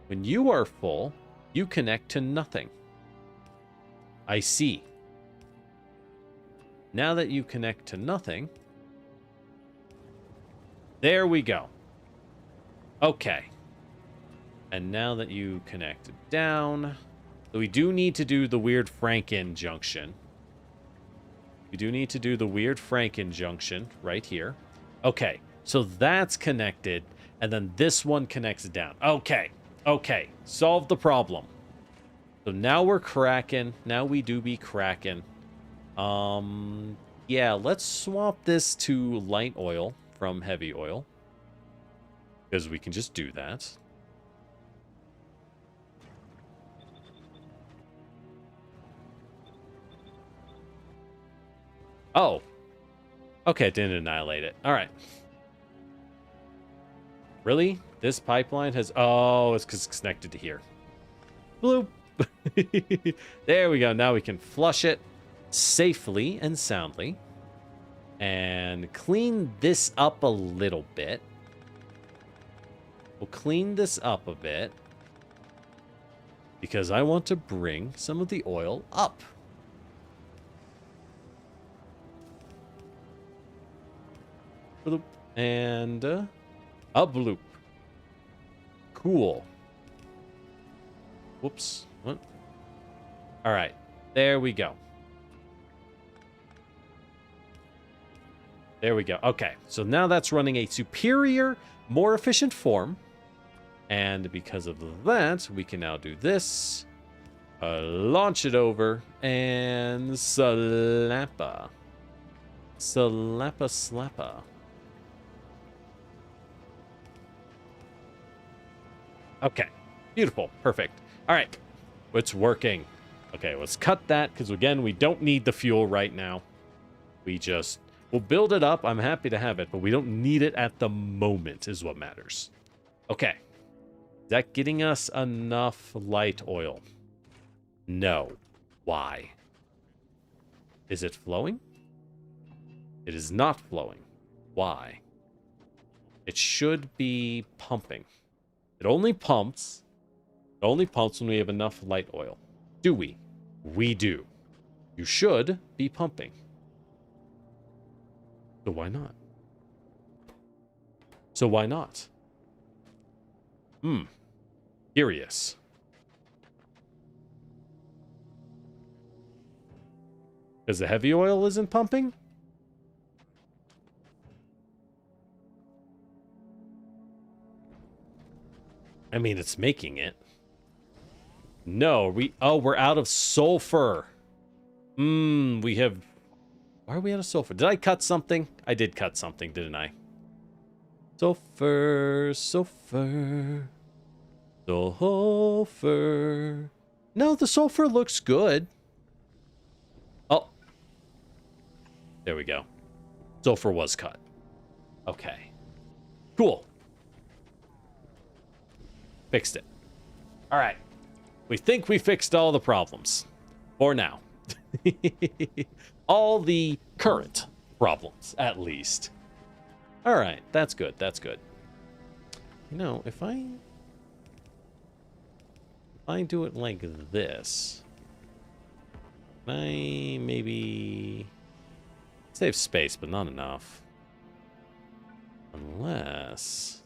When you are full, you connect to nothing. I see. Now that you connect to nothing, there we go. Okay. And now that you connect down, we do need to do the weird Franken junction. We do need to do the weird Franken junction right here. Okay, so that's connected, and then this one connects down. Okay, okay, solve the problem. So now we're cracking. Now we do be cracking. Yeah, let's swap this to light oil from heavy oil. Because we can just do that. Oh. Okay, it didn't annihilate it. All right. Really? This pipeline has... Oh, it's because it's connected to here. Bloop. There we go. Now we can flush it safely and soundly. And clean this up a little bit. We'll clean this up a bit. Because I want to bring some of the oil up. Bloop. And a bloop. Cool. Whoops. What? All right. There we go. There we go. Okay. So now that's running a superior, more efficient form. And because of that, we can now do this. Launch it over. And slappa. Slappa slappa. Okay. Beautiful. Perfect. All right. It's working. Okay, let's cut that because, again, we don't need the fuel right now. We'll build it up. I'm happy to have it, but we don't need it at the moment is what matters. Okay. Is that getting us enough light oil? No. Why? Is it flowing? It is not flowing. Why? It should be pumping. It only pumps. It only pumps when we have enough light oil. Do we? We do. You should be pumping. So why not? So why not? Curious. Because the heavy oil isn't pumping? I mean, it's making it. No, we're out of sulfur. We have... Why are we out of sulfur? Did I cut something? I did cut something, didn't I? Sulfur, sulfur, sulfur. No, the sulfur looks good. Oh. There we go. Sulfur was cut. Okay. Cool. Fixed it. All right. We think we fixed all the problems. For now. All the current problems, at least. All right. That's good. That's good. You know, if I do it like this, I maybe save space, but not enough. Unless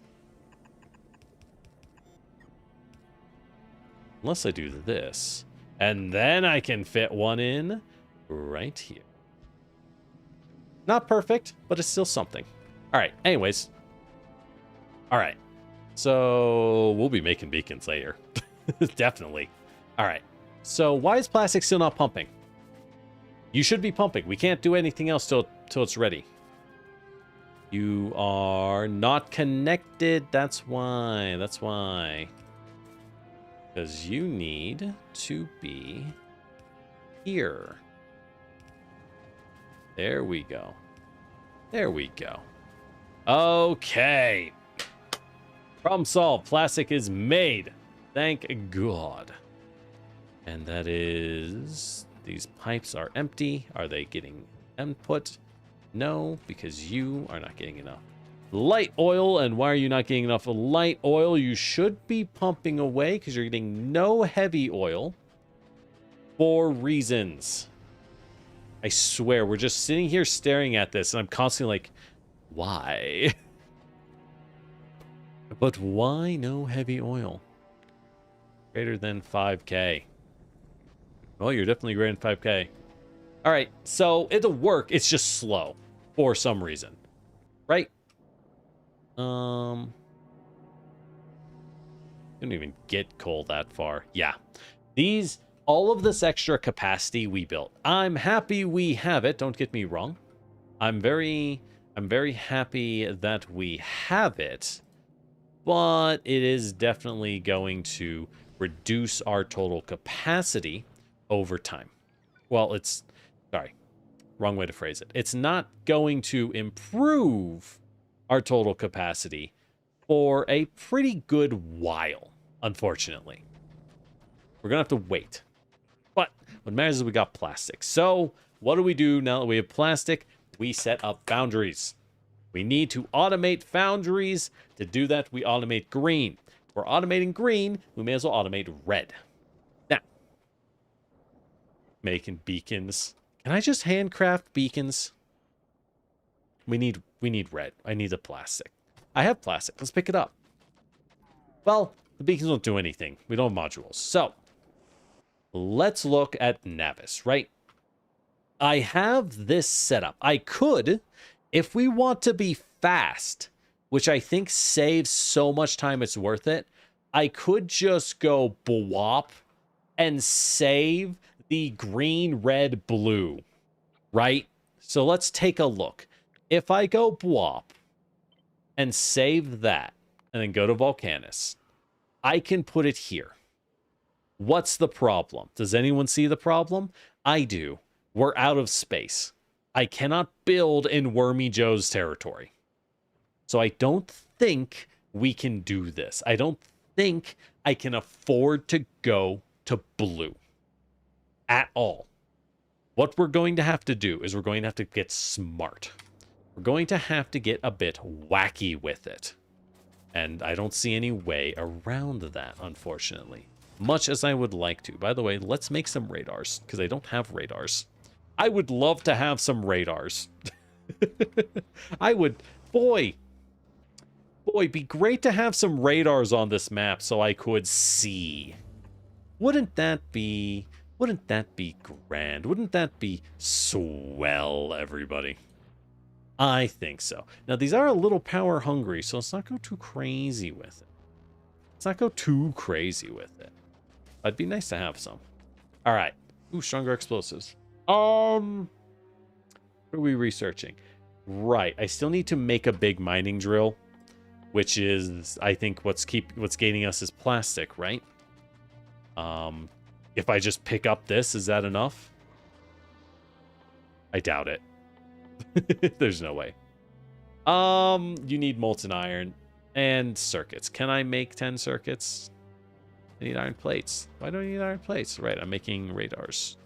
I do this. And then I can fit one in right here. Not perfect, but it's still something. All right, anyways. All right. So we'll be making beacons later. Definitely. All right. So why is plastic still not pumping? You should be pumping. We can't do anything else till it's ready. You are not connected. That's why. That's why. Because you need to be here. There we go. There we go. Okay. Problem solved. Plastic is made. Thank God. And that is... These pipes are empty. Are they getting input? No, because you are not getting enough light oil. And why are you not getting enough light oil? You should be pumping away because you're getting no heavy oil for reasons. I swear, we're just sitting here staring at this and I'm constantly like, why? But why no heavy oil? Greater than 5K. Well, you're definitely greater than 5K. All right, so it'll work. It's just slow for some reason, right? Didn't even get coal that far. Yeah, these all of this extra capacity we built. I'm happy we have it. Don't get me wrong. I'm very happy that we have it, but it is definitely going to reduce our total capacity over time. Well, sorry, wrong way to phrase it. It's not going to improve our total capacity for a pretty good while, unfortunately. We're going to have to wait. But what matters is we got plastic. So what do we do now that we have plastic? We set up foundries. We need to automate foundries. To do that, we automate green. If we're automating green, we may as well automate red. Now, making beacons. Can I just handcraft beacons? We need red. I need the plastic. I have plastic. Let's pick it up. Well, the beacons won't do anything. We don't have modules. So, let's look at Navis, right? I have this set up. I could, if we want to be fast, which I think saves so much time it's worth it, I could just go BWOP and save the green, red, blue, right? So let's take a look. If I go BWOP and save that, and then go to Vulcanus, I can put it here. What's the problem? Does anyone see the problem? I do. We're out of space. I cannot build in Wormy Joe's territory. So I don't think we can do this. I don't think I can afford to go to blue at all. What we're going to have to do is we're going to have to get smart. We're going to have to get a bit wacky with it. And I don't see any way around that, unfortunately. Much as I would like to. By the way, let's make some radars, because I don't have radars. I would love to have some radars. I would, boy, be great to have some radars on this map so I could see. Wouldn't that be grand? Wouldn't that be swell, everybody? I think so. Now, these are a little power hungry, so let's not go too crazy with it. Let's not go too crazy with it. It'd be nice to have some. All right. Ooh, stronger explosives. What are we researching? Right. I still need to make a big mining drill, which is, I think, what's gaining us is plastic, right? If I just pick up this, is that enough? I doubt it. There's no way. You need molten iron and circuits. Can I make 10 circuits? I need iron plates. Why do I need iron plates? Right, I'm making radars.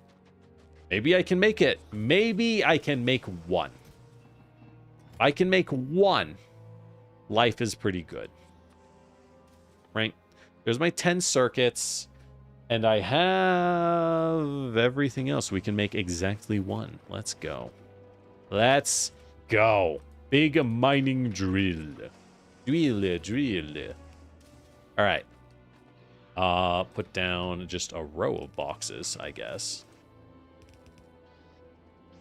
Maybe I can make it. Maybe I can make one. I can make one. Life is pretty good. Right? There's my 10 circuits. And I have everything else. We can make exactly one. Let's go. Let's go. Big mining drill. Drill. All right. Put down just a row of boxes, I guess.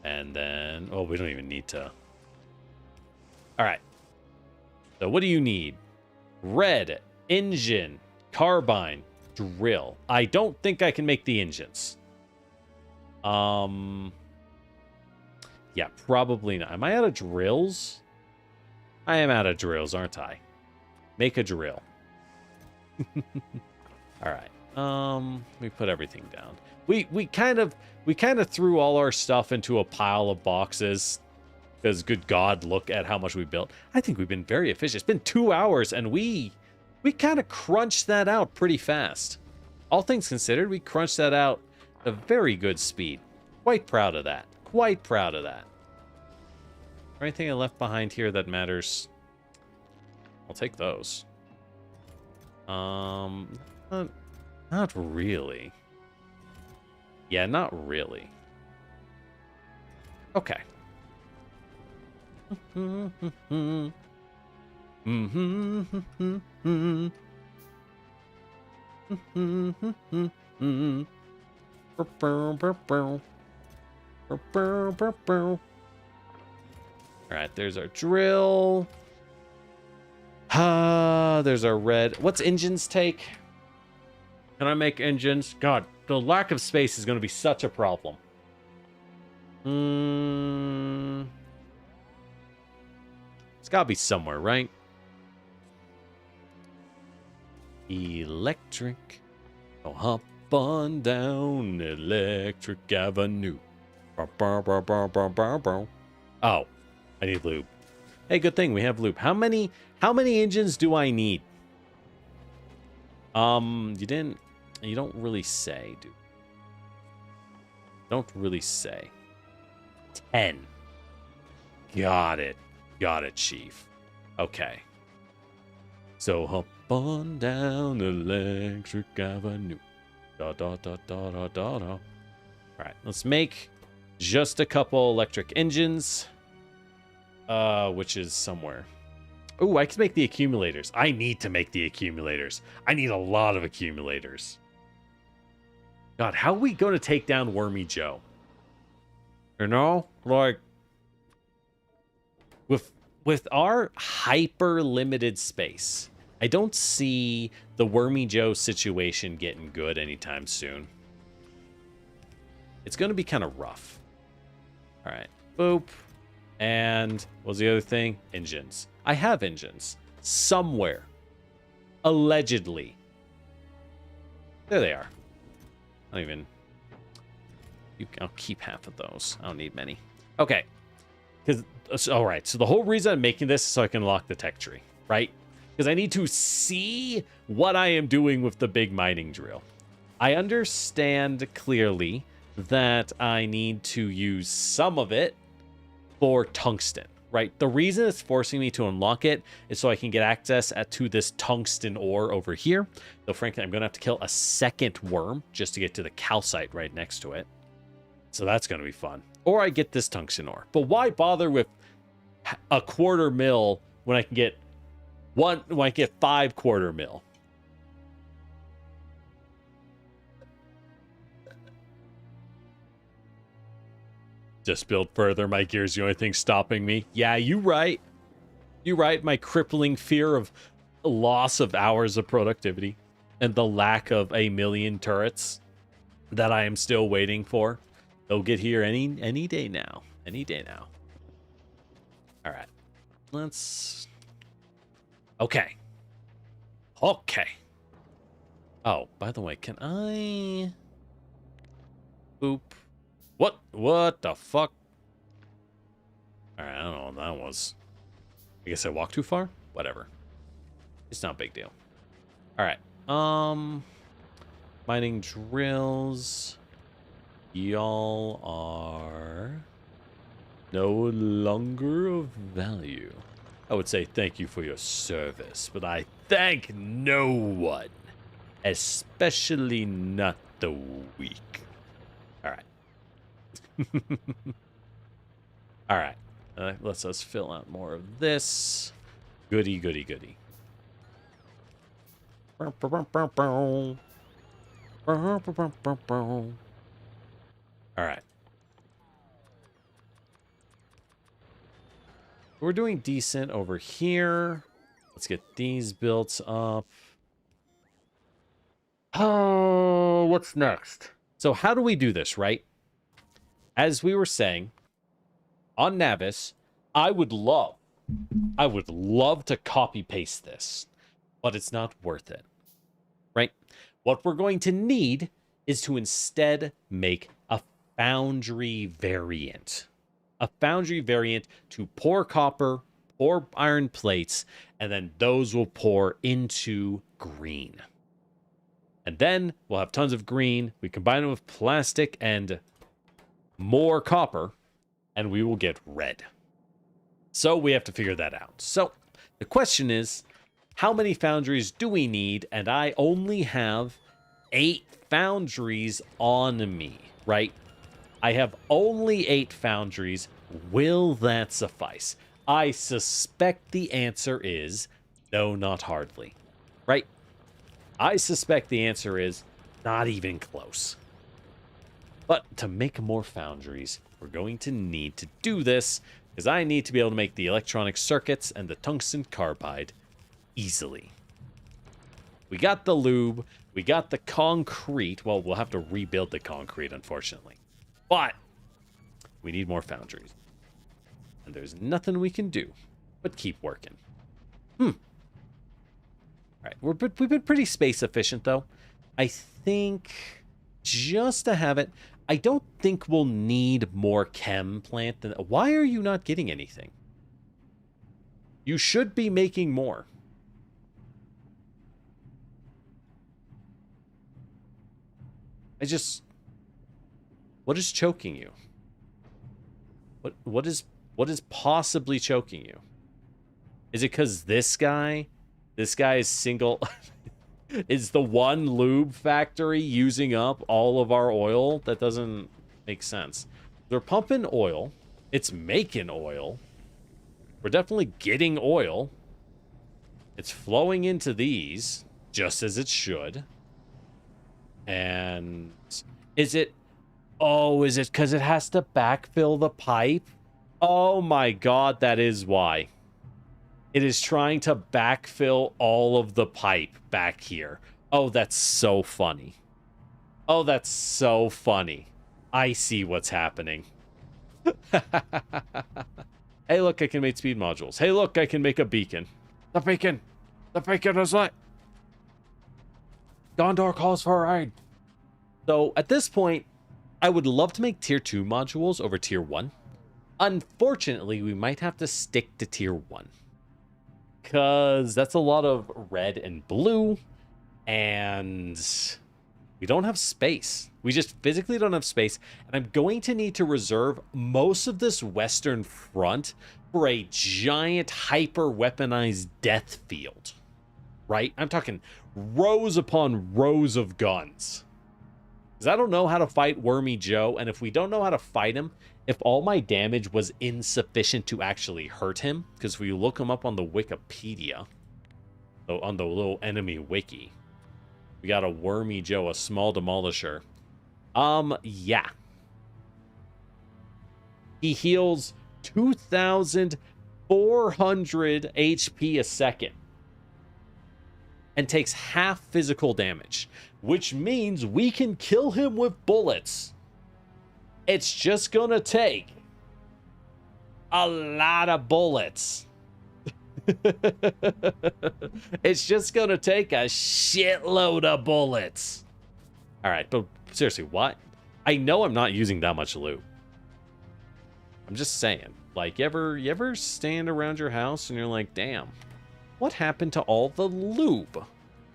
And then, oh, we don't even need to. All right. So what do you need? Red, engine, carbine, drill. I don't think I can make the engines. Yeah, probably not. Am I out of drills? I am out of drills, aren't I? Make a drill. All right. We put everything down. We kind of threw all our stuff into a pile of boxes because, good God, look at how much we built. I think we've been very efficient. It's been 2 hours, and we kind of crunched that out pretty fast. All things considered, we crunched that out at a very good speed. Quite proud of that. Quite proud of that. Anything I left behind here that matters? I'll take those. Not really. Yeah, not really. Okay. Alright, there's our drill. There's our red. What's engines take? Can I make engines? God, the lack of space is going to be such a problem. It's got to be somewhere, right? Electric. Oh, hop on down Electric Avenue. Oh, I need lube. Hey, good thing we have lube. How many engines do I need? You don't really say, dude. Don't really say. 10. Got it, Chief. Okay. So hop on down Electric Avenue. Da da da da da da da. All right, let's make just a couple electric engines. Which is somewhere. Oh, I can make the accumulators. I need to make the accumulators. I need a lot of accumulators. God, how are we going to take down Wormy Joe? You know, like with our hyper limited space, I don't see the Wormy Joe situation getting good anytime soon. It's going to be kind of rough. All right, boop. And what was the other thing? Engines. I have engines somewhere. Allegedly. There they are. I don't even... I'll keep half of those. I don't need many. Okay. All right. So the whole reason I'm making this is so I can lock the tech tree, right? Because I need to see what I am doing with the big mining drill. I understand clearly that I need to use some of it for tungsten, right? The reason it's forcing me to unlock it is so I can get access to this tungsten ore over here. Though frankly, I'm going to have to kill a second worm just to get to the calcite right next to it. So that's going to be fun. Or I get this tungsten ore. But why bother with a 1/4 mil when I can get 5 1/4 mil? Just build further. My gear's the only thing stopping me. Yeah, you right. You right. My crippling fear of loss of hours of productivity and the lack of 1,000,000 turrets that I am still waiting for. They'll get here any day now. Any day now. All right. Let's... Okay. Okay. Oh, by the way, can I... Boop. What the fuck? Alright, I don't know what that was. I guess I walked too far? Whatever. It's not a big deal. Alright. Mining drills. Y'all are no longer of value. I would say thank you for your service, but I thank no one. Especially not the weak. Alright. All right, let's us fill out more of this. Goody, goody, goody. All right. We're doing decent over here. Let's get these built up. Oh, what's next? So how do we do this, right? As we were saying, on Navis, I would love to copy paste this, but it's not worth it, right? What we're going to need is to instead make a foundry variant. A foundry variant to pour copper, pour iron plates, and then those will pour into green. And then we'll have tons of green. We combine it with plastic and more copper, and we will get red. So we have to figure that out. So the question is, how many foundries do we need? And I only have 8 foundries on me, right? I have only 8 foundries. Will that suffice? I suspect the answer is no, not hardly, right? I suspect the answer is not even close. But to make more foundries, we're going to need to do this, because I need to be able to make the electronic circuits and the tungsten carbide easily. We got the lube. We got the concrete. Well, we'll have to rebuild the concrete, unfortunately. But we need more foundries. And there's nothing we can do but keep working. All right, we've been pretty space efficient, though. I think just to have it, I don't think we'll need more chem plant. Why are you not getting anything? You should be making more. What is choking you? What is possibly choking you? Is it because this guy is single, is the one lube factory using up all of our oil? That doesn't make sense. They're pumping oil. It's making oil. We're definitely getting oil. It's flowing into these, just as it should. And is it because it has to backfill the pipe? Oh my god, that is why. It is trying to backfill all of the pipe back here. Oh, that's so funny. Oh, that's so funny. I see what's happening. Hey, look, I can make speed modules. Hey, look, I can make a beacon. The beacon is lit. Gondor calls for a raid. So at this point, I would love to make tier 2 modules over tier 1. Unfortunately, we might have to stick to tier 1. Because that's a lot of red and blue. And we don't have space. We just physically don't have space. And I'm going to need to reserve most of this western front for a giant hyper weaponized death field. Right? I'm talking rows upon rows of guns. Because I don't know how to fight Wormy Joe, and if we don't know how to fight him, if all my damage was insufficient to actually hurt him, because if we look him up on the Wikipedia, so on the little enemy wiki, we got a Wormy Joe, a small demolisher. Yeah. He heals 2,400 HP a second. And takes half physical damage, which means we can kill him with bullets. It's just gonna take a lot of bullets. It's just gonna take a shitload of bullets. All right, but seriously, what? I know I'm not using that much loot. I'm just saying, like, you ever stand around your house and you're like, damn, what happened to all the lube?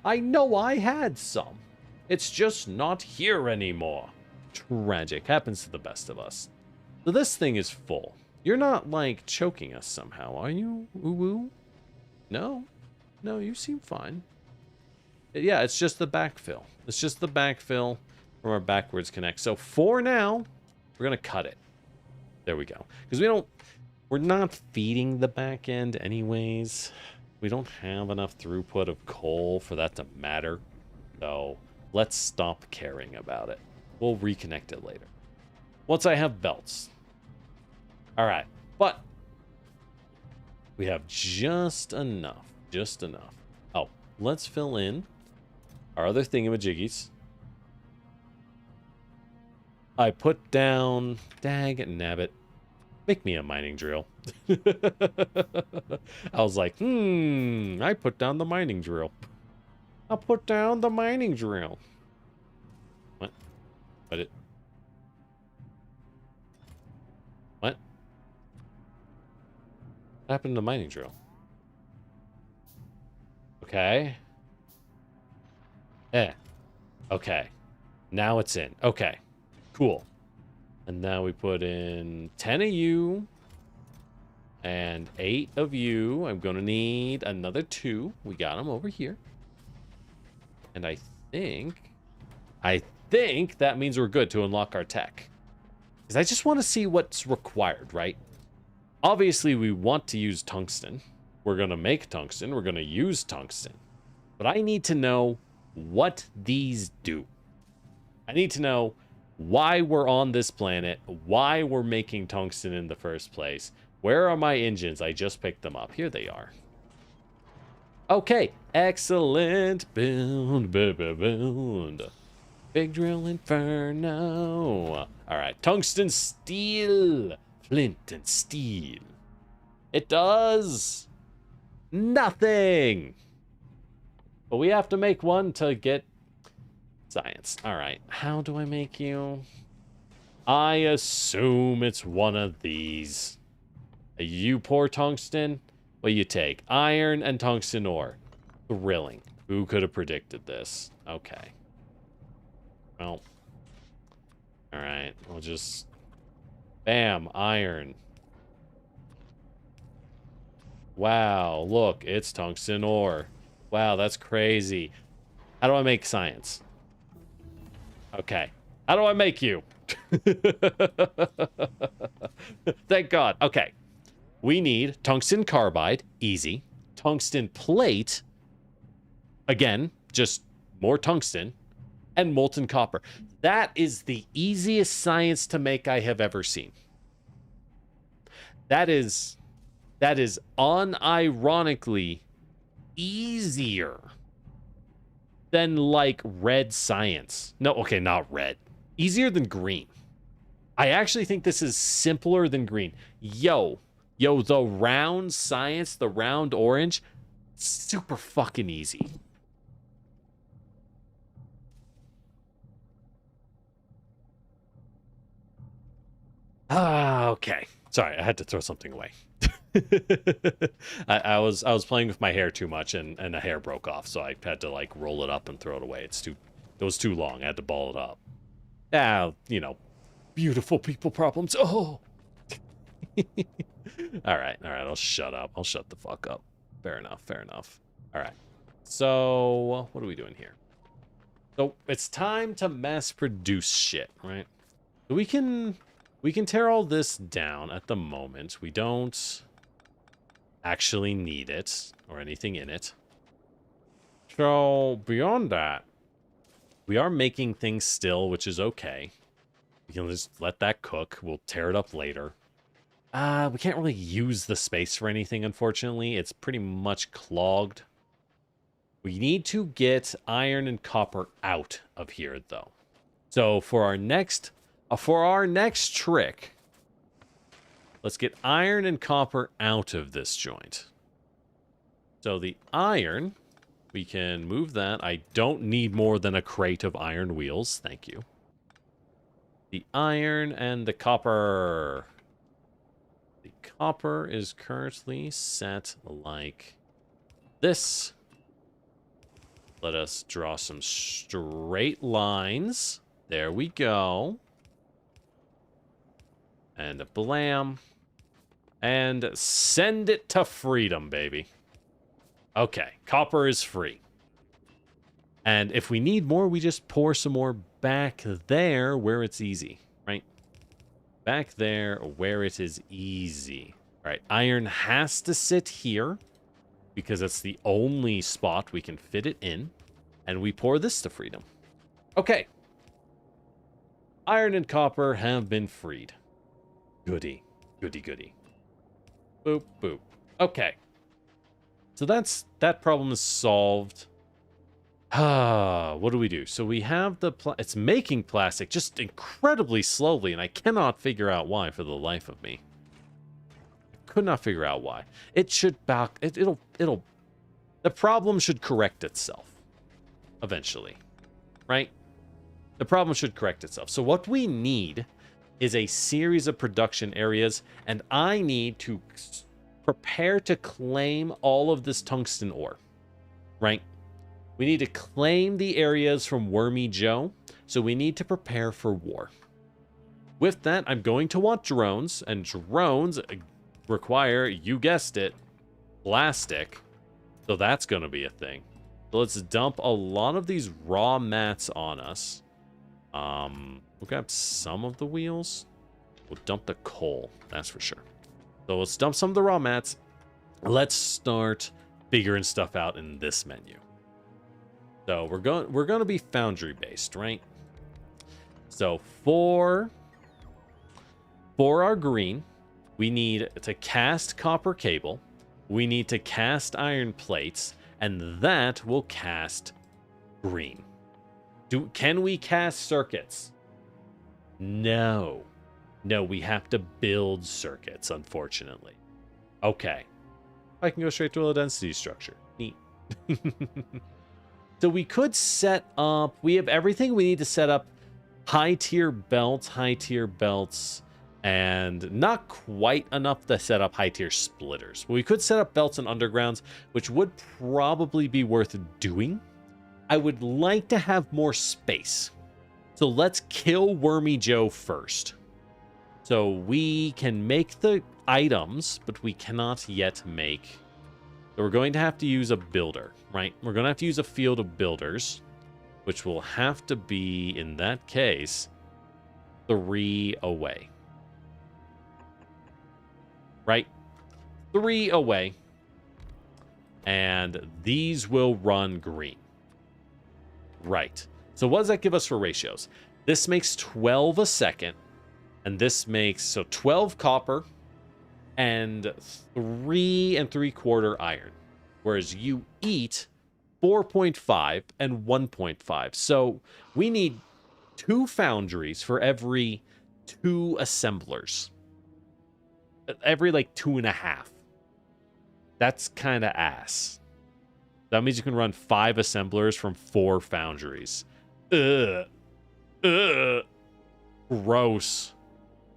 I know I had some. It's just not here anymore. Tragic. Happens to the best of us. So this thing is full. You're not, like, choking us somehow, are you? Ooh-woo? No. No, you seem fine. Yeah, it's just the backfill. It's just the backfill from our backwards connect. So for now, we're going to cut it. There we go. Because we're not feeding the back end anyways. We don't have enough throughput of coal for that to matter. So let's stop caring about it. We'll reconnect it later. Once I have belts. All right. But we have just enough. Just enough. Oh, let's fill in our other thingamajiggies. I put down... Dag nabbit. Make me a mining drill. I was like, I put down the mining drill. I'll put down the mining drill. What? What happened to the mining drill? Okay. Okay. Now it's in. Okay. Cool. And now we put in 10 of you and 8 of you. I'm going to need another 2. We got them over here. And I think that means we're good to unlock our tech. Because I just want to see what's required, right? Obviously, we want to use tungsten. We're going to make tungsten. We're going to use tungsten. But I need to know what these do. I need to know why we're on this planet, why we're making tungsten in the first place. Where are my engines? I just picked them up. Here they are. Okay, excellent build. Big drill inferno. All right, tungsten steel, flint and steel. It does nothing. But we have to make one to get science. All right, how do I make you? I assume it's one of these. You pour tungsten. What you take? Iron and tungsten ore. Thrilling. Who could have predicted this? Okay. Well. Alright. We'll just... Bam. Iron. Wow. Look. It's tungsten ore. Wow. That's crazy. How do I make science? Okay. How do I make you? Thank God. Okay. We need tungsten carbide, easy. Tungsten plate, again, just more tungsten, and molten copper. That is the easiest science to make I have ever seen. That is unironically easier than like red science. No, okay, not red. Easier than green. I actually think this is simpler than green. Yo, the round science, the round orange, super fucking easy. Okay. Sorry, I had to throw something away. I was playing with my hair too much and a hair broke off, so I had to like roll it up and throw it away. It was too long. I had to ball it up. You know, beautiful people problems. Oh. All right. I'll shut up. I'll shut the fuck up. Fair enough. All right. So what are we doing here? So it's time to mass produce shit, right? So we can tear all this down at the moment. We don't actually need it or anything in it. So beyond that, we are making things still, which is okay. We can just let that cook. We'll tear it up later. We can't really use the space for anything, unfortunately. It's pretty much clogged. We need to get iron and copper out of here, though. So for our next trick, let's get iron and copper out of this joint. So the iron, we can move that. I don't need more than a crate of iron wheels. Thank you. The iron and the copper. The copper is currently set like this. Let us draw some straight lines. There we go. And a blam. And send it to freedom, baby. Okay, copper is free. And if we need more, we just pour some more back there where it's easy, right? Back there where it is easy. All right, iron has to sit here because it's the only spot we can fit it in. And we pour this to freedom. Okay. Iron and copper have been freed. Goody. Goody. Boop, boop. Okay. So that problem is solved. What do we do? So we have it's making plastic just incredibly slowly, and I cannot figure out why for the life of me. I could not figure out why. It should the problem should correct itself eventually, right? The problem should correct itself. So what we need is a series of production areas, and I need to prepare to claim all of this tungsten ore, right? We need to claim the areas from Wormy Joe, so we need to prepare for war. With that, I'm going to want drones, and drones require, you guessed it, plastic, so that's going to be a thing. So let's dump a lot of these raw mats on us. We'll grab some of the wheels. We'll dump the coal, that's for sure. So let's dump some of the raw mats. Let's start figuring stuff out in this menu. So we're going to be foundry based, right? So for our green, we need to cast copper cable. We need to cast iron plates, and that will cast green. Can we cast circuits? No. No, we have to build circuits, unfortunately. Okay. I can go straight to a low density structure. Neat. So we could set up... We have everything we need to set up high tier belts, and not quite enough to set up high tier splitters. We could set up belts and undergrounds, which would probably be worth doing. I would like to have more space. So let's kill Wormy Joe first. So we can make the items, but we cannot yet make... So we're going to have to use a builder, right? We're going to have to use a field of builders, which will have to be, in that case, 3 away. Right? 3 away. And these will run green. Right. So what does that give us for ratios? This makes 12 a second. And this makes, so 12 copper and 3 3/4 iron. Whereas you eat 4.5 and 1.5. So we need 2 foundries for every 2 assemblers. Every like 2.5. That's kind of ass. That means you can run 5 assemblers from 4 foundries. Ugh. Ugh. Gross.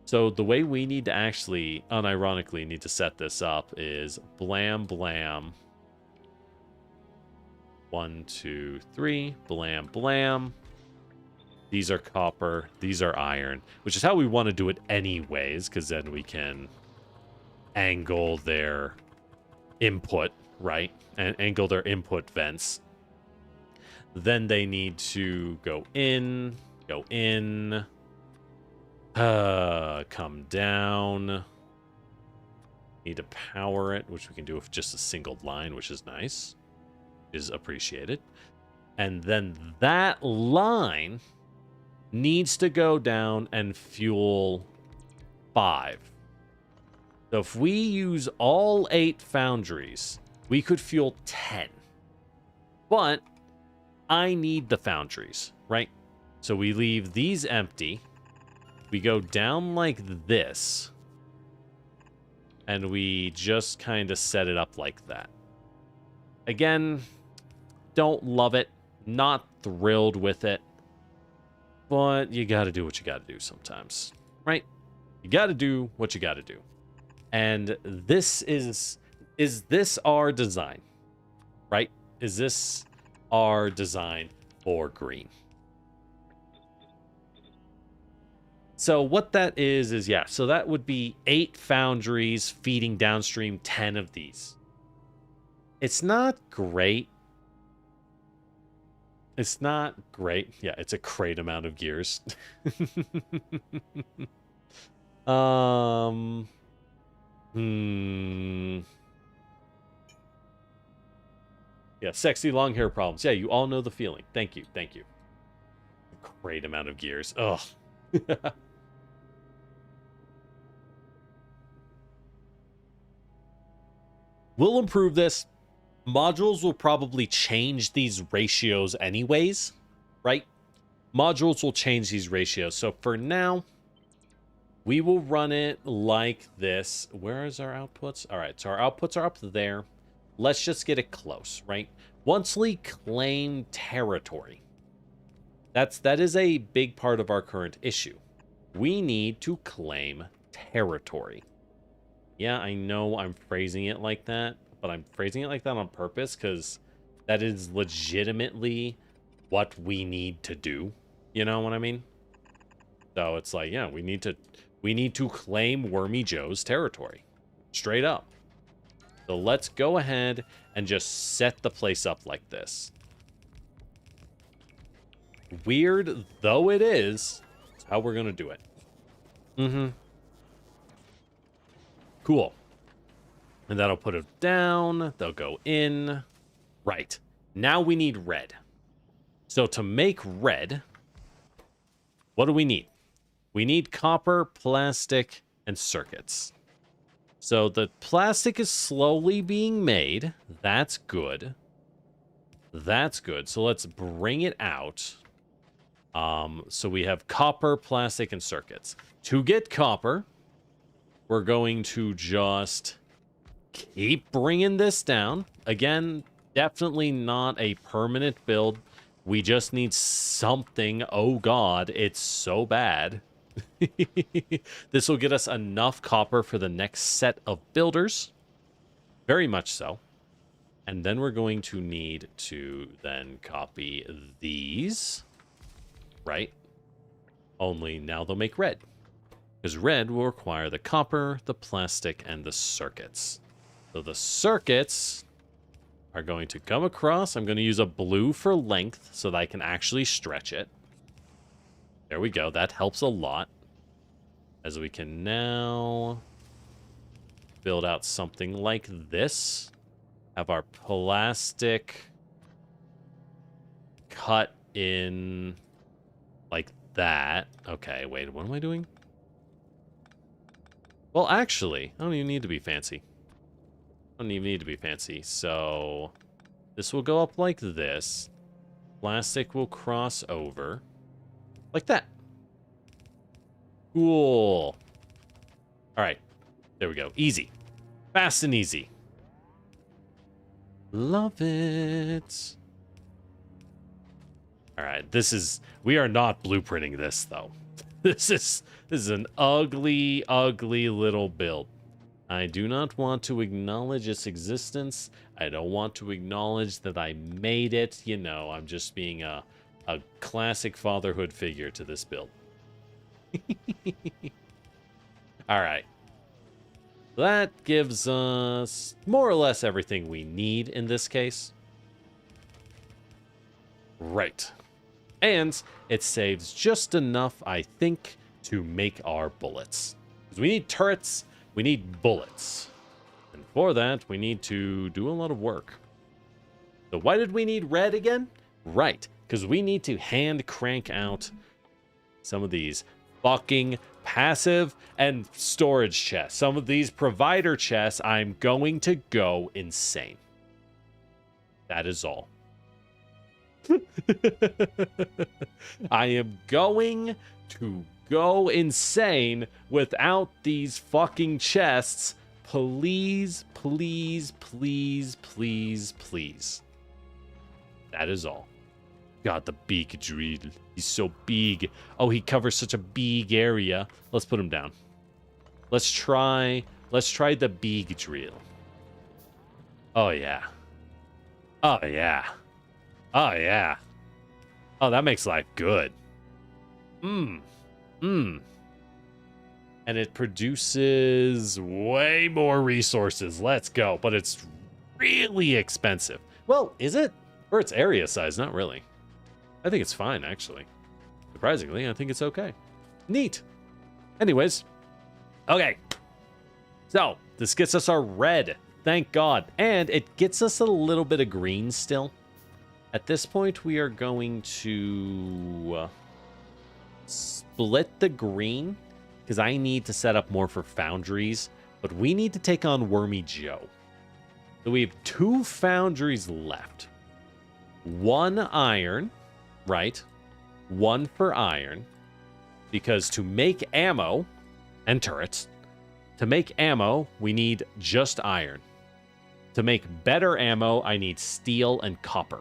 So the way we need to actually, unironically, need to set this up is blam, blam. 1, 2, 3. Blam, blam. These are copper. These are iron. Which is how we want to do it anyways, because then we can angle their input, right? And angle their input vents. Then they need to go in, come down. Need to power it, which we can do with just a single line, which is nice. Is appreciated. And then that line needs to go down and fuel 5. So if we use all 8 foundries, we could fuel 10. But I need the foundries, right? So we leave these empty. We go down like this. And we just kind of set it up like that. Again, don't love it. Not thrilled with it. But you got to do what you got to do sometimes, right? You got to do what you got to do. And this is this our design, right? Is this our design for green? So what that is yeah, so that would be 8 foundries feeding downstream 10 of these. It's not great. It's not great. Yeah, it's a great amount of gears. Yeah, sexy long hair problems. Yeah, you all know the feeling. Thank you. Thank you. Great amount of gears. Ugh. We'll improve this. Modules will probably change these ratios anyways, right? Modules will change these ratios. So for now, we will run it like this. Where is our outputs? All right, so our outputs are up there. Let's just get it close, right? Once we claim territory, that is a big part of our current issue. We need to claim territory. Yeah, I know I'm phrasing it like that, but I'm phrasing it like that on purpose because that is legitimately what we need to do. You know what I mean? So it's like, yeah, we need to claim Wormy Joe's territory. Straight up. So let's go ahead and just set the place up like this. Weird though it is, it's how we're going to do it. Cool. And that'll put it down. They'll go in. Right. Now we need red. So to make red, what do we need? We need copper, plastic, and circuits. So the plastic is slowly being made. That's good. That's good. So let's bring it out. So we have copper, plastic, and circuits. To get copper, we're going to just keep bringing this down. Again, definitely not a permanent build. We just need something. Oh god, it's so bad. This will get us enough copper for the next set of builders. Very much so. And then we're going to need to then copy these. Right? Only now they'll make red. Because red will require the copper, the plastic, and the circuits. So the circuits are going to come across. I'm going to use a blue for length so that I can actually stretch it. There we go. That helps a lot. As we can now build out something like this. Have our plastic cut in like that. Okay, wait, what am I doing? Well, actually, I don't even need to be fancy. I don't even need to be fancy. So this will go up like this. Plastic will cross over like that. Cool. All right, there we go. Easy. Fast and easy. Love it. All right, we are not blueprinting this though. This is an ugly, ugly little build. I do not want to acknowledge its existence. I don't want to acknowledge that I made it. You know, I'm just being a classic fatherhood figure to this build. All right. That gives us more or less everything we need in this case. Right. And it saves just enough, I think, to make our bullets. Because we need turrets, we need bullets. And for that, we need to do a lot of work. So why did we need red again? Right, because we need to hand crank out some of these fucking passive and storage chests. Some of these provider chests, I'm going to go insane. That is all. I am going to go insane without these fucking chests. Please, please, please, please, please. That is all. God, the bigotry. He's so big. Oh, he covers such a big area. Let's put him down. Let's try the bigotry. Oh, yeah. Oh, yeah. Oh, yeah. Oh, that makes life good. And it produces way more resources. Let's go. But it's really expensive. Well, is it? For its area size, not really. I think it's fine, actually. Surprisingly, I think it's okay. Neat. Anyways. Okay. So, this gets us our red. Thank God. And it gets us a little bit of green still. At this point, we are going to split the green because I need to set up more for foundries, but we need to take on Wormy Joe. So we have 2 foundries left. 1 iron, right? 1 for iron, because to make ammo and turrets, to make ammo, we need just iron. To make better ammo, I need steel and copper.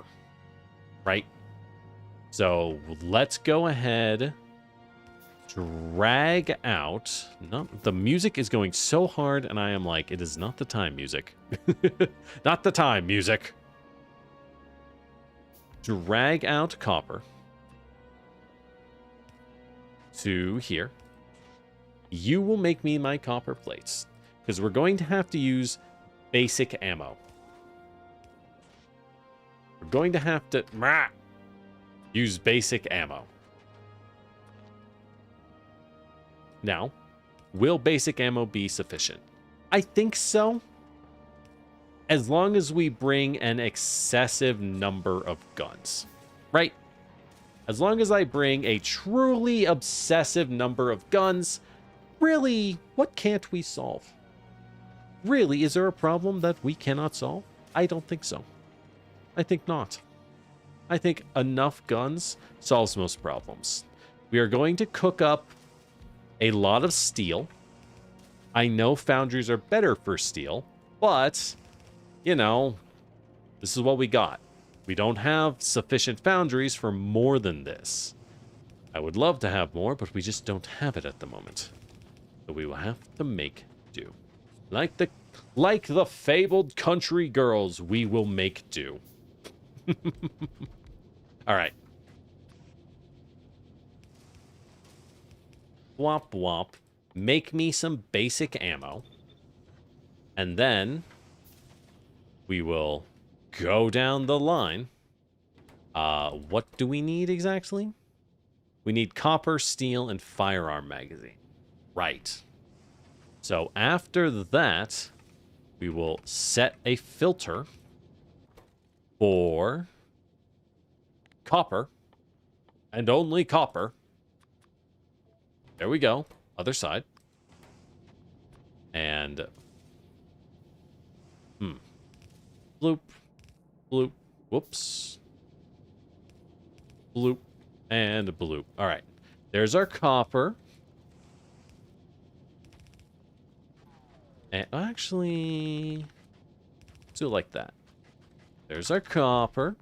Right? So let's go ahead, drag out. No, the music is going so hard, and I am like, it is not the time, music. Not the time, music. Drag out copper to here. You will make me my copper plates, because we're going to have to use basic ammo. We're going to have to use basic ammo. Now, will basic ammo be sufficient? I think so. As long as we bring an excessive number of guns. Right? As long as I bring a truly obsessive number of guns, really, what can't we solve? Really, is there a problem that we cannot solve? I don't think so. I think not. I think enough guns solves most problems. We are going to cook up a lot of steel. I know foundries are better for steel, but, you know, this is what we got. We don't have sufficient foundries for more than this. I would love to have more, but we just don't have it at the moment. So we will have to make do. Like the fabled country girls, we will make do. All right. Womp womp. Make me some basic ammo. And then we will go down the line. What do we need exactly? We need copper, steel, and firearm magazine. Right. So after that, we will set a filter for copper, and only copper. There we go. Other side. And bloop, bloop, whoops, bloop, and bloop. All right. There's our copper. And actually, let's do it like that. There's our copper.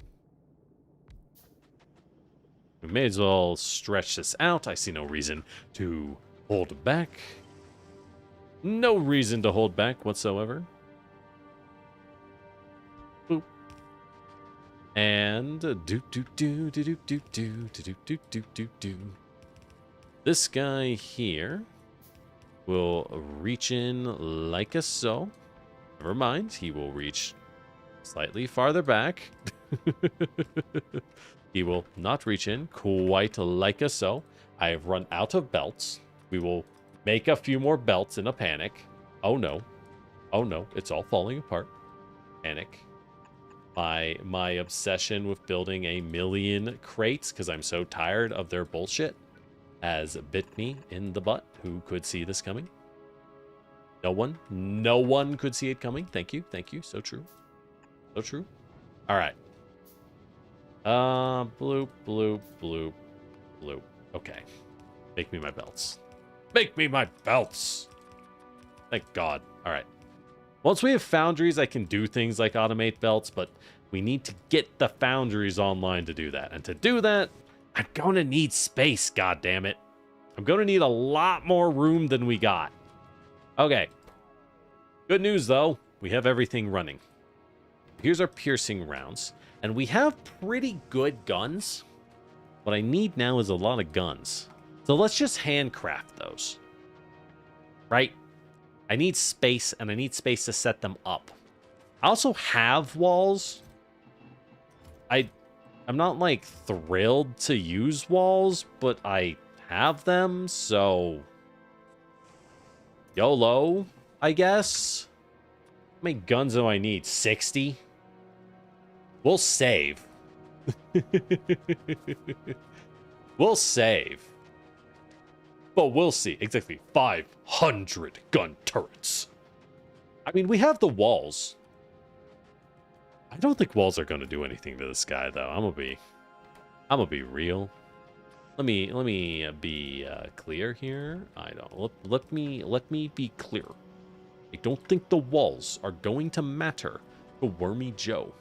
We may as well stretch this out. I see no reason to hold back. No reason to hold back whatsoever. Boop. And do do do do do do do do do do do do do. This guy here will reach in like a so. Never mind, he will reach slightly farther back. He will not reach in quite like a so. I have run out of belts. We will make a few more belts in a panic. Oh no. Oh no, it's all falling apart. Panic. My obsession with building a million crates, because I'm so tired of their bullshit, has bit me in the butt. Who could see this coming? No one. No one could see it coming. Thank you. Thank you. So true. So true. All right. Bloop, bloop, bloop, bloop. Okay. Make me my belts. Make me my belts! Thank God. All right. Once we have foundries, I can do things like automate belts, but we need to get the foundries online to do that. And to do that, I'm going to need space, goddammit. I'm going to need a lot more room than we got. Okay. Good news, though. We have everything running. Here's our piercing rounds. And we have pretty good guns. What I need now is a lot of guns. So let's just handcraft those. Right? I need space, and I need space to set them up. I also have walls. I'm not, like, thrilled to use walls, but I have them, so... YOLO, I guess? How many guns do I need? 60? We'll save. We'll save. But we'll see. Exactly 500 gun turrets. I mean, we have the walls. I don't think walls are going to do anything to this guy, though. I'm gonna be real. Let me be clear here. Let me be clear. I don't think the walls are going to matter to Wormy Joe.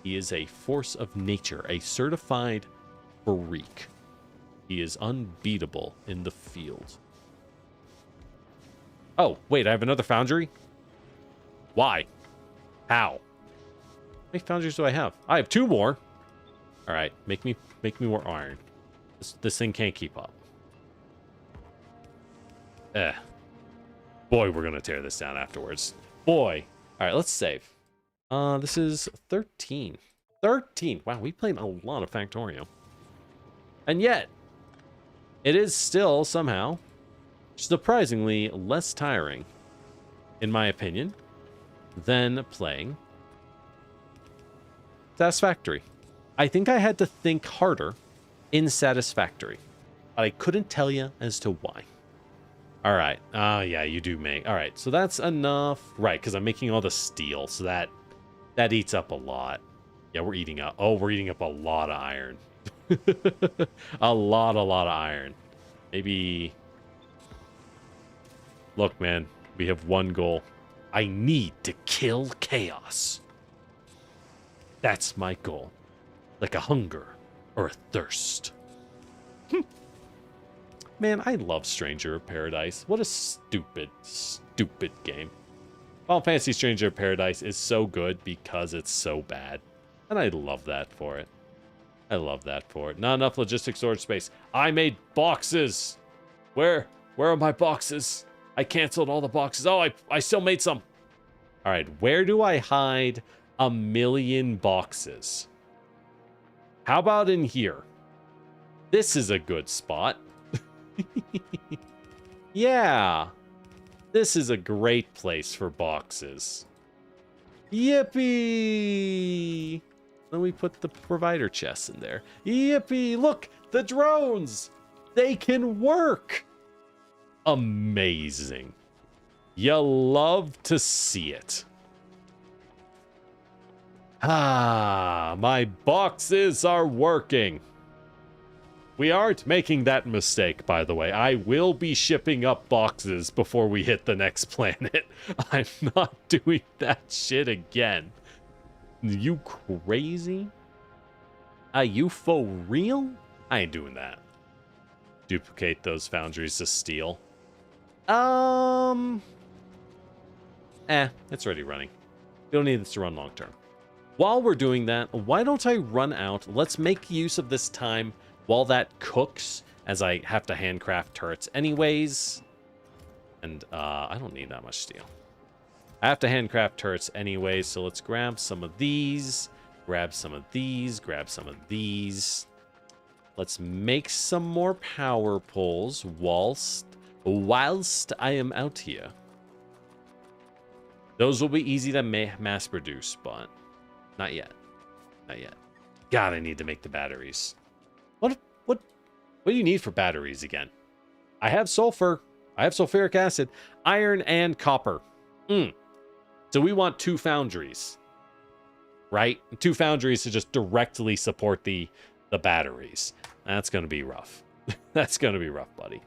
He is a force of nature, a certified freak. He is unbeatable in the field. Oh, wait, I have another foundry? Why? How? How many foundries do I have? I have 2 more. All right, make me more iron. This thing can't keep up. Boy, we're gonna tear this down afterwards. Boy. All right, let's save. This is 13. 13. Wow, we played a lot of Factorio. And yet, it is still somehow surprisingly less tiring, in my opinion, than playing Satisfactory. I think I had to think harder in Satisfactory, but I couldn't tell you as to why. All right. Yeah, you do make. All right, so that's enough. Right, because I'm making all the steel, so that eats up a lot. Yeah, we're eating up. Oh, we're eating up a lot of iron. a lot of iron. Maybe... Look, man, we have one goal. I need to kill chaos. That's my goal. Like a hunger or a thirst. Man, I love Stranger of Paradise. What a stupid, stupid game. Final Fantasy Stranger of Paradise is so good because it's so bad. And I love that for it. I love that for it. Not enough logistic storage space. I made boxes. Where are my boxes? I canceled all the boxes. Oh, I still made some. All right, where do I hide 1,000,000 boxes? How about in here? This is a good spot. Yeah. This is a great place for boxes. Yippee! Then we put the provider chests in there. Yippee! Look, the drones! They can work! Amazing. You love to see it. Ah, my boxes are working. We aren't making that mistake, by the way. I will be shipping up boxes before we hit the next planet. I'm not doing that shit again. You crazy? Are you for real? I ain't doing that. Duplicate those foundries to steel. It's already running. We don't need this to run long term. While we're doing that, why don't I run out? Let's make use of this time while that cooks, as I have to handcraft turrets anyways. And I don't need that much steel. I have to handcraft turrets anyways, so let's grab some of these, grab some of these, grab some of these. Let's make some more power poles whilst I am out here. Those will be easy to mass produce, but not yet. Not yet. God, I need to make the batteries. What do you need for batteries again? I have sulfur. I have sulfuric acid, iron, and copper. So we want 2 foundries, right? 2 foundries to just directly support the batteries. That's gonna be rough. That's gonna be rough, buddy.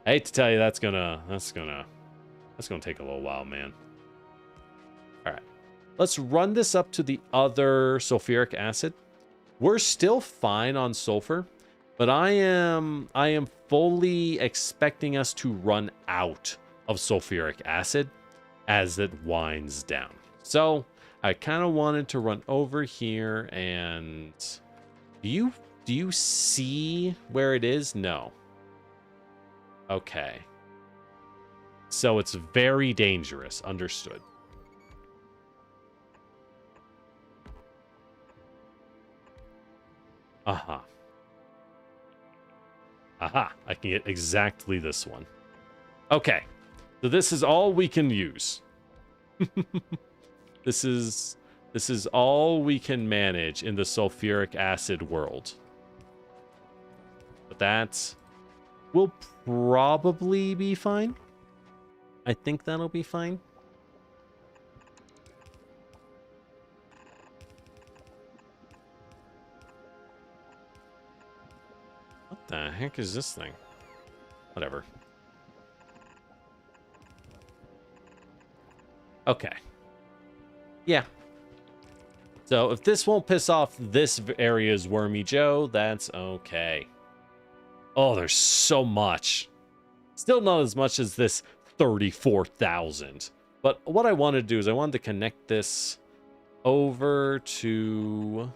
I hate to tell you, that's gonna take a little while, man. All right, let's run this up to the other sulfuric acid. We're still fine on sulfur, but I am fully expecting us to run out of sulfuric acid as it winds down. So I kind of wanted to run over here and do you see where it is? No. Okay. So it's very dangerous. Understood. Aha. Aha. I can get exactly this one. Okay. So this is all we can use. This is all we can manage in the sulfuric acid world. But that will probably be fine. I think that'll be fine. What the heck is this thing? Whatever. Okay. Yeah. So if this won't piss off this area's Wormy Joe, that's okay. Oh, there's so much. Still not as much as this 34,000. But what I wanted to do is I wanted to connect this over to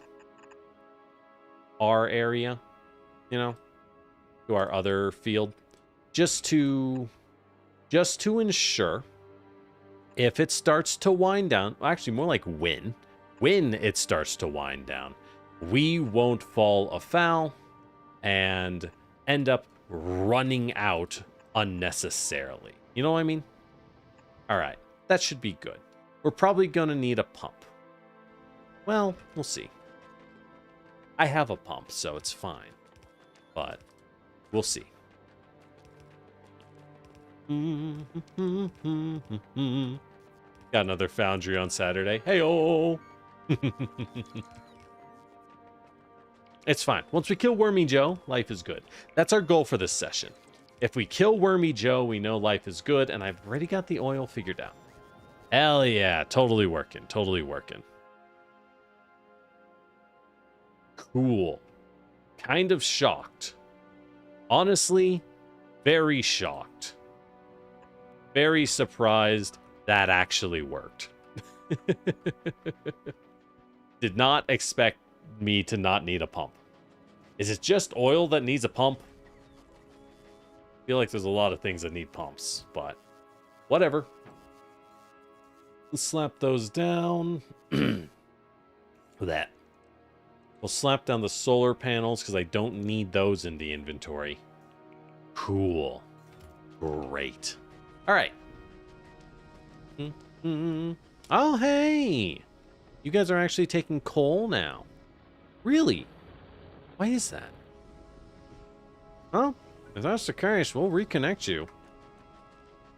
our area, you know, to our other field, just to ensure if it starts to wind down, actually more like when it starts to wind down, we won't fall afoul and end up running out unnecessarily. You know what I mean? All right, that should be good. We're probably gonna need a pump. Well, we'll see. I have a pump, so it's fine, but we'll see. Got another foundry on Saturday. Hey-oh! It's fine. Once we kill Wormy Joe, life is good. That's our goal for this session. If we kill Wormy Joe, we know life is good, and I've already got the oil figured out. Hell yeah, totally working, totally working. Cool. Kind of shocked. Honestly, very shocked. Very surprised that actually worked. Did not expect me to not need a pump. Is it just oil that needs a pump? I feel like there's a lot of things that need pumps, but whatever. Let's slap those down. That. We'll slap down the solar panels because I don't need those in the inventory. Cool. Great. All right. Oh, hey. You guys are actually taking coal now. Really? Why is that? Well, if that's the case, we'll reconnect you.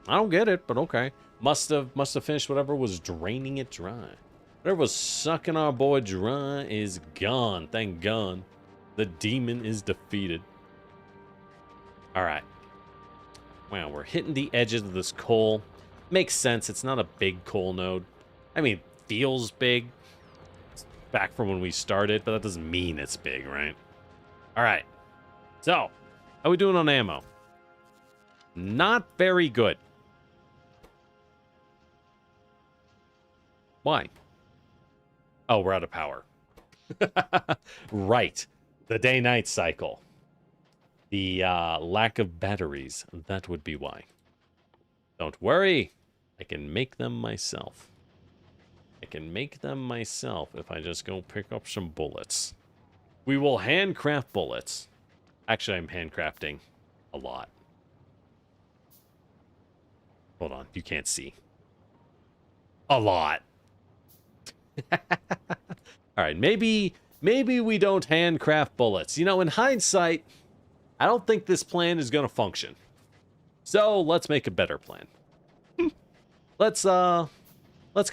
I don't get it, but okay. Must have finished whatever was draining it dry. Whatever was sucking our boy dry is gone. Thank God. The demon is defeated. All right. Wow, we're hitting the edges of this coal. Makes sense. It's not a big coal node. I mean, feels big. It's back from when we started, but that doesn't mean it's big, right? All right. So, how are we doing on ammo? Not very good. Why? Oh, we're out of power. Right. The day-night cycle. The lack of batteries. That would be why. Don't worry. I can make them myself. I can make them myself if I just go pick up some bullets. We will handcraft bullets. Actually, I'm handcrafting a lot. Hold on. You can't see. A lot. All right, maybe we don't handcraft bullets. You know, in hindsight, I don't think this plan is going to function. So let's make a better plan. Let's come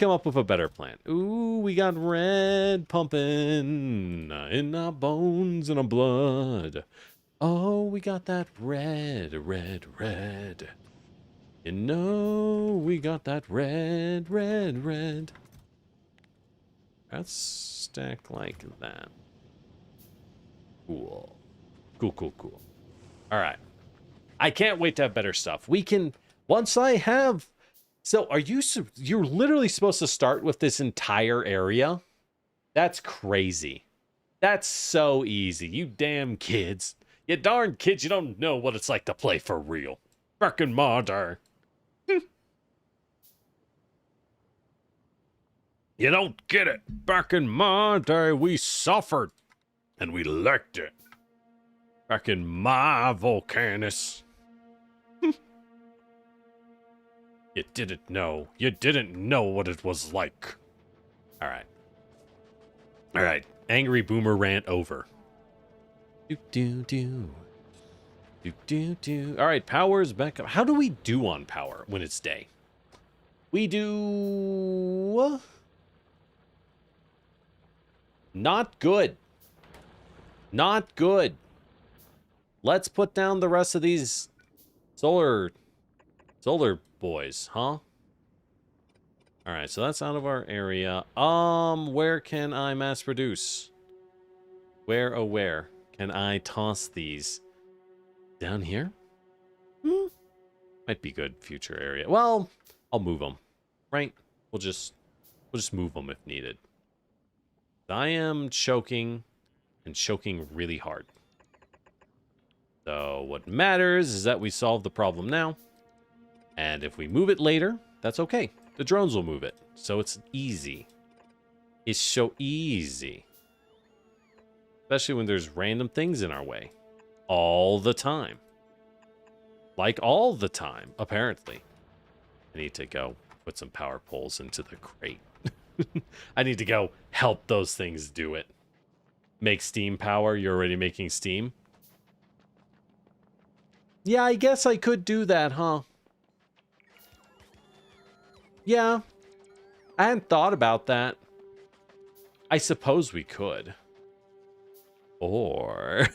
up with a better plan. Ooh, we got red pumping in our bones and our blood. Oh, we got that red. You know, we got that red. Let's stack like that. Cool. Cool. All right. I can't wait to have better stuff. We can, once I have, so are you're literally supposed to start with this entire area? That's crazy. That's so easy. You damn kids. You darn kids, you don't know what it's like to play for real. Frickin' murder. You don't get it. Back in my day, we suffered. And we liked it. Back in my Vulcanus. You didn't know. You didn't know what it was like. Alright. Alright. Angry boomer rant over. Alright, power's back up. How do we do on power when it's day? We do... Not good. Not good. Let's put down the rest of these solar boys, huh? All right, so that's out of our area. Where can I mass produce? Where can I toss these? Down here? Might be good future area. Well, I'll move them. Right? We'll just move them if needed. I am choking, and choking really hard. So what matters is that we solve the problem now. And if we move it later, that's okay. The drones will move it. So it's easy. It's so easy. Especially when there's random things in our way. All the time. Like all the time, apparently. I need to go put some power poles into the crate. I need to go help those things do it. Make steam power. You're already making steam. Yeah, I guess I could do that, huh? Yeah. I hadn't thought about that. I suppose we could. Or,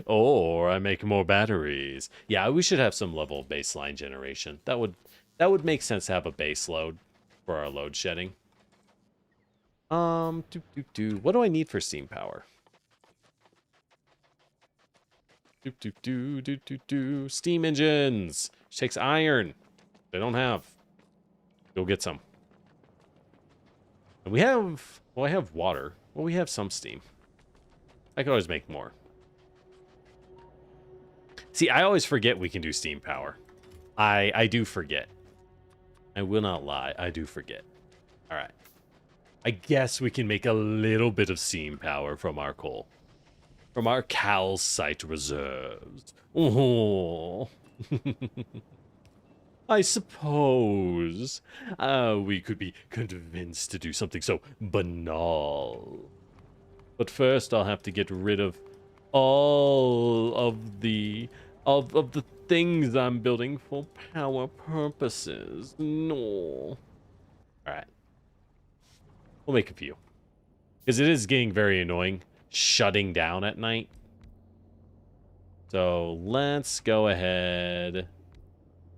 or I make more batteries. Yeah, we should have some level of baseline generation. That would make sense to have a base load for our load shedding. What do I need for steam power? Steam engines. Which takes iron. They don't have. Go get some. And we have, well, I have water. Well, we have some steam. I could always make more. See, I always forget we can do steam power. I do forget. I will not lie. I do forget. All right. I guess we can make a little bit of steam power from our coal. From our calcite reserves. Oh. I suppose we could be convinced to do something so banal. But first, I'll have to get rid of all of the things I'm building for power purposes. No. All right. We'll make a few. Because it is getting very annoying shutting down at night. So let's go ahead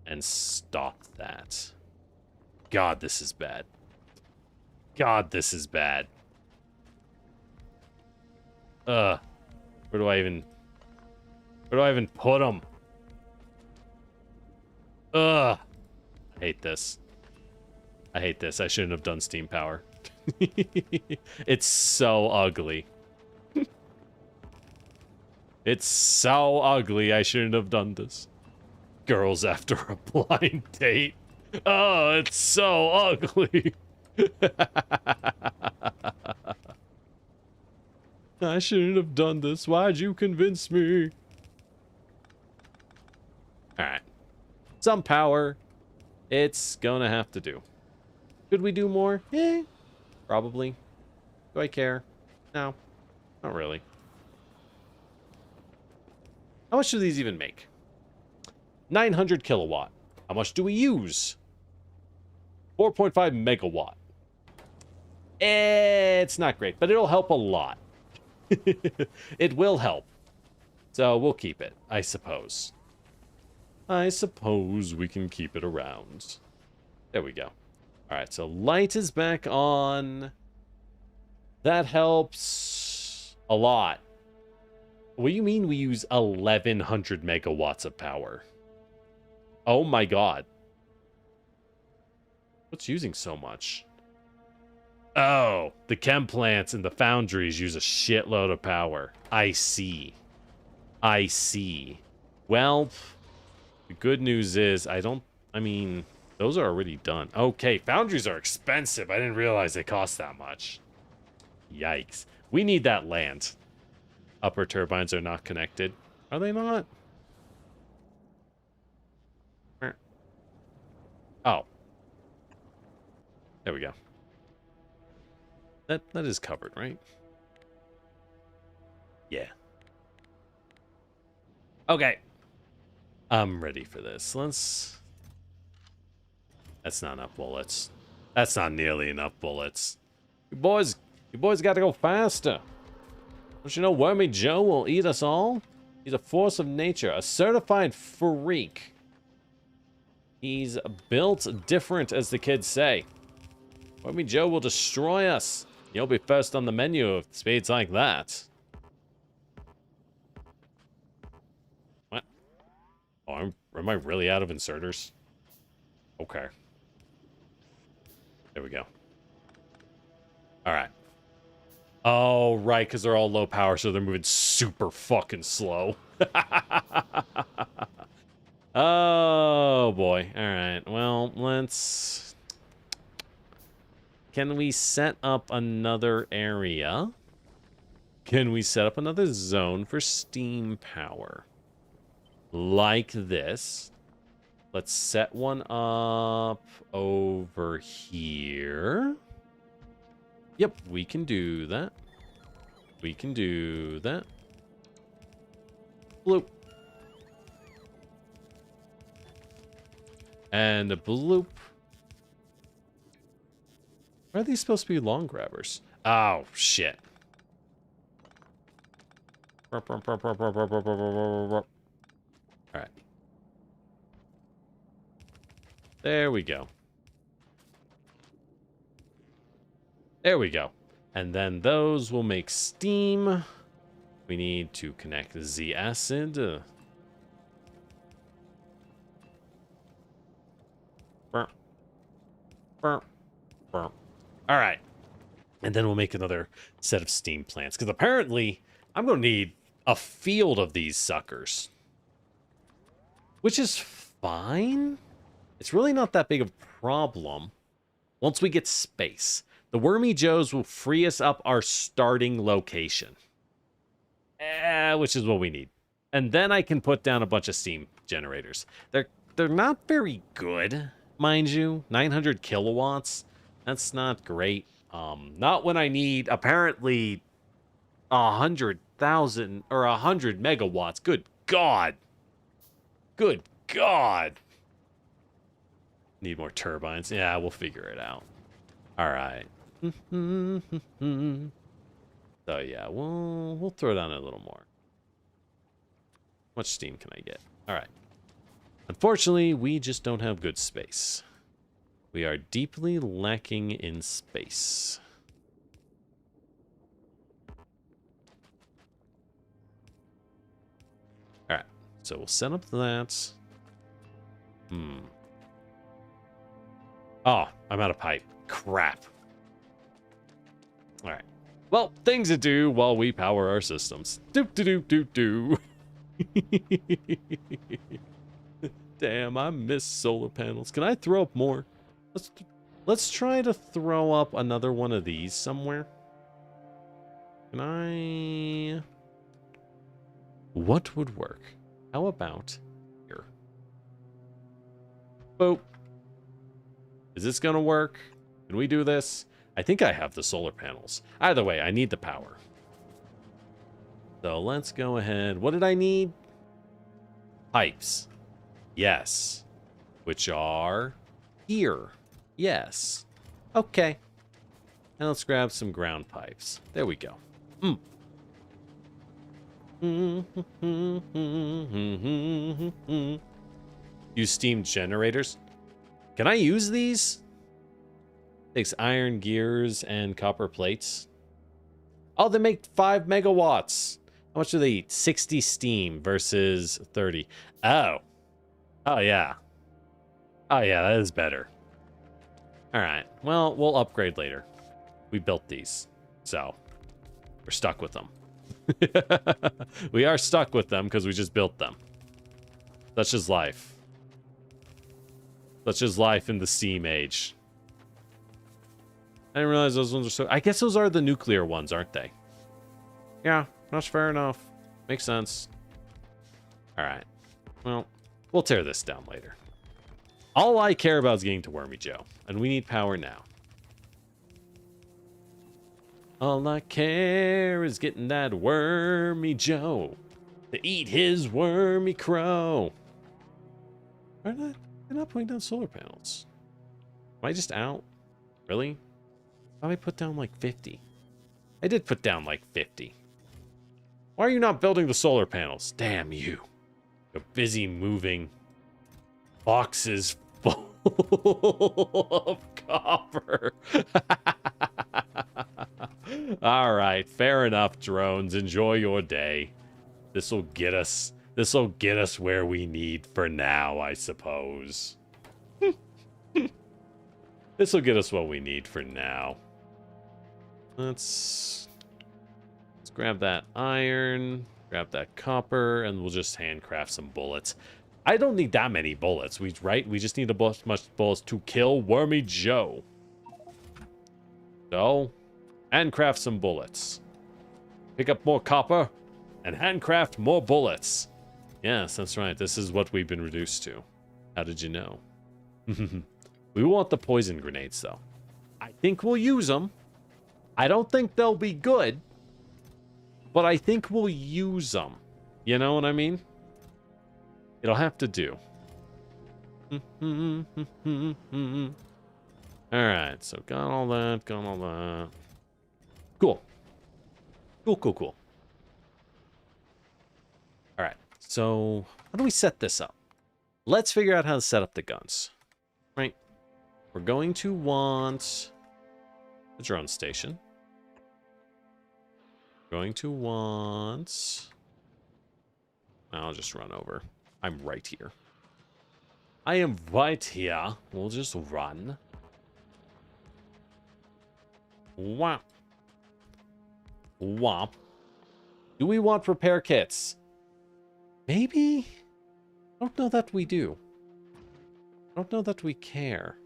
and stop that. God, this is bad. God, this is bad. Where do I even put them? I hate this. I hate this. I shouldn't have done steam power. It's so ugly. It's so ugly. I shouldn't have done this. Girls after a blind date. Oh, it's so ugly. I shouldn't have done this. Why'd you convince me? Alright. Some power. It's gonna have to do. Could we do more? Eh. Probably. Do I care? No. Not really. How much do these even make? 900 kilowatt. How much do we use? 4.5 megawatt. It's not great, but it'll help a lot. It will help. So we'll keep it, I suppose. I suppose we can keep it around. There we go. Alright, so light is back on. That helps a lot. What do you mean we use 1100 megawatts of power? Oh my god. What's using so much? Oh, the chem plants and the foundries use a shitload of power. I see. I see. Well, the good news is I mean, those are already done. Okay, foundries are expensive. I didn't realize they cost that much. Yikes. We need that land. Upper turbines are not connected. Are they not? Oh. There we go. That is covered, right? Yeah. Okay. I'm ready for this. That's not enough bullets. That's not nearly enough bullets. You boys gotta go faster. Don't you know Wormy Joe will eat us all? He's a force of nature, a certified freak. He's built different, as the kids say. Wormy Joe will destroy us. You'll be first on the menu if speed's like that. What? Oh, am I really out of inserters? Okay. There we go. Alright. Oh, right, because they're all low power, so they're moving super fucking slow. Oh, boy. Alright, well, let's... Can we set up another area? Can we set up another zone for steam power? Like this. Let's set one up over here. Yep, we can do that. We can do that. Bloop. And a bloop. Why are these supposed to be long grabbers? Oh, shit. All right. There we go. There we go. And then those will make steam. We need to connect the acid. All right. And then we'll make another set of steam plants. Because apparently, I'm going to need a field of these suckers. Which is fine. It's really not that big of a problem. Once we get space. The Wormy Joes will free us up our starting location. Which is what we need. And then I can put down a bunch of steam generators. They're not very good, mind you. 900 kilowatts. That's not great. Not when I need apparently 100,000 or 100 megawatts. Good God. Good God. Need more turbines. Yeah, we'll figure it out. All right. So yeah, we'll throw down a little more. How much steam can I get? All right. Unfortunately, we just don't have good space. We are deeply lacking in space. All right. So we'll set up that. Oh, I'm out of pipe. Crap. All right. Well, things to do while we power our systems. Doop doop doop doop doop. Damn, I miss solar panels. Can I throw up more? Let's try to throw up another one of these somewhere. Can I? What would work? How about here? Boop. Is this gonna work? Can we do this? I think I have the solar panels. Either way, I need the power. So let's go ahead. What did I need? Pipes. Yes. Which are here. Yes. Okay. Now let's grab some ground pipes. There we go. Use steam generators. Can I use these? Takes iron gears and copper plates. Oh, they make 5 megawatts. How much do they eat? 60 steam versus 30. Oh. Oh, yeah. Oh, yeah, that is better. All right. Well, we'll upgrade later. We built these. So, we're stuck with them. We are stuck with them because we just built them. Such is life. Such is life in the steam age. I didn't realize those ones are so... I guess those are the nuclear ones, aren't they? Yeah, that's fair enough. Makes sense. All right. Well, we'll tear this down later. All I care about is getting to Wormy Joe, and we need power now. All I care is getting that Wormy Joe to eat his wormy crow. Why not? They're not putting down solar panels. Am I just out? Really? Why did I put down like 50? I did put down like 50. Why are you not building the solar panels? Damn you. You're busy moving boxes full of copper. All right, fair enough, drones. Enjoy your day. This'll get us where we need for now, I suppose. This'll get us what we need for now. Let's grab that iron, grab that copper, and we'll just handcraft some bullets. I don't need that many bullets, right? We just need a bunch of bullets to kill Wormy Joe. So, handcraft some bullets. Pick up more copper and handcraft more bullets. Yes, that's right. This is what we've been reduced to. How did you know? We want the poison grenades, though. I think we'll use them. I don't think they'll be good, but I think we'll use them. You know what I mean? It'll have to do. Alright, so got all that, got all that. Cool. Cool, cool, cool. So how do we set this up? Let's figure out how to set up the guns. Right. We're going to want a drone station. Going to want... I'll just run over. I'm right here. I am right here. We'll just run. Whop. Whop. Do we want repair kits? Maybe? I don't know that we do. I don't know that we care.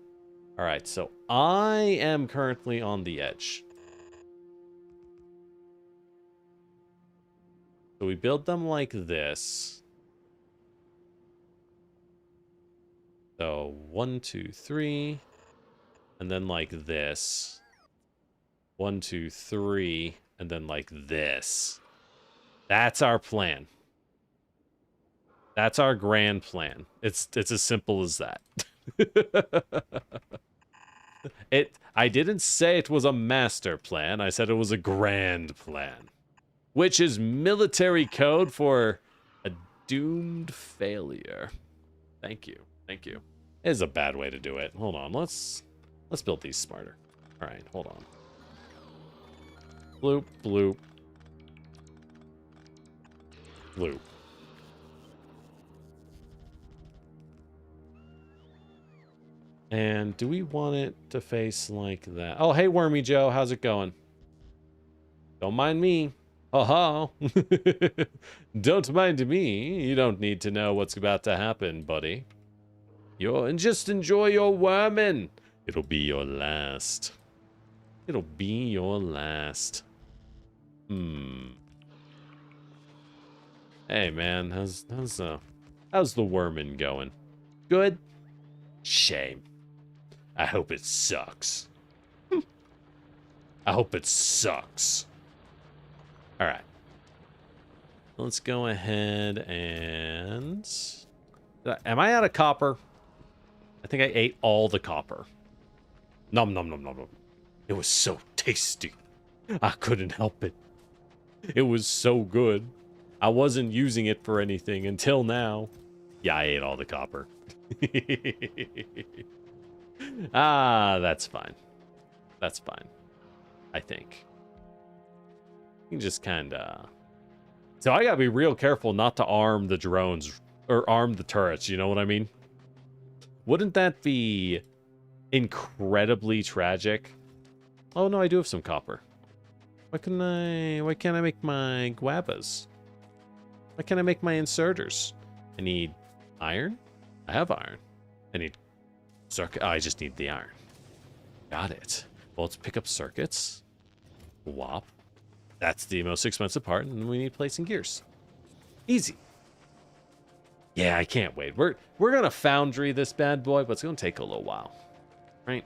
Alright, so I am currently on the edge. So we build them like this. So 1, 2, 3. And then like this. 1, 2, 3. And then like this. That's our plan. That's our grand plan. It's as simple as that. I didn't say it was a master plan. I said it was a grand plan. Which is military code for a doomed failure. Thank you. Thank you. It is a bad way to do it. Hold on. Let's build these smarter. All right, hold on. Bloop, bloop. Bloop. And do we want it to face like that? Oh, hey, Wormy Joe. How's it going? Don't mind me. Haha. Don't mind me. You don't need to know what's about to happen, buddy. And just enjoy your worming. It'll be your last. It'll be your last. Hey, man. How's the worming going? Good? Shame. I hope it sucks. I hope it sucks. All right. Let's go ahead and... Am I out of copper? I think I ate all the copper. Nom nom nom nom nom. It was so tasty. I couldn't help it. It was so good. I wasn't using it for anything until now. Yeah, I ate all the copper. Ah, that's fine. That's fine. I think. You can just kind of... So I gotta be real careful not to arm the drones, or arm the turrets, you know what I mean? Wouldn't that be incredibly tragic? Oh no, I do have some copper. Why can't I make my guavas? Why can't I make my inserters? I need iron? I have iron. I need circuit. Oh, I just need the iron. Got it. Well, let's pick up circuits. Whop. That's the most expensive part, and we need plates and gears. Easy. Yeah, I can't wait. We're gonna foundry this bad boy, but it's gonna take a little while. Right?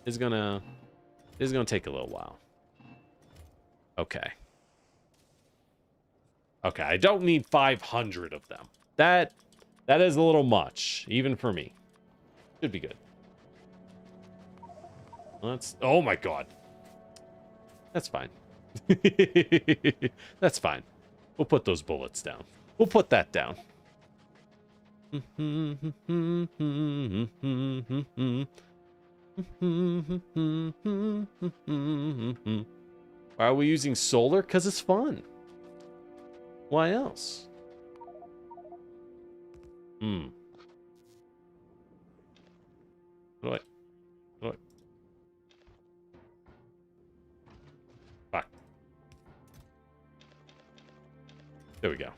It's gonna take a little while. Okay. Okay, I don't need 500 of them. That is a little much, even for me. Should be good. Let's... Oh my god. That's fine. That's fine. We'll put those bullets down. We'll put that down. Why are we using solar? Because it's fun. Why else? What? Fuck. There we go.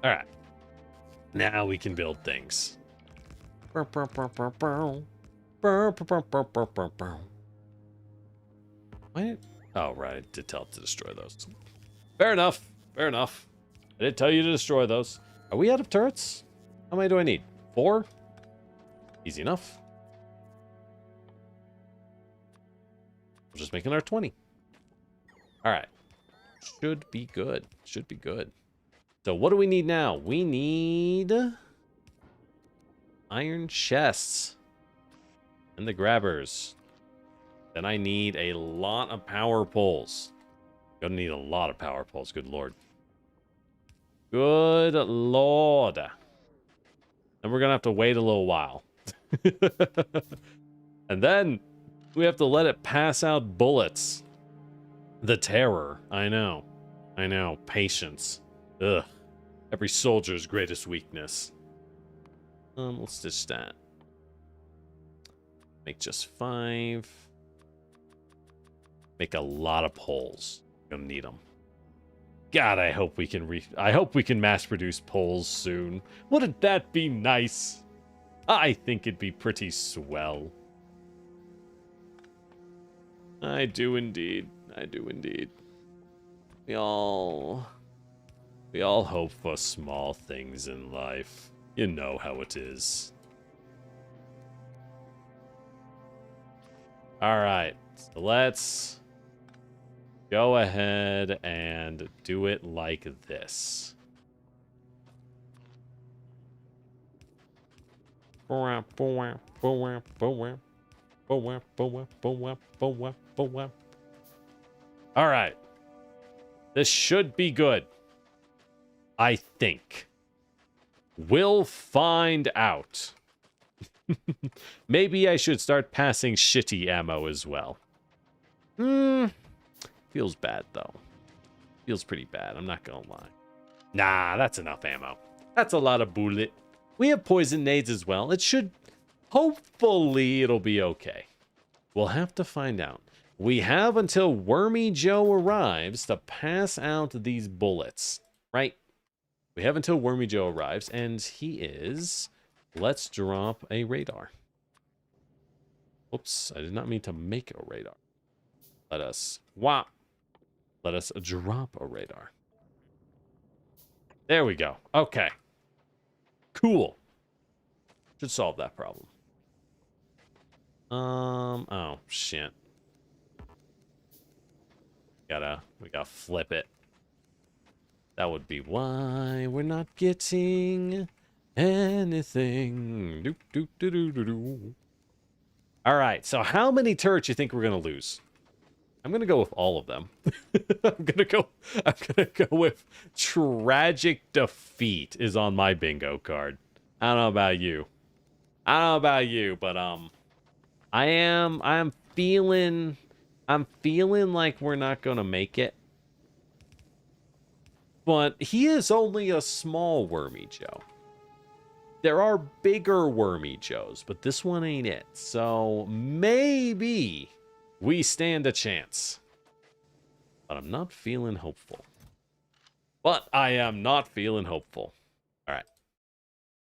All right. Now we can build things. Why? Oh, right. I did tell it to destroy those. Fair enough. Fair enough. I did tell you to destroy those. Are we out of turrets? How many do I need? 4? Easy enough. We're just making our 20. All right. Should be good. Should be good. So what do we need now? We need iron chests and the grabbers. Then I need a lot of power poles. Gonna need a lot of power poles, good lord. Good Lord. And we're going to have to wait a little while. And then we have to let it pass out bullets. The terror. I know. I know. Patience. Ugh. Every soldier's greatest weakness. Let's ditch that. Make just 5. Make a lot of poles. Gonna need them. God, I hope we can mass produce poles soon. Wouldn't that be nice? I think it'd be pretty swell. I do indeed. I do indeed. We all hope for small things in life. You know how it is. All right, so let's go ahead and do it like this. All right. This should be good. I think. We'll find out. Maybe I should start passing shitty ammo as well. Feels bad, though. Feels pretty bad, I'm not gonna lie. Nah, that's enough ammo. That's a lot of bullet. We have poison nades as well. It should... Hopefully, it'll be okay. We'll have to find out. We have until Wormy Joe arrives to pass out these bullets, right? We have until Wormy Joe arrives, and he is... Let's drop a radar. Oops, I did not mean to make a radar. Let us... Wow. Let us drop a radar. There we go. Okay. Cool. Should solve that problem. Oh, shit. We gotta flip it. That would be why we're not getting anything. Doop, doop, doo, doo, doo, doo. All right, so how many turrets you think we're gonna lose? I'm gonna go with all of them. I'm gonna go with tragic defeat is on my bingo card. I don't know about you. But I'm feeling like we're not gonna make it. But he is only a small Wormy Joe. There are bigger Wormy Joes, but this one ain't it. So maybe we stand a chance. But I'm not feeling hopeful. But I am not feeling hopeful. All right.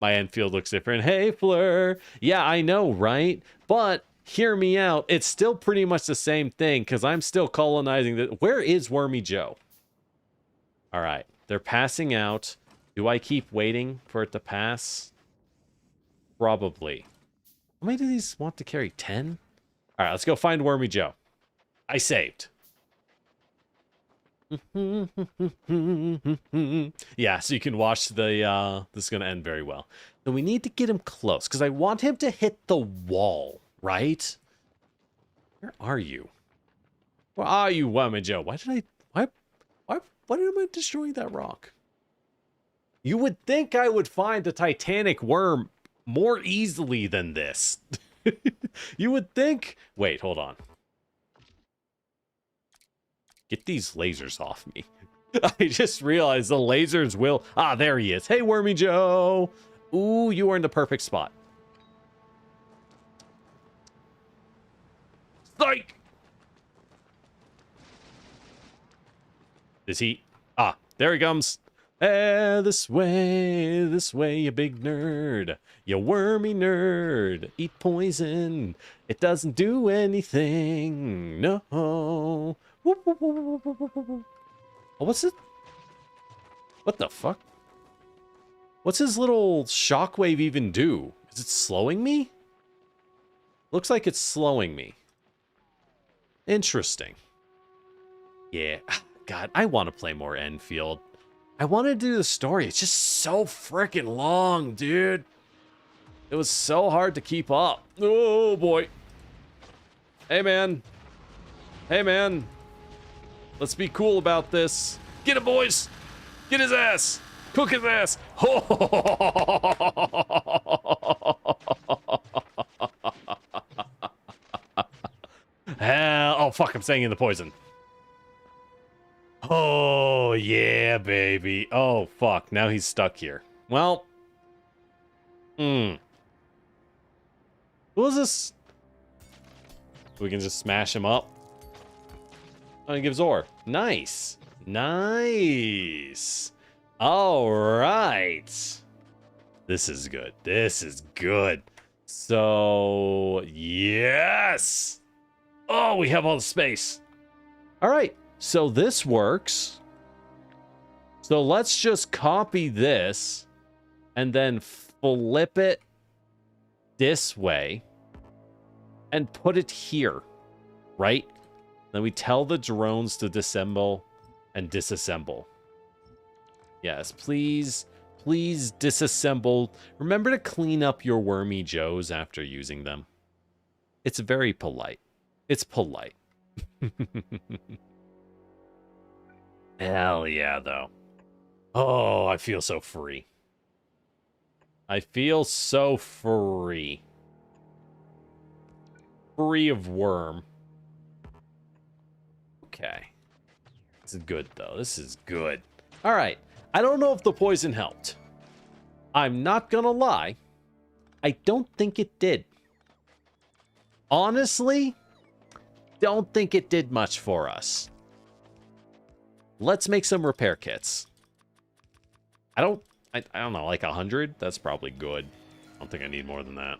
My Enfield looks different. Hey, Fleur. Yeah, I know, right? But hear me out. It's still pretty much the same thing because I'm still colonizing the... Where is Wormy Joe? All right. They're passing out. Do I keep waiting for it to pass? Probably. How many do these want to carry? 10? All right, let's go find Wormy Joe. I saved. Yeah, so you can watch the... this is going to end very well. So we need to get him close, because I want him to hit the wall, right? Where are you? Where are you, Wormy Joe? Why am I destroying that rock? You would think I would find a Titanic worm more easily than this. You would think... Wait, hold on. Get these lasers off me. I just realized the lasers will... Ah, there he is. Hey, Wormy Joe. Ooh, you are in the perfect spot. Psych! Is he... Ah, there he comes. This way, you big nerd. You wormy nerd. Eat poison. It doesn't do anything. No. Oh, what's it? What the fuck? What's his little shockwave even do? Is it slowing me? Looks like it's slowing me. Interesting. Yeah. God, I want to play more Enfield. I want to do the story. It's just so freaking long, dude. It was so hard to keep up. Oh, boy. Hey, man. Hey, man. Let's be cool about this. Get him, boys. Get his ass. Cook his ass. Hell, oh fuck, I'm staying in the poison. Oh yeah, baby. Oh fuck, now he's stuck here. Well, who is this? We can just smash him up. Oh, he gives ore. Nice. Nice. All right. This is good. This is good. So, yes. Oh, we have all the space. All right. So this works. So let's just copy this and then flip it this way and put it here, right? Then we tell the drones to disassemble and disassemble. Yes, please, please disassemble. Remember to clean up your Wormy Joes after using them. It's very polite. It's polite. Hell yeah, though. Oh, I feel so free. I feel so free. Free of worm. Okay. This is good, though. This is good. All right. I don't know if the poison helped. I'm not gonna lie. I don't think it did. Honestly, don't think it did much for us. Let's make some repair kits. I don't know, like 100? That's probably good. I don't think I need more than that.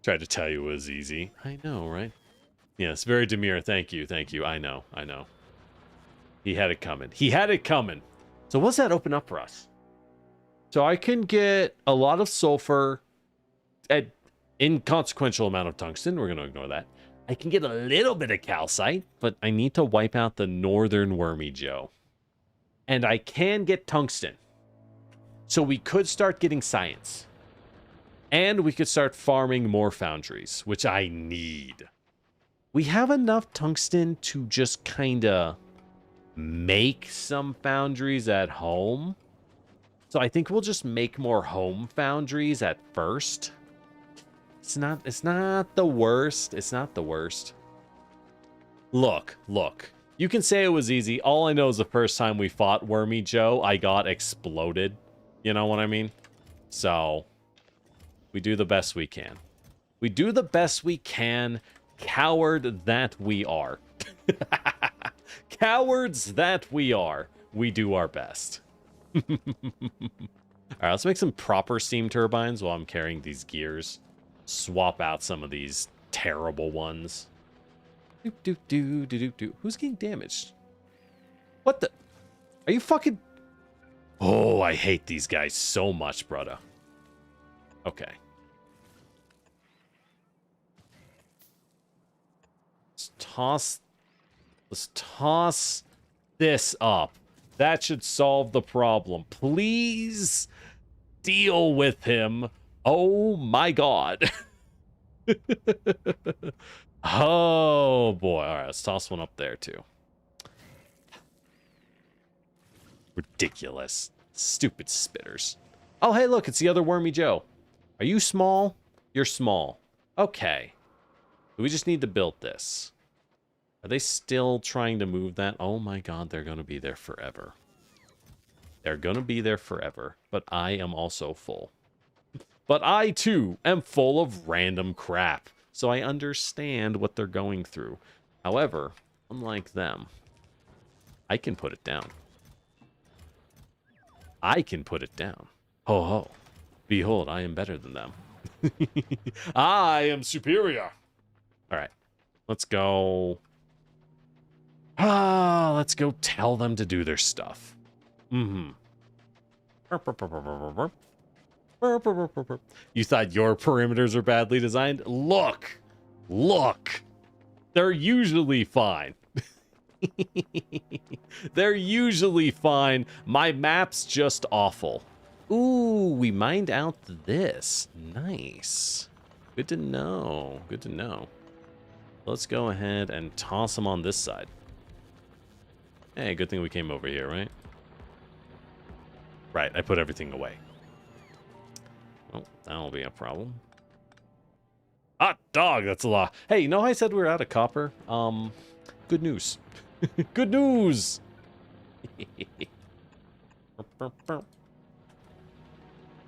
Tried to tell you it was easy. I know, right? Yes, very demure. Thank you, thank you. I know, I know. He had it coming. He had it coming. So what's that open up for us? So I can get a lot of sulfur at inconsequential amount of tungsten. We're going to ignore that. I can get a little bit of calcite, but I need to wipe out the northern Wormy Joe. And I can get tungsten. So we could start getting science. And we could start farming more foundries, which I need. We have enough tungsten to just kind of make some foundries at home. So I think we'll just make more home foundries at first. It's not the worst. It's not the worst. Look. You can say it was easy. All I know is the first time we fought Wormy Joe, I got exploded. You know what I mean? So we do the best we can. We do the best we can, coward that we are. Cowards that we are. We do our best. All right, let's make some proper steam turbines while I'm carrying these gears. Swap out some of these terrible ones. Who's getting damaged? What the? Are you fucking... Oh, I hate these guys so much, brother. Okay. Let's toss this up. That should solve the problem. Please deal with him. Oh my god. Oh boy. All right, let's toss one up there too. Ridiculous. Stupid spitters. Oh, hey, look, it's the other Wormy Joe. Are you small? You're small. Okay. We just need to build this. Are they still trying to move that? Oh my god, they're going to be there forever. They're going to be there forever. But I am also full. But I, too, am full of random crap. So I understand what they're going through. However, unlike them, I can put it down. I can put it down. Ho ho. Behold, I am better than them. I am superior. All right. Let's go. Let's go tell them to do their stuff. You thought your perimeters are badly designed? Look. They're usually fine. They're usually fine. My map's just awful. Ooh, we mined out this. Nice. Good to know. Good to know. Let's go ahead and toss them on this side. Hey, good thing we came over here, right? Right, I put everything away. Well, that'll be a problem. Hot dog, that's a lot. Hey, you know how I said we were out of copper? Good news. Good news!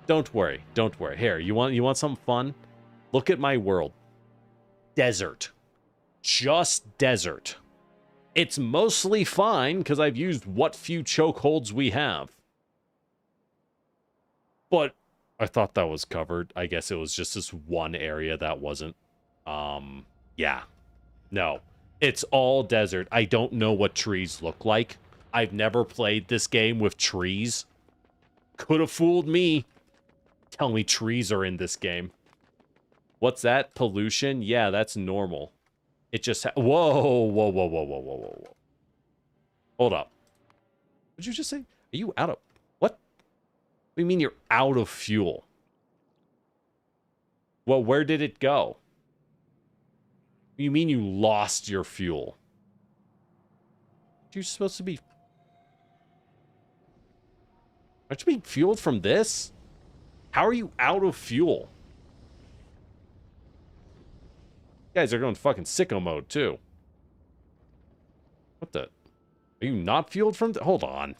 Don't worry, don't worry. Here, you want some fun? Look at my world. Desert. Just desert. It's mostly fine because I've used what few chokeholds we have. But I thought that was covered. I guess it was just this one area that wasn't. Yeah. No. It's all desert. I don't know what trees look like. I've never played this game with trees. Could have fooled me. Tell me trees are in this game. What's that? Pollution? Yeah, that's normal. It just whoa. Hold up. What did you just say? Are you out of... What? What do you mean you're out of fuel? Well, where did it go? What do you mean you lost your fuel? You're supposed to be... Aren't you being fueled from this? How are you out of fuel? You guys are going fucking sicko mode, too. What the... Are you not fueled from... Hold on.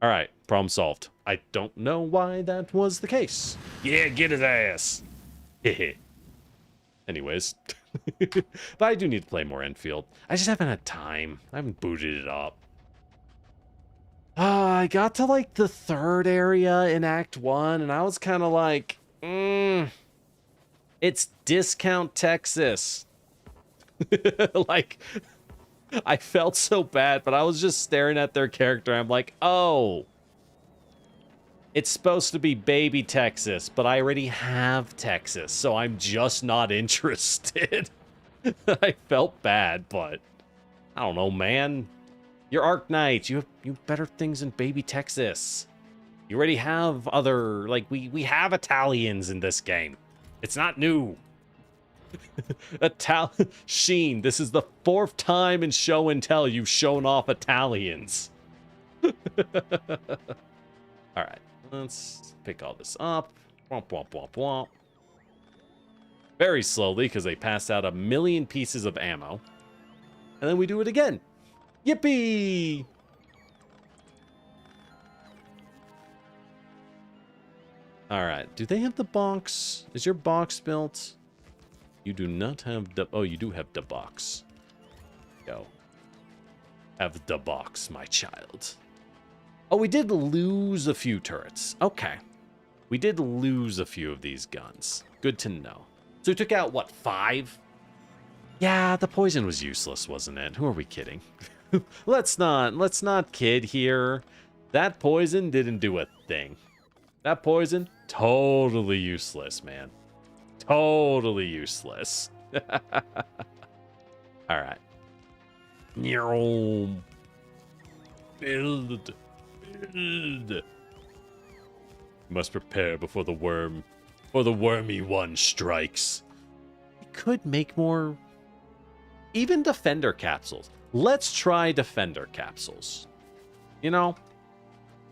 Alright, problem solved. I don't know why that was the case. Yeah, get his ass. Anyways. But I do need to play more Enfield. I just haven't had time. I haven't booted it up. I got to, like, the third area in Act 1, and I was kind of like, it's Discount Texas. Like, I felt so bad, but I was just staring at their character. I'm like, oh, it's supposed to be baby Texas, but I already have Texas, so I'm just not interested. I felt bad, but I don't know, man. You're Arc Knights. You have better things than baby Texas. You already have other, like, we have Italians in this game. It's not new. Sheen, this is the 4th time in Show and Tell you've shown off Italians. Alright, let's pick all this up. Womp, womp, womp, womp. Very slowly, because they passed out 1,000,000 pieces of ammo. And then we do it again. Yippee! Alright, do they have the box? Is your box built? You do not have the... Oh, you do have the box. Go. Have the box, my child. Oh, we did lose a few turrets. Okay. We did lose a few of these guns. Good to know. So we took out, what, 5? Yeah, the poison was useless, wasn't it? Who are we kidding? Let's not kid here. That poison didn't do a thing. That poison, totally useless, man. Totally useless. Alright. Build. Must prepare before the wormy one strikes. We could make more... Even defender capsules. Let's try defender capsules. You know?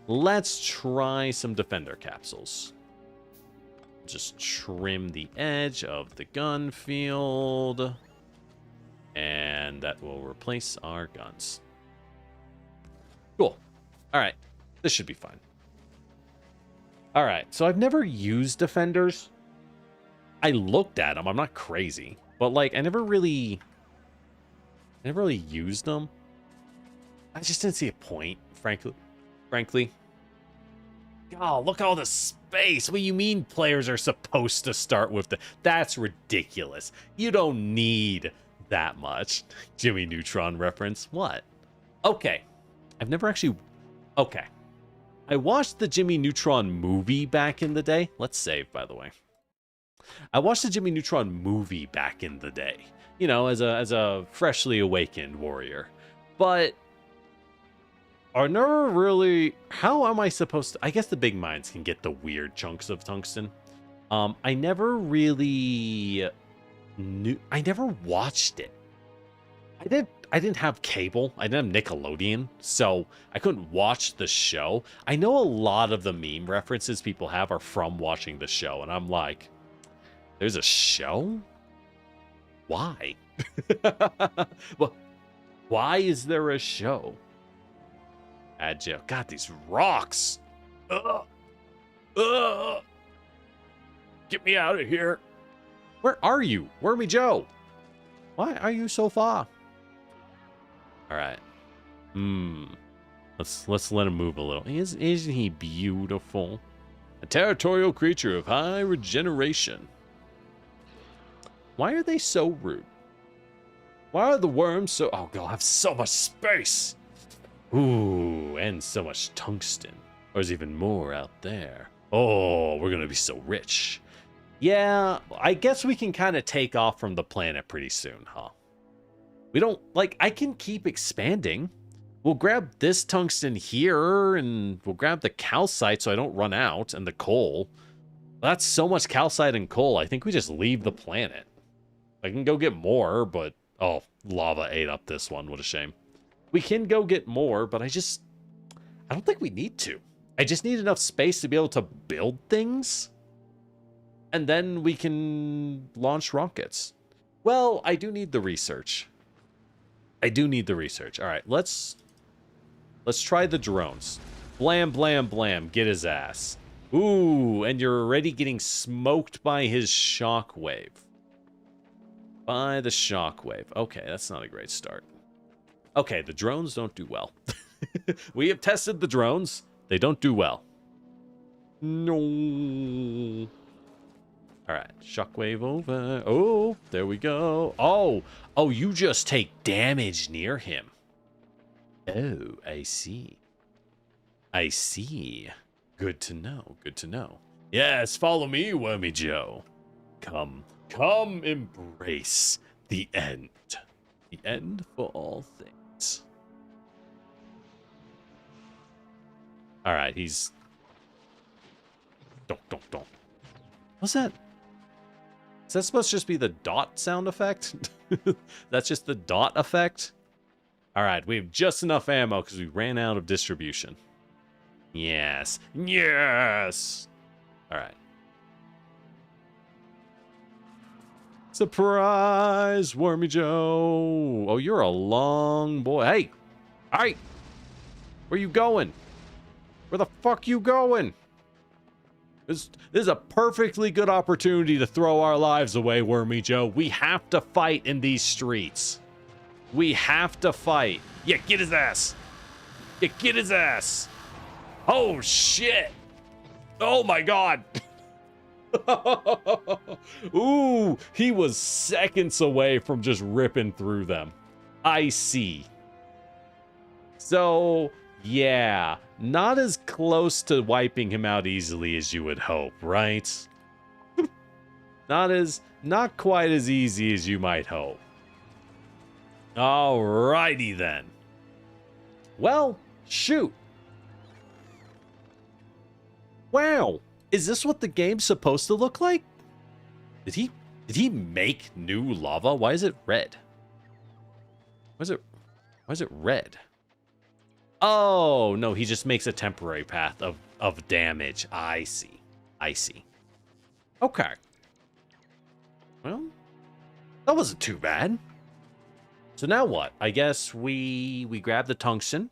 Let's try some defender capsules. Just trim the edge of the gun field. And that will replace our guns. Cool. Alright. This should be fine. Alright, so I've never used defenders. I looked at them. I'm not crazy. But, like, I never really used them. I just didn't see a point, frankly. Oh, look at all the space. What do you mean players are supposed to start with the... That's ridiculous. You don't need that much. Jimmy Neutron reference. What? Okay. I've never actually... Okay. I watched the Jimmy Neutron movie back in the day. Let's save, by the way. I watched the Jimmy Neutron movie back in the day. You know, as a freshly awakened warrior. But... I never really... How am I supposed to... I guess the big mines can get the weird chunks of tungsten. I never really... I never watched it. I didn't have cable. I didn't have Nickelodeon, so I couldn't watch the show. I know a lot of the meme references people have are from watching the show, and I'm like, there's a show? Why? Well, why is there a show? Agile. God, these rocks. Ugh. Ugh. Get me out of here. Where are you? Wormy Joe. Why are you so far? All right. Let's let him move a little. Isn't he beautiful? A territorial creature of high regeneration. Why are they so rude? Why are the worms so... Oh, God, I have so much space. Ooh, and so much tungsten. There's even more out there. Oh, we're going to be so rich. Yeah, I guess we can kind of take off from the planet pretty soon, huh? We don't... Like, I can keep expanding. We'll grab this tungsten here, and we'll grab the calcite so I don't run out, and the coal. That's so much calcite and coal, I think we just leave the planet. I can go get more, but... Oh, lava ate up this one. What a shame. We can go get more, but I don't think we need to. I just need enough space to be able to build things. And then we can launch rockets. Well, I do need the research. I do need the research. All right, let's try the drones. Blam, blam, blam. Get his ass. Ooh, and you're already getting smoked by his shockwave. By the shockwave. Okay, that's not a great start. Okay, the drones don't do well. We have tested the drones. They don't do well. No. All right, shockwave over. Oh, there we go. Oh, you just take damage near him. Oh, I see. I see. Good to know. Good to know. Yes, follow me, Wormy Joe. Come embrace the end. The end for all things. All right, he's... Don't. What's that? Is that supposed to just be the dot sound effect? That's just the dot effect? All right, we have just enough ammo because we ran out of distribution. Yes. Yes! All right. Surprise, Wormy Joe. Oh, you're a long boy. Hey. Hey. Where you going? Where the fuck you going? This is a perfectly good opportunity to throw our lives away, Wormy Joe. We have to fight in these streets. We have to fight. Yeah, get his ass. Yeah, get his ass. Oh, shit. Oh, my God. Ooh, he was seconds away from just ripping through them. I see. So, yeah, not as close to wiping him out easily as you would hope, right? Not quite as easy as you might hope. Alrighty then. Well, shoot. Wow. Is this what the game's supposed to look like? Did he make new lava? Why is it red? Why is it red? Oh, no, he just makes a temporary path of damage. I see. I see. Okay. Well, that wasn't too bad. So now what? I guess we grab the tungsten.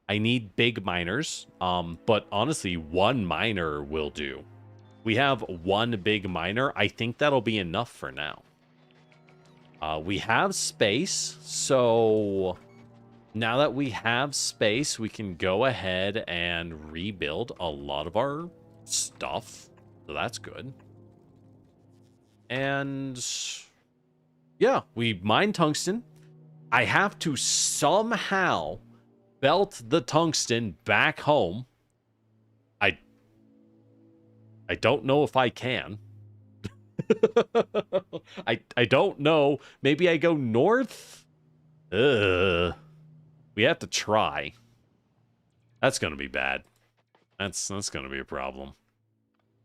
I need big miners, but honestly, one miner will do. We have one big miner. I think that'll be enough for now. We have space, so now that we have space, we can go ahead and rebuild a lot of our stuff. So that's good. And yeah, we mine tungsten. I have to somehow belt the tungsten back home. I don't know if I can. I don't know. Maybe I go north? We have to try. That's gonna be bad. That's gonna be a problem.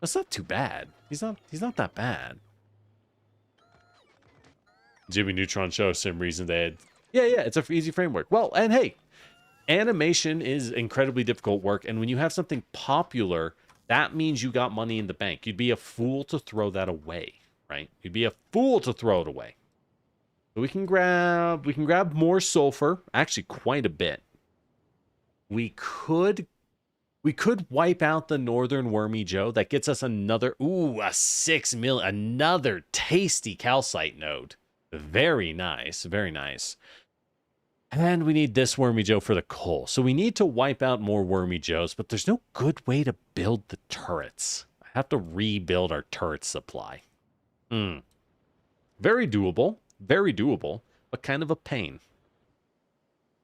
That's not too bad. He's not that bad. Jimmy Neutron Show, same reason they had Yeah, yeah, it's a easy framework. Well, and hey, animation is incredibly difficult work, and when you have something popular, that means you got money in the bank. You'd be a fool to throw that away, right? You'd be a fool to throw it away. So we can grab more sulfur, actually quite a bit. We could wipe out the northern Wormy Joe. That gets us another, ooh, a 6 mil, another tasty calcite node. Very nice, very nice. And we need this Wormy Joe for the coal. So we need to wipe out more Wormy Joes, but there's no good way to build the turrets. I have to rebuild our turret supply. Very doable, but kind of a pain.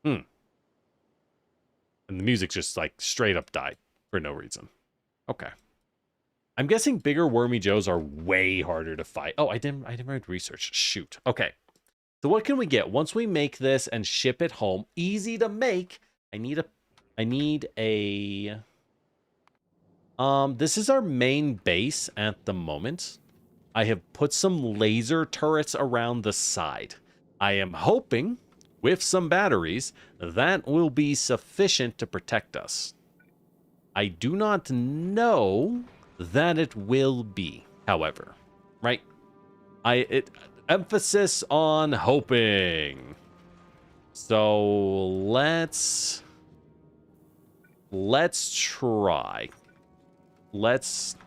And the music just like straight up died for no reason. Okay. I'm guessing bigger Wormy Joes are way harder to fight. Oh, I didn't write research. Shoot. Okay. So what can we get once we make this and ship it home? Easy to make. This is our main base at the moment. I have put some laser turrets around the side. I am hoping with some batteries that will be sufficient to protect us. I do not know that it will be, however, right? Emphasis on hoping. So let's try. Let's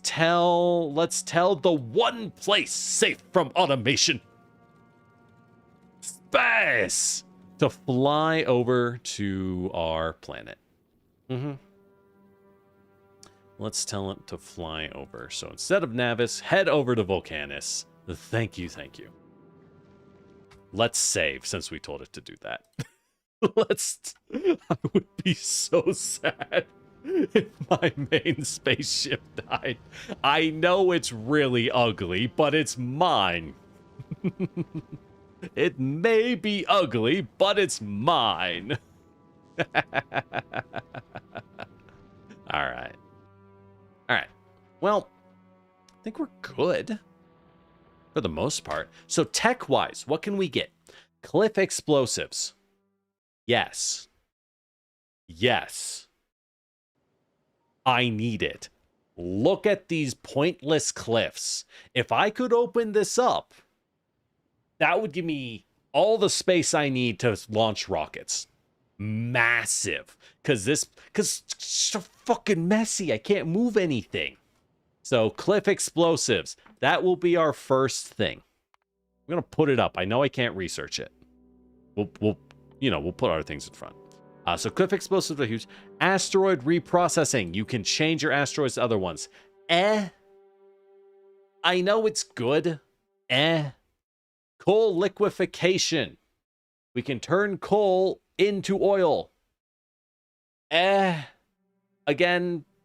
tell the one place safe from automation. Space! To fly over to our planet. Let's tell it to fly over. So instead of Navis, head over to Vulcanus. Thank you. Let's save, since we told it to do that. I would be so sad if my main spaceship died. I know it's really ugly, but it's mine. It may be ugly, but it's mine. All right. Well, I think we're good for the most part. So tech-wise, what can we get? Cliff explosives. Yes. I need it. Look at these pointless cliffs. If I could open this up, that would give me all the space I need to launch rockets. Massive. Because it's so fucking messy. I can't move anything. So cliff explosives. That will be our first thing. I'm going to put it up. I know I can't research it. We'll put other things in front. So cliff explosives are huge. Asteroid reprocessing. You can change your asteroids to other ones. I know it's good. Coal liquefaction. We can turn coal into oil. Again,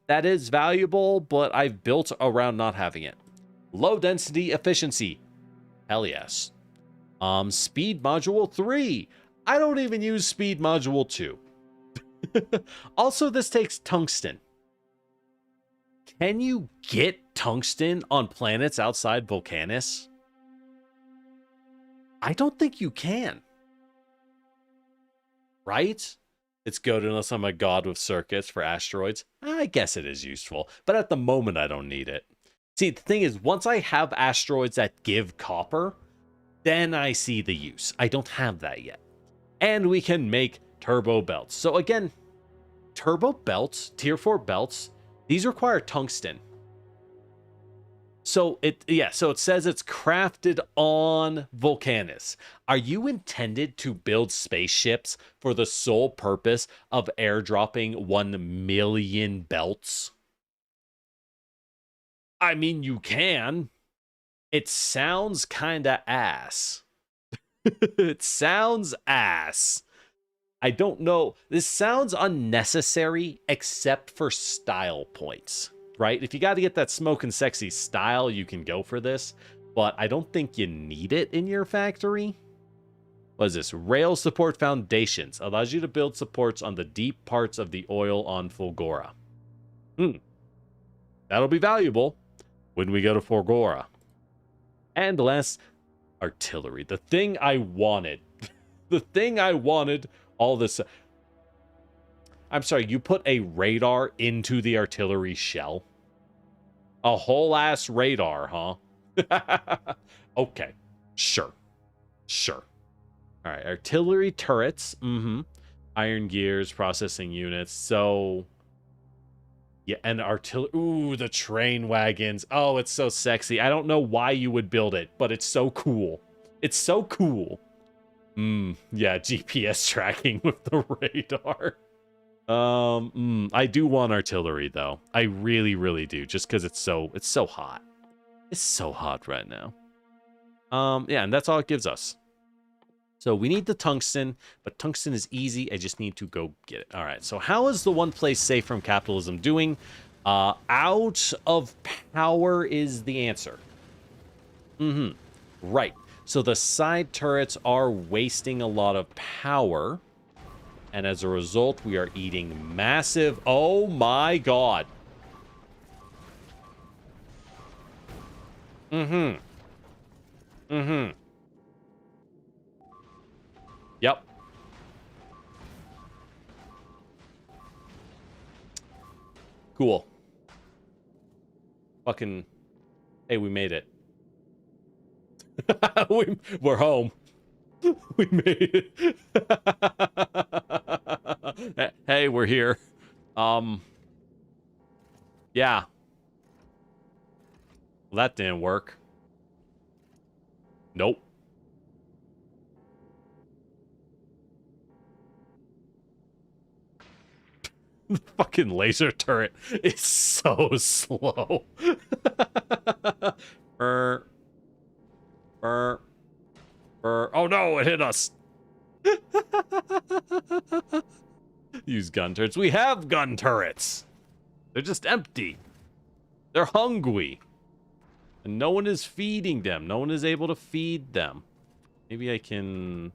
that is valuable, but I've built around not having it. Low density efficiency. Hell yes. Speed module 3. I don't even use speed module 2. Also, this takes tungsten. Can you get tungsten on planets outside Vulcanus? I don't think you can. Right? It's good unless I'm a god with circuits for asteroids. I guess it is useful, but at the moment I don't need it. See, the thing is, once I have asteroids that give copper, then I see the use. I don't have that yet. And we can make turbo belts. So again, turbo belts, tier 4 belts, these require tungsten. So it says it's crafted on Vulcanus. Are you intended to build spaceships for the sole purpose of airdropping 1 million belts? I mean, you can. It sounds kinda ass. It sounds ass. I don't know. This sounds unnecessary except for style points. Right? If you got to get that smoking sexy style, you can go for this. But I don't think you need it in your factory. What is this? Rail support foundations. Allows you to build supports on the deep parts of the oil on Fulgora. That'll be valuable when we go to Fulgora. And last, artillery. The thing I wanted. The thing I wanted all this... I'm sorry, you put a radar into the artillery shell? A whole ass radar, huh? Okay, sure. Sure. All right, artillery turrets. Iron gears, processing units. So, yeah, and artillery. Ooh, the train wagons. Oh, it's so sexy. I don't know why you would build it, but it's so cool. It's so cool. Yeah, GPS tracking with the radar. I do want artillery though. I really, really do, just because it's so hot. It's so hot right now. Yeah, and that's all it gives us. So we need the tungsten, but tungsten is easy. I just need to go get it. All right, so how is the one place safe from capitalism doing? Out of power is the answer. Right. So the side turrets are wasting a lot of power. And as a result, we are eating massive... Oh my god. Yep. Cool. Fucking... Hey, we made it. We're home. We made it. Hey, we're here. Yeah. Well, that didn't work. Nope. The fucking laser turret is so slow. Oh no, it hit us. Use gun turrets. We have gun turrets. They're just empty. They're hungry. And no one is feeding them. No one is able to feed them. Maybe I can...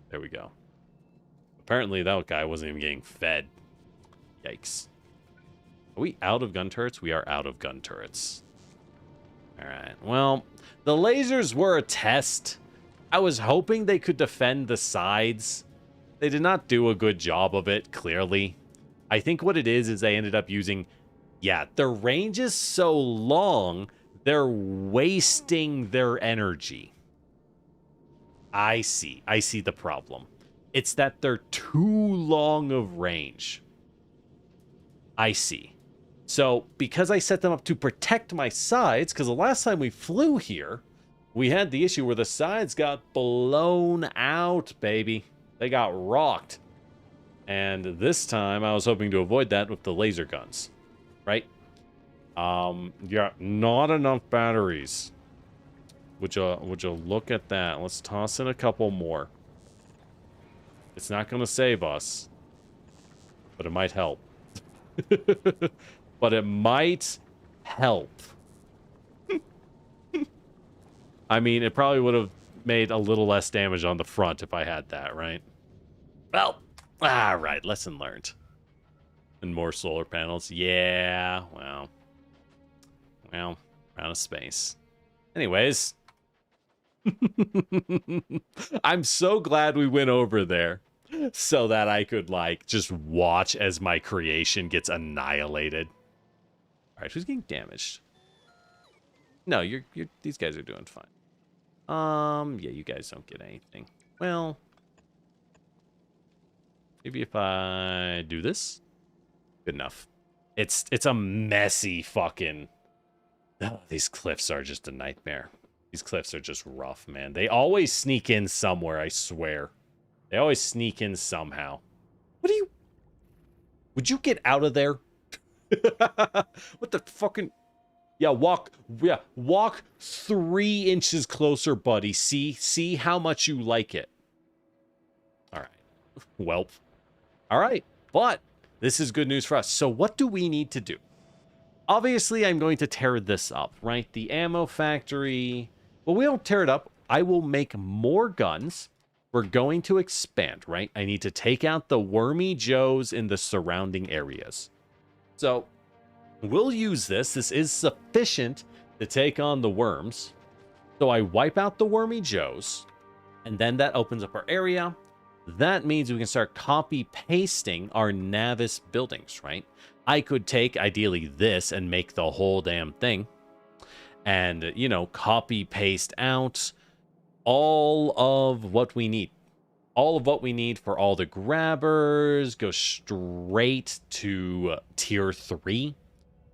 There we go. Apparently that guy wasn't even getting fed. Yikes. Are we out of gun turrets? We are out of gun turrets. Alright, well, the lasers were a test. I was hoping they could defend the sides. They did not do a good job of it, clearly. I think what it is they ended up using... Yeah, their range is so long, they're wasting their energy. I see the problem. It's that they're too long of range. I see. So, because I set them up to protect my sides, because the last time we flew here, we had the issue where the sides got blown out, baby. They got rocked. And this time, I was hoping to avoid that with the laser guns. Right? Yeah, not enough batteries. Would you look at that? Let's toss in a couple more. It's not going to save us. But it might help. But it might help. I mean, it probably would have made a little less damage on the front if I had that, right? Well, alright, lesson learned. And more solar panels. Yeah, well, out of space. Anyways. I'm so glad we went over there. So that I could, like, just watch as my creation gets annihilated. Alright, who's getting damaged? No, you're these guys are doing fine. Yeah, you guys don't get anything. Well, maybe if I do this. Good enough. It's a messy fucking... Oh, these cliffs are just a nightmare. These cliffs are just rough, man. They always sneak in somewhere, I swear. They always sneak in somehow. What do you... Would you get out of there? What the fucking... Yeah, walk 3 inches closer, buddy. See how much you like it. All right. Welp. All right. But this is good news for us. So what do we need to do? Obviously, I'm going to tear this up, right? The ammo factory. Well, we don't tear it up. I will make more guns. We're going to expand, right? I need to take out the Wormy Joes in the surrounding areas. So we'll use this. This is sufficient to take on the worms. So I wipe out the Wormy Joes, and then that opens up our area. That means we can start copy-pasting our Navis buildings, right? I could take, ideally, this and make the whole damn thing. And, you know, copy-paste out all of what we need. All of what we need for all the grabbers, go straight to tier 3.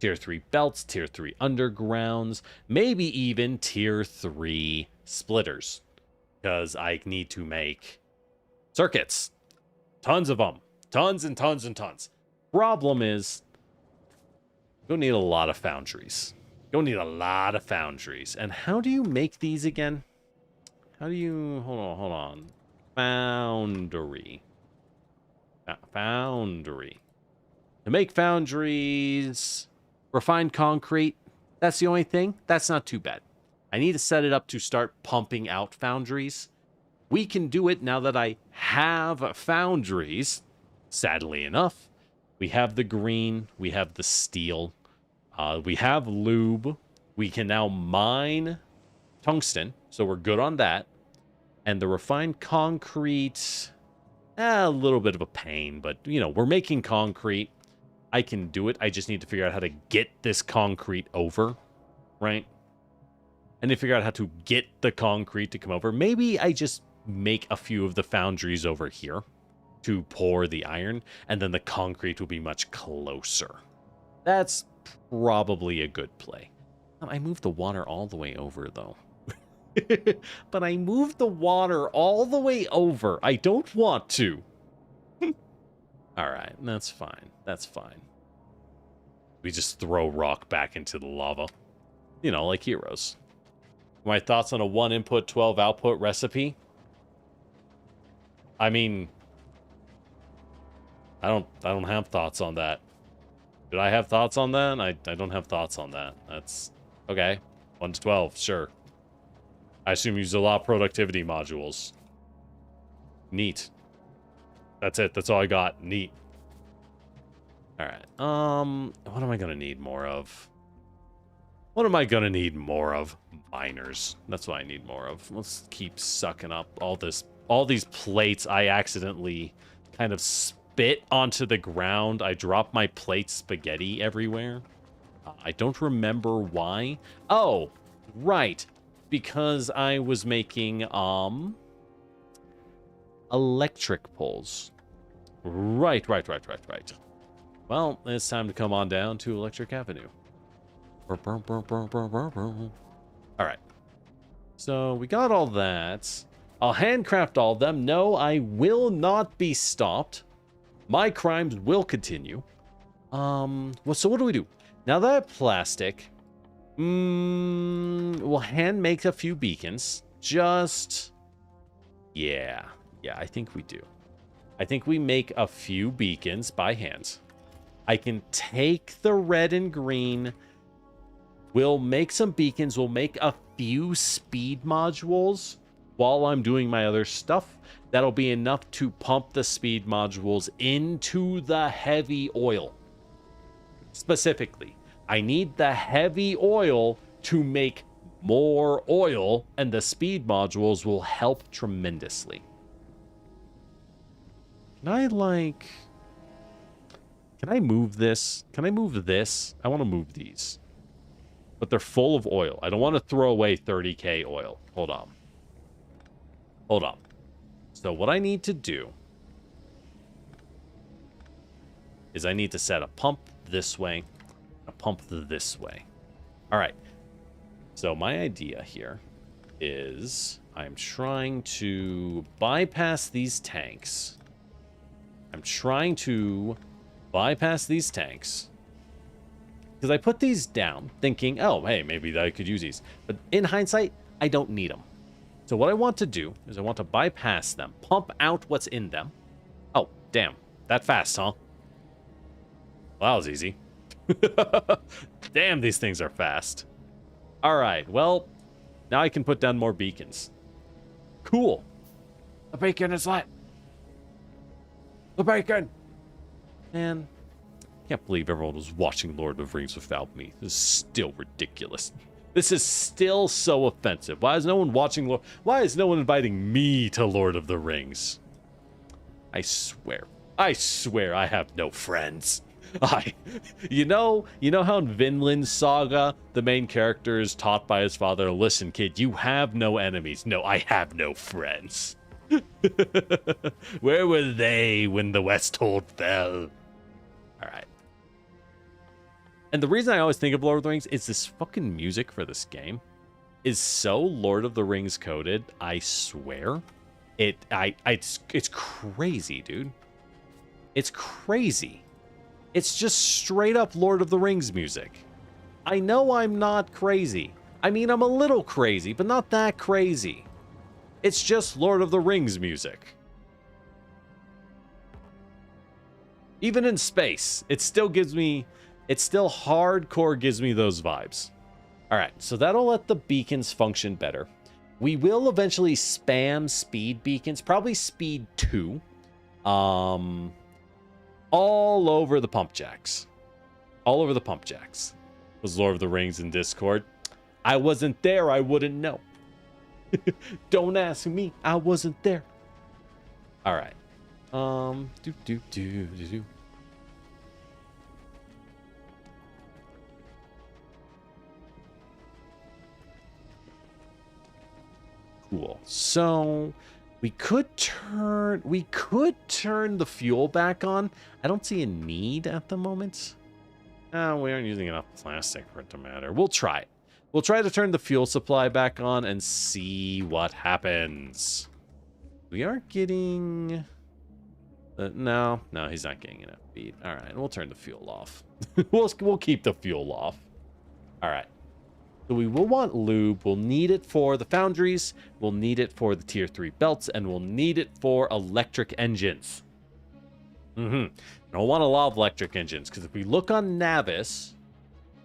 Tier 3 belts, tier 3 undergrounds, maybe even tier 3 splitters. Because I need to make circuits. Tons of them. Tons and tons and tons. Problem is, you'll need a lot of foundries. You'll need a lot of foundries. And how do you make these again? How do you... Hold on. Foundry. Foundry. To make foundries... Refined concrete, that's the only thing. That's not too bad. I need to set it up to start pumping out foundries. We can do it now that I have foundries. Sadly enough, we have the green, we have the steel, we have lube. We can now mine tungsten, so we're good on that. And the refined concrete, a little bit of a pain, but, you know, we're making concrete. I can do it. I just need to figure out how to get this concrete over, right? And to figure out how to get the concrete to come over. Maybe I just make a few of the foundries over here to pour the iron, and then the concrete will be much closer. That's probably a good play. I moved the water all the way over, though. But I moved the water all the way over. I don't want to. All right, that's fine. That's fine. We just throw rock back into the lava. You know, like heroes. My thoughts on a 1 input, 12 output recipe? I mean, I don't have thoughts on that. Did I have thoughts on that? I don't have thoughts on that. That's okay. 1 to 12, sure. I assume you use a lot of productivity modules. Neat. That's it. That's all I got. Neat. All right. What am I gonna need more of? What am I gonna need more of? Miners. That's what I need more of. Let's keep sucking up all these plates I accidentally kind of spit onto the ground. I drop my plate spaghetti everywhere. I don't remember why. Oh, right. Because I was making electric poles. Right. Well, it's time to come on down to Electric Avenue. All right. So we got all that. I'll handcraft all of them. No, I will not be stopped. My crimes will continue. Well, so what do we do? Now that I have plastic, we'll hand make a few beacons. Yeah, I think we do. I think we make a few beacons by hand. I can take the red and green. We'll make some beacons. We'll make a few speed modules while I'm doing my other stuff. That'll be enough to pump the speed modules into the heavy oil. Specifically, I need the heavy oil to make more oil, and the speed modules will help tremendously. Can I move this? Can I move this? I want to move these. But they're full of oil. I don't want to throw away 30k oil. Hold on. So what I need to do is I need to set a pump this way, a pump this way. All right. So my idea here is I'm trying to bypass these tanks. Because I put these down thinking, oh, hey, maybe I could use these. But in hindsight, I don't need them. So what I want to do is I want to bypass them, pump out what's in them. Oh, damn. That fast, huh? Well, that was easy. Damn, these things are fast. All right, well, now I can put down more beacons. Cool. The beacon is lit. The bacon! Man, can't believe everyone was watching Lord of the Rings without me. This is still ridiculous. This is still so offensive. Why is no one watching? Why is no one inviting me to Lord of the Rings? I swear I have no friends. You know how in Vinland Saga, the main character is taught by his father, listen, kid, you have no enemies. No, I have no friends. Where were they when the Westhold fell? All right. And the reason I always think of Lord of the Rings is this fucking music for this game is so Lord of the Rings coded. I swear, it's crazy, dude. It's crazy. It's just straight up Lord of the Rings music. I know I'm not crazy. I mean, I'm a little crazy, but not that crazy. It's just Lord of the Rings music. Even in space, it still hardcore gives me those vibes. All right, so that'll let the beacons function better. We will eventually spam speed beacons, probably speed 2. All over the pump jacks. All over the pump jacks. Was Lord of the Rings in Discord? I wasn't there, I wouldn't know. Don't ask me, I wasn't there. All right. Cool. So we could turn the fuel back on. I don't see a need at the moment. We aren't using enough plastic for it to matter. We'll try it. We'll try to turn the fuel supply back on and see what happens. We aren't getting... no, he's not getting enough feed. All right, we'll turn the fuel off. we'll keep the fuel off. All right. So we will want lube. We'll need it for the foundries. We'll need it for the tier 3 belts. And we'll need it for electric engines. I don't want a lot of electric engines. Because if we look on Navis,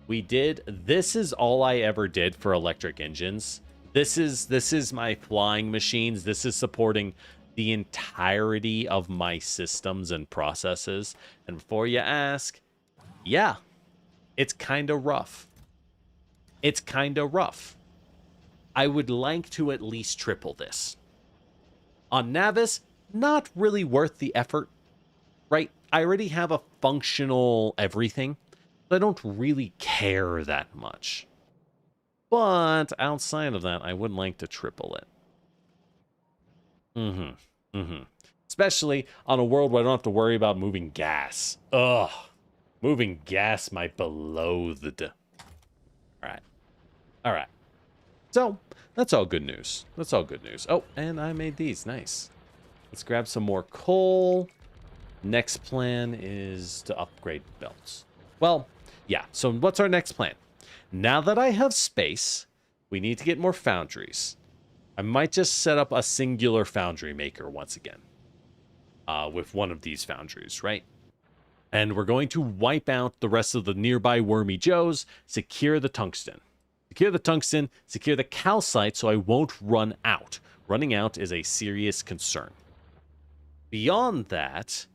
this is all I ever did for electric engines. This is my flying machines. This is supporting the entirety of my systems and processes. And before you ask, yeah, it's kind of rough. It's kind of rough. I would like to at least triple this. On Navis, not really worth the effort, right? I already have a functional everything, so I don't really care that much. But outside of that, I would like to triple it. Especially on a world where I don't have to worry about moving gas. Ugh. Moving gas, my beloved. All right. So, that's all good news. That's all good news. Oh, and I made these. Nice. Let's grab some more coal. Next plan is to upgrade belts. Well, yeah. So, what's our next plan? Now that I have space, we need to get more foundries. I might just set up a singular foundry maker once again. With one of these foundries, right? And we're going to wipe out the rest of the nearby Wormy Joes, secure the tungsten. Secure the tungsten, secure the calcite so I won't run out. Running out is a serious concern. Beyond that,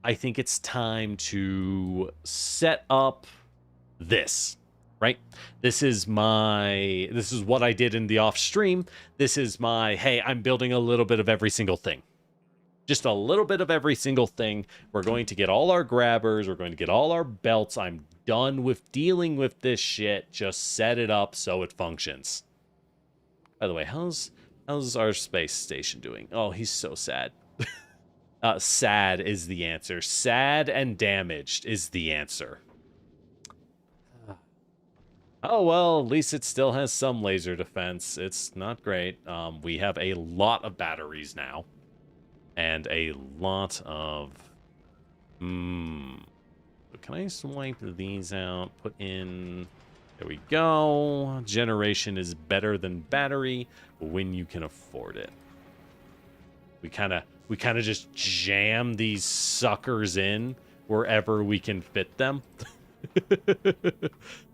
I think it's time to set up this, right? This is what I did in the off stream. This is my, hey, I'm building a little bit of every single thing. Just a little bit of every single thing. We're going to get all our grabbers. We're going to get all our belts. I'm done with dealing with this shit. Just set it up so it functions. By the way, how's our space station doing? Oh, he's so sad. Sad is the answer. Sad and damaged is the answer. Oh, well, at least it still has some laser defense. It's not great. We have a lot of batteries now. And a lot of... Can I swipe these out? Put in... There we go. Generation is better than battery when you can afford it. We kind of just jam these suckers in wherever we can fit them.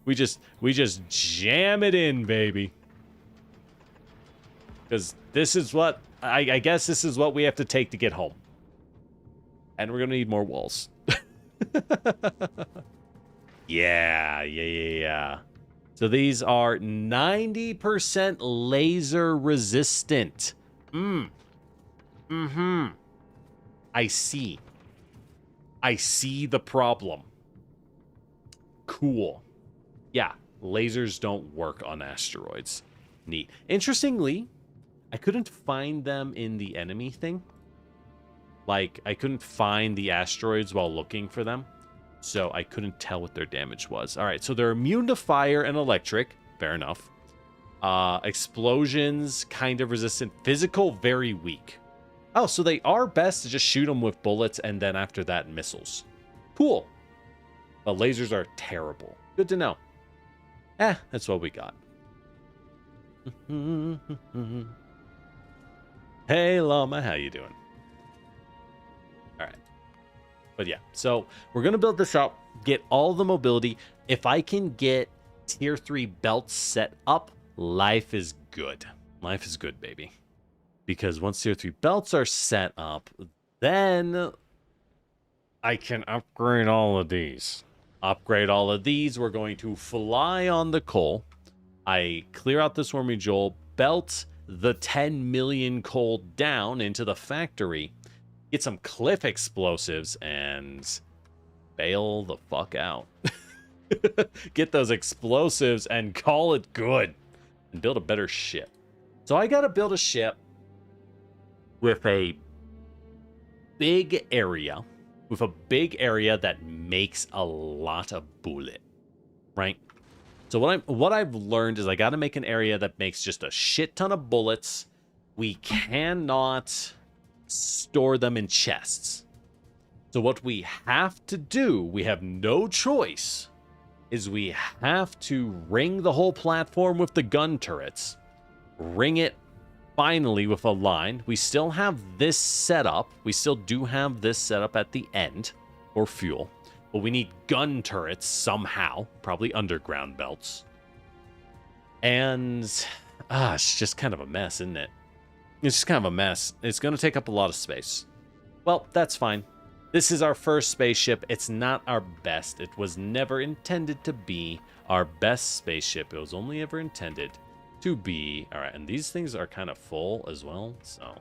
we just jam it in, baby. Because this is what... I guess this is what we have to take to get home. And we're going to need more walls. Yeah. So these are 90% laser resistant. I see. I see the problem. Cool. Yeah, lasers don't work on asteroids. Neat. Interestingly, I couldn't find them in the enemy thing. Like, I couldn't find the asteroids while looking for them. So I couldn't tell what their damage was. All right, so they're immune to fire and electric. Fair enough. Explosions, kind of resistant. Physical, very weak. Oh, so they are best to just shoot them with bullets and then after that, missiles. Cool. But lasers are terrible. Good to know. That's what we got. Hey, Llama, how you doing? All right. But yeah, so we're going to build this up, get all the mobility. If I can get tier 3 belts set up, life is good. Life is good, baby. Because once tier 3 belts are set up, then I can upgrade all of these. Upgrade all of these. We're going to fly on the coal. I clear out this Wormy Joe, belt the 10 million coal down into the factory, get some cliff explosives, and bail the fuck out. Get those explosives and call it good. And build a better ship. So I gotta build a ship with a big area. With a big area that makes a lot of bullet. Right? So what I've learned is I gotta make an area that makes just a shit ton of bullets. We cannot store them in chests. So what we have to do, we have no choice, is we have to ring the whole platform with the gun turrets. Ring it finally with a line. We still have this setup. We still do have this setup at the end for fuel. But we need gun turrets somehow. Probably underground belts. And it's just kind of a mess, isn't it? It's just kind of a mess. It's going to take up a lot of space. Well, that's fine. This is our first spaceship. It's not our best. It was never intended to be our best spaceship. It was only ever intended to be... All right, and these things are kind of full as well. So,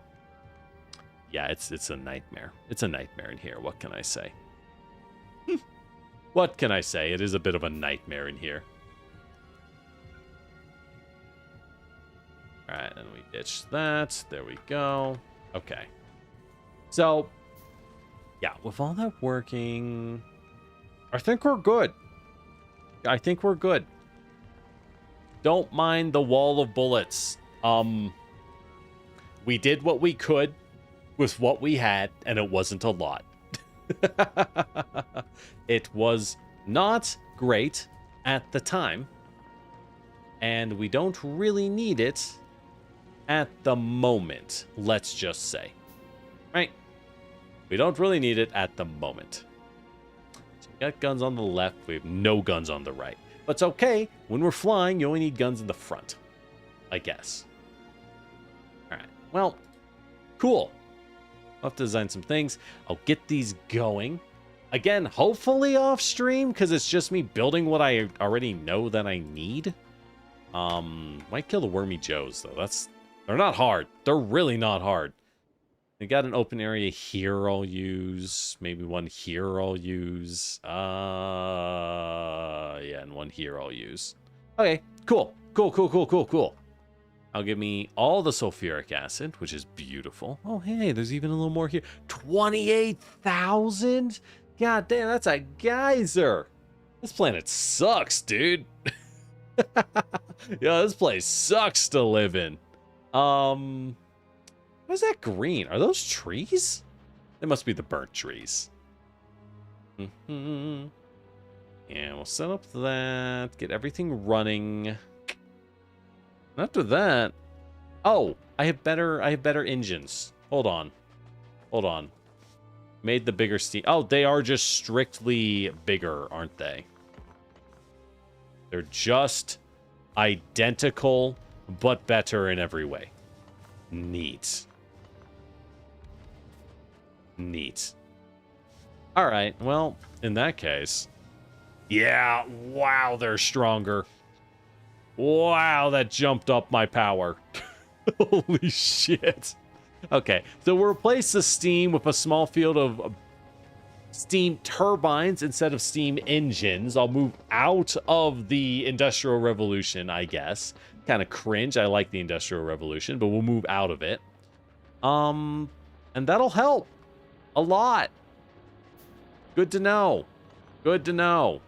yeah, it's a nightmare. It's a nightmare in here. What can I say? What can I say? It is a bit of a nightmare in here. All right, and we ditch that. There we go. Okay. So, yeah, with all that working, I think we're good. I think we're good. Don't mind the wall of bullets. We did what we could with what we had, and it wasn't a lot. It was not great at the time, and we don't really need it at the moment, let's just say. Right? We don't really need it at the moment. So we got guns on the left, we have no guns on the right. But it's okay, when we're flying, you only need guns in the front, I guess. Alright, well, cool. I'll have to design some things. I'll get these going. Again, hopefully off stream, because it's just me building what I already know that I need. Might kill the Wormy Joes, though. They're not hard. They're really not hard. We got an open area here I'll use. Maybe one here I'll use. Yeah, and one here I'll use. Okay, cool. Cool. I'll give me all the sulfuric acid, which is beautiful. Oh, hey, there's even a little more here. 28,000? God damn, that's a geyser. This planet sucks, dude. Yo, this place sucks to live in. What is that green? Are those trees? They must be the burnt trees. And we'll set up that. Get everything running. After that, oh, I have better engines. Hold on. Made the bigger steam. Oh, they are just strictly bigger, aren't they? They're just identical, but better in every way. Neat. All right, well, in that case, yeah, wow, they're stronger. Wow, that jumped up my power. Holy shit. Okay, so we'll replace the steam with a small field of steam turbines instead of steam engines. I'll move out of the Industrial Revolution, I guess. Kind of cringe. I like the Industrial Revolution, but we'll move out of it. And that'll help a lot. Good to know. Good to know.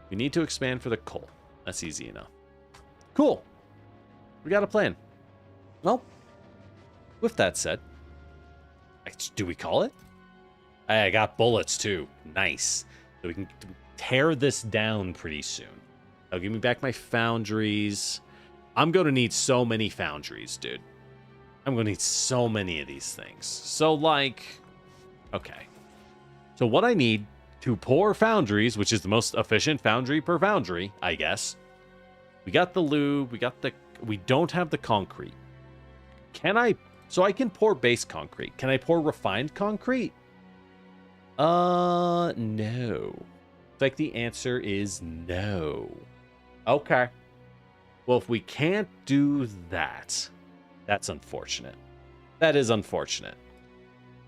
We need to expand for the coal. That's easy enough. Cool. We got a plan. Well, with that said, do we call it? I got bullets too. Nice. So we can tear this down pretty soon. Now give me back my foundries. I'm going to need so many foundries, dude. I'm going to need so many of these things. So like, okay. So what I need to pour foundries, which is the most efficient foundry per foundry, I guess. We got the lube. We don't have the concrete. Can I? So I can pour base concrete. Can I pour refined concrete? No. It's like the answer is no. Okay. Well, if we can't do that, that's unfortunate. That is unfortunate.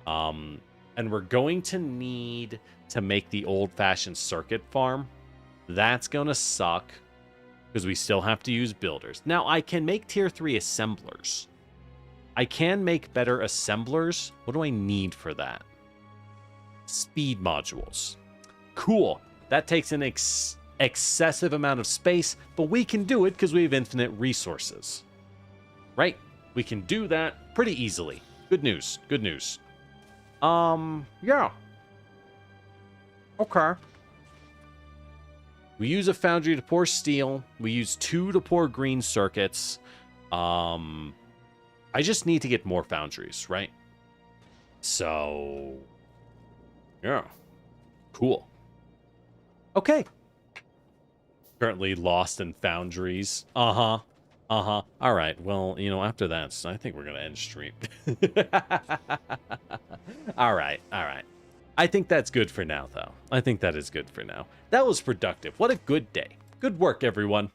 And we're going to need to make the old-fashioned circuit farm. That's going to suck because we still have to use builders. Now, I can make tier 3 assemblers. I can make better assemblers. What do I need for that? Speed modules. Cool. That takes an excessive amount of space, but we can do it because we have infinite resources. Right? We can do that pretty easily. Good news. Good news. Yeah. Okay. We use a foundry to pour steel. We use 2 to pour green circuits. I just need to get more foundries, right? So, yeah. Cool. Okay. Currently lost in foundries. Uh-huh. Uh-huh. All right. Well, you know, after that, I think we're going to end stream. All right. All right. I think that's good for now, though. I think that is good for now. That was productive. What a good day. Good work, everyone.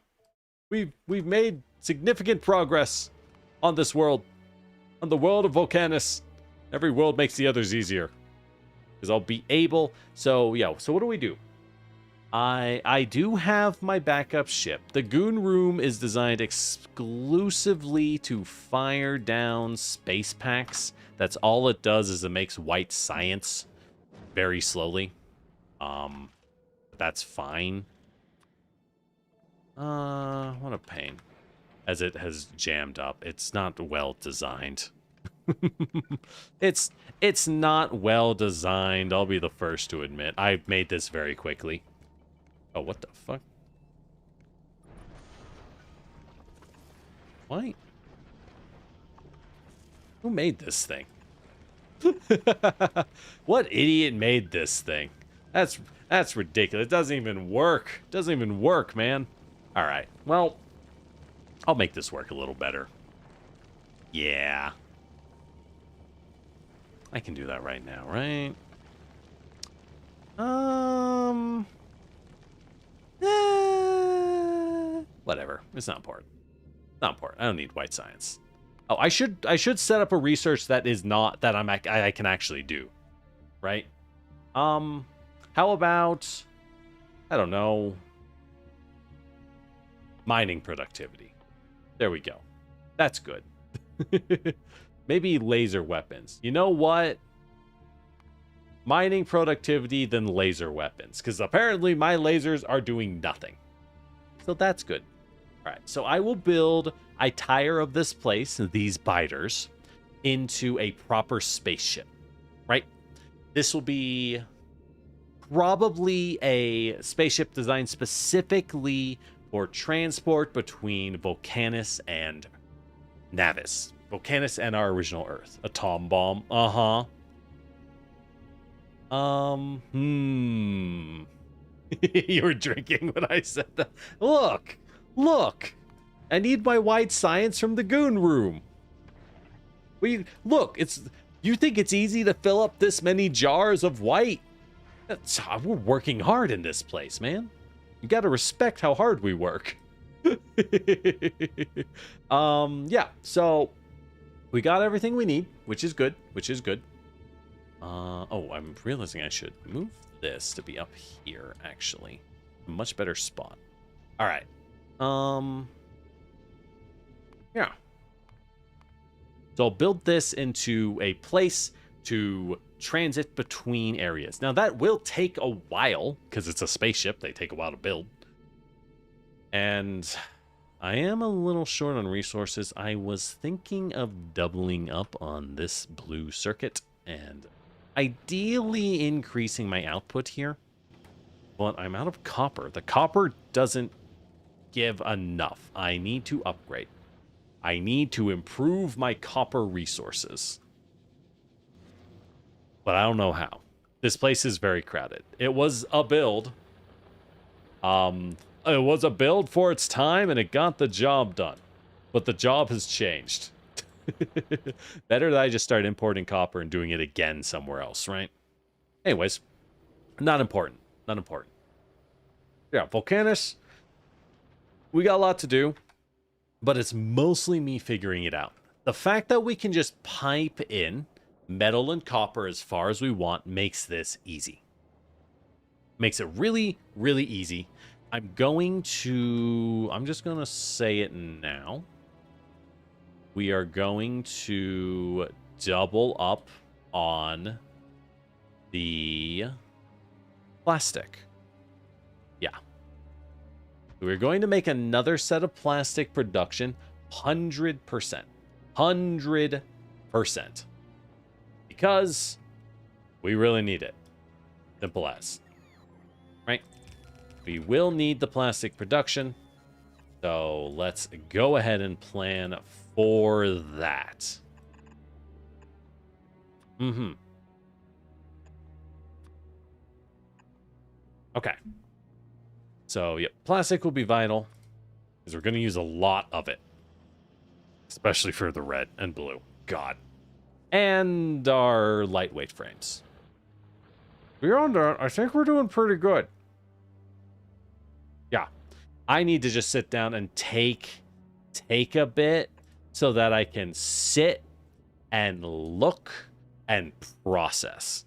We've made significant progress on this world. On the world of Vulcanus. Every world makes the others easier. Because I'll be able... So, yeah. So what do we do? I do have my backup ship. The Goon Room is designed exclusively to fire down space packs. That's all it does is it makes white science very slowly. That's fine. What a pain. As it has jammed up. It's not well designed. It's not well designed. I'll be the first to admit. I made this very quickly. Oh, what the fuck? Why? Who made this thing? What idiot made this thing? That's ridiculous. It doesn't even work. It doesn't even work, man. All right. Well, I'll make this work a little better. Yeah. I can do that right now, right? Whatever. It's not important. Not important. I don't need white science. Oh, I should set up a research that is not that I can actually do, right? How about, I don't know, mining productivity. There we go. That's good. Maybe laser weapons. You know what? Mining productivity, then laser weapons, because apparently my lasers are doing nothing. So that's good. All right, so I will build a tire of this place, these biters, into a proper spaceship, right? This will be probably a spaceship designed specifically for transport between Vulcanus and Navis. Vulcanus and our original Earth. A Tom bomb. Uh-huh. You were drinking when I said that. Look. I need my white science from the Goon Room. Look, you think it's easy to fill up this many jars of white? We're working hard in this place, man. You gotta respect how hard we work. Yeah, so we got everything we need, which is good, oh, I'm realizing I should move this to be up here, actually. A much better spot. All right. Yeah. So I'll build this into a place to transit between areas. Now that will take a while because it's a spaceship. They take a while to build. And I am a little short on resources. I was thinking of doubling up on this blue circuit and ideally increasing my output here. But I'm out of copper. The copper doesn't give enough. I need to upgrade. I need to improve my copper resources. But I don't know how. This place is very crowded. It was a build. It was a build for its time, and it got the job done. But the job has changed. Better that I just start importing copper and doing it again somewhere else, right? Anyways, not important. Not important. Yeah, Vulcanus. We got a lot to do, but it's mostly me figuring it out. The fact that we can just pipe in metal and copper as far as we want makes this easy. Makes it really, really easy. I'm just going to say it now. We are going to double up on the plastic. Yeah. We're going to make another set of plastic production 100%. 100%. Because we really need it. Simple as. Right? We will need the plastic production. So let's go ahead and plan for that. Okay. So, yep, plastic will be vital because we're going to use a lot of it, especially for the red and blue. God. And our lightweight frames. Beyond that, I think we're doing pretty good. Yeah. I need to just sit down and take a bit so that I can sit and look and process.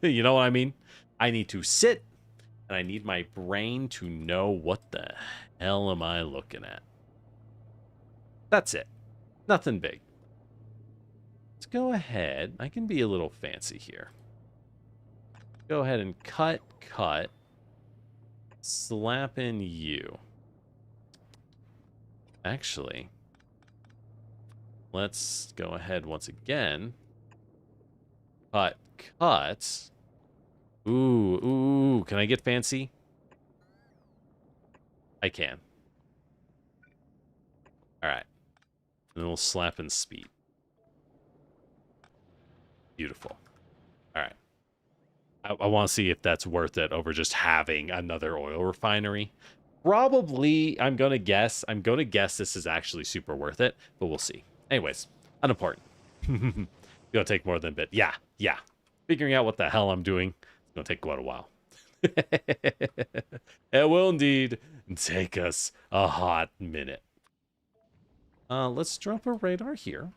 You know what I mean? I need to sit and I need my brain to know what the hell am I looking at. That's it. Nothing big. Let's go ahead. I can be a little fancy here. Go ahead and cut. Slap in you. Actually, let's go ahead once again. Cut. Ooh, can I get fancy? I can. All right. And then we'll slap in speed. Beautiful. All right. I want to see if that's worth it over just having another oil refinery. Probably, I'm going to guess this is actually super worth it, but we'll see. Anyways, unimportant. Gonna take more than a bit. Yeah. Figuring out what the hell I'm doing is gonna take quite a while. It will indeed take us a hot minute. Let's drop a radar here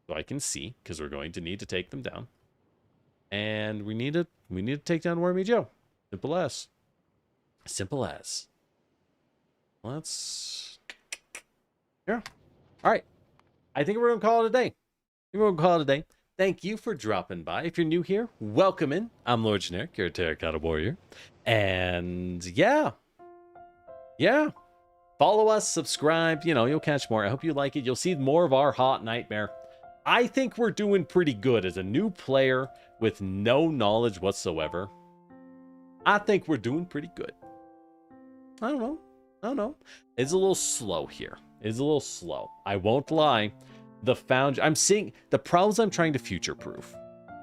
so I can see, because we're going to need to take them down. And we need to take down Wormy Joe. Simple as. Simple as. Let's... Yeah. All right. I think we're going to call it a day. Thank you for dropping by. If you're new here, welcome in. I'm Lord Generic, you're a Terracotta Warrior. And yeah. Follow us, subscribe, you'll catch more. I hope you like it. You'll see more of our hot nightmare. I think we're doing pretty good as a new player with no knowledge whatsoever. I think we're doing pretty good. I don't know. It's a little slow here. I won't lie. I'm seeing the problems. I'm trying to future-proof.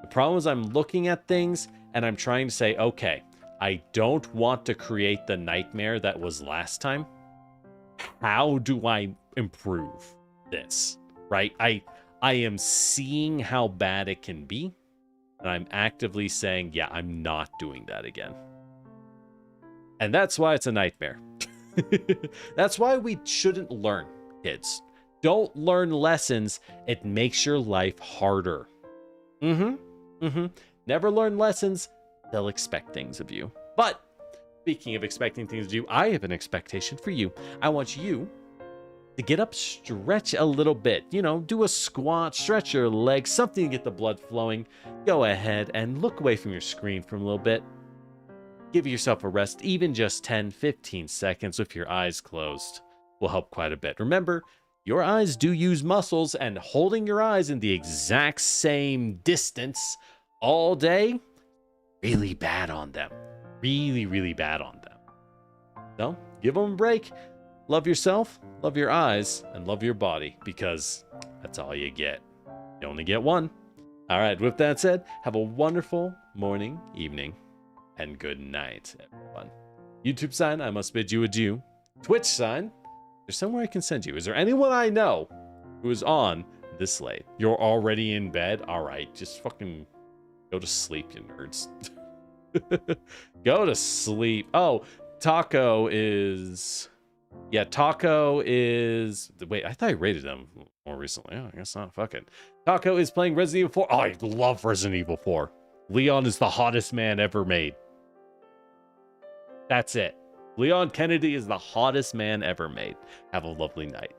The problem is I'm looking at things and I'm trying to say, okay, I don't want to create the nightmare that was last time. How do I improve this? Right? I am seeing how bad it can be, and I'm actively saying, yeah, I'm not doing that again. And that's why it's a nightmare. That's why we shouldn't learn, kids. Don't learn lessons. It makes your life harder. Never learn lessons. They'll expect things of you. But speaking of expecting things of you, I have an expectation for you. I want you to get up, stretch a little bit. You know, do a squat, stretch your legs, something to get the blood flowing. Go ahead and look away from your screen for a little bit. Give yourself a rest, even just 10, 15 seconds with your eyes closed will help quite a bit. Remember, your eyes do use muscles, and holding your eyes in the exact same distance all day, really bad on them. Really, really bad on them. So, give them a break. Love yourself, love your eyes, and love your body, because that's all you get. You only get one. All right, with that said, have a wonderful morning, evening, and good night, everyone. YouTube sign, I must bid you adieu. Twitch sign, there's somewhere I can send you. Is there anyone I know who is on this late? You're already in bed? All right, just fucking go to sleep, you nerds. Go to sleep. Oh, Taco is... Yeah, Taco is... Wait, I thought I rated him more recently. Oh, I guess not. Fuck it. Taco is playing Resident Evil 4. Oh, I love Resident Evil 4. Leon is the hottest man ever made. That's it. Leon Kennedy is the hottest man ever made. Have a lovely night.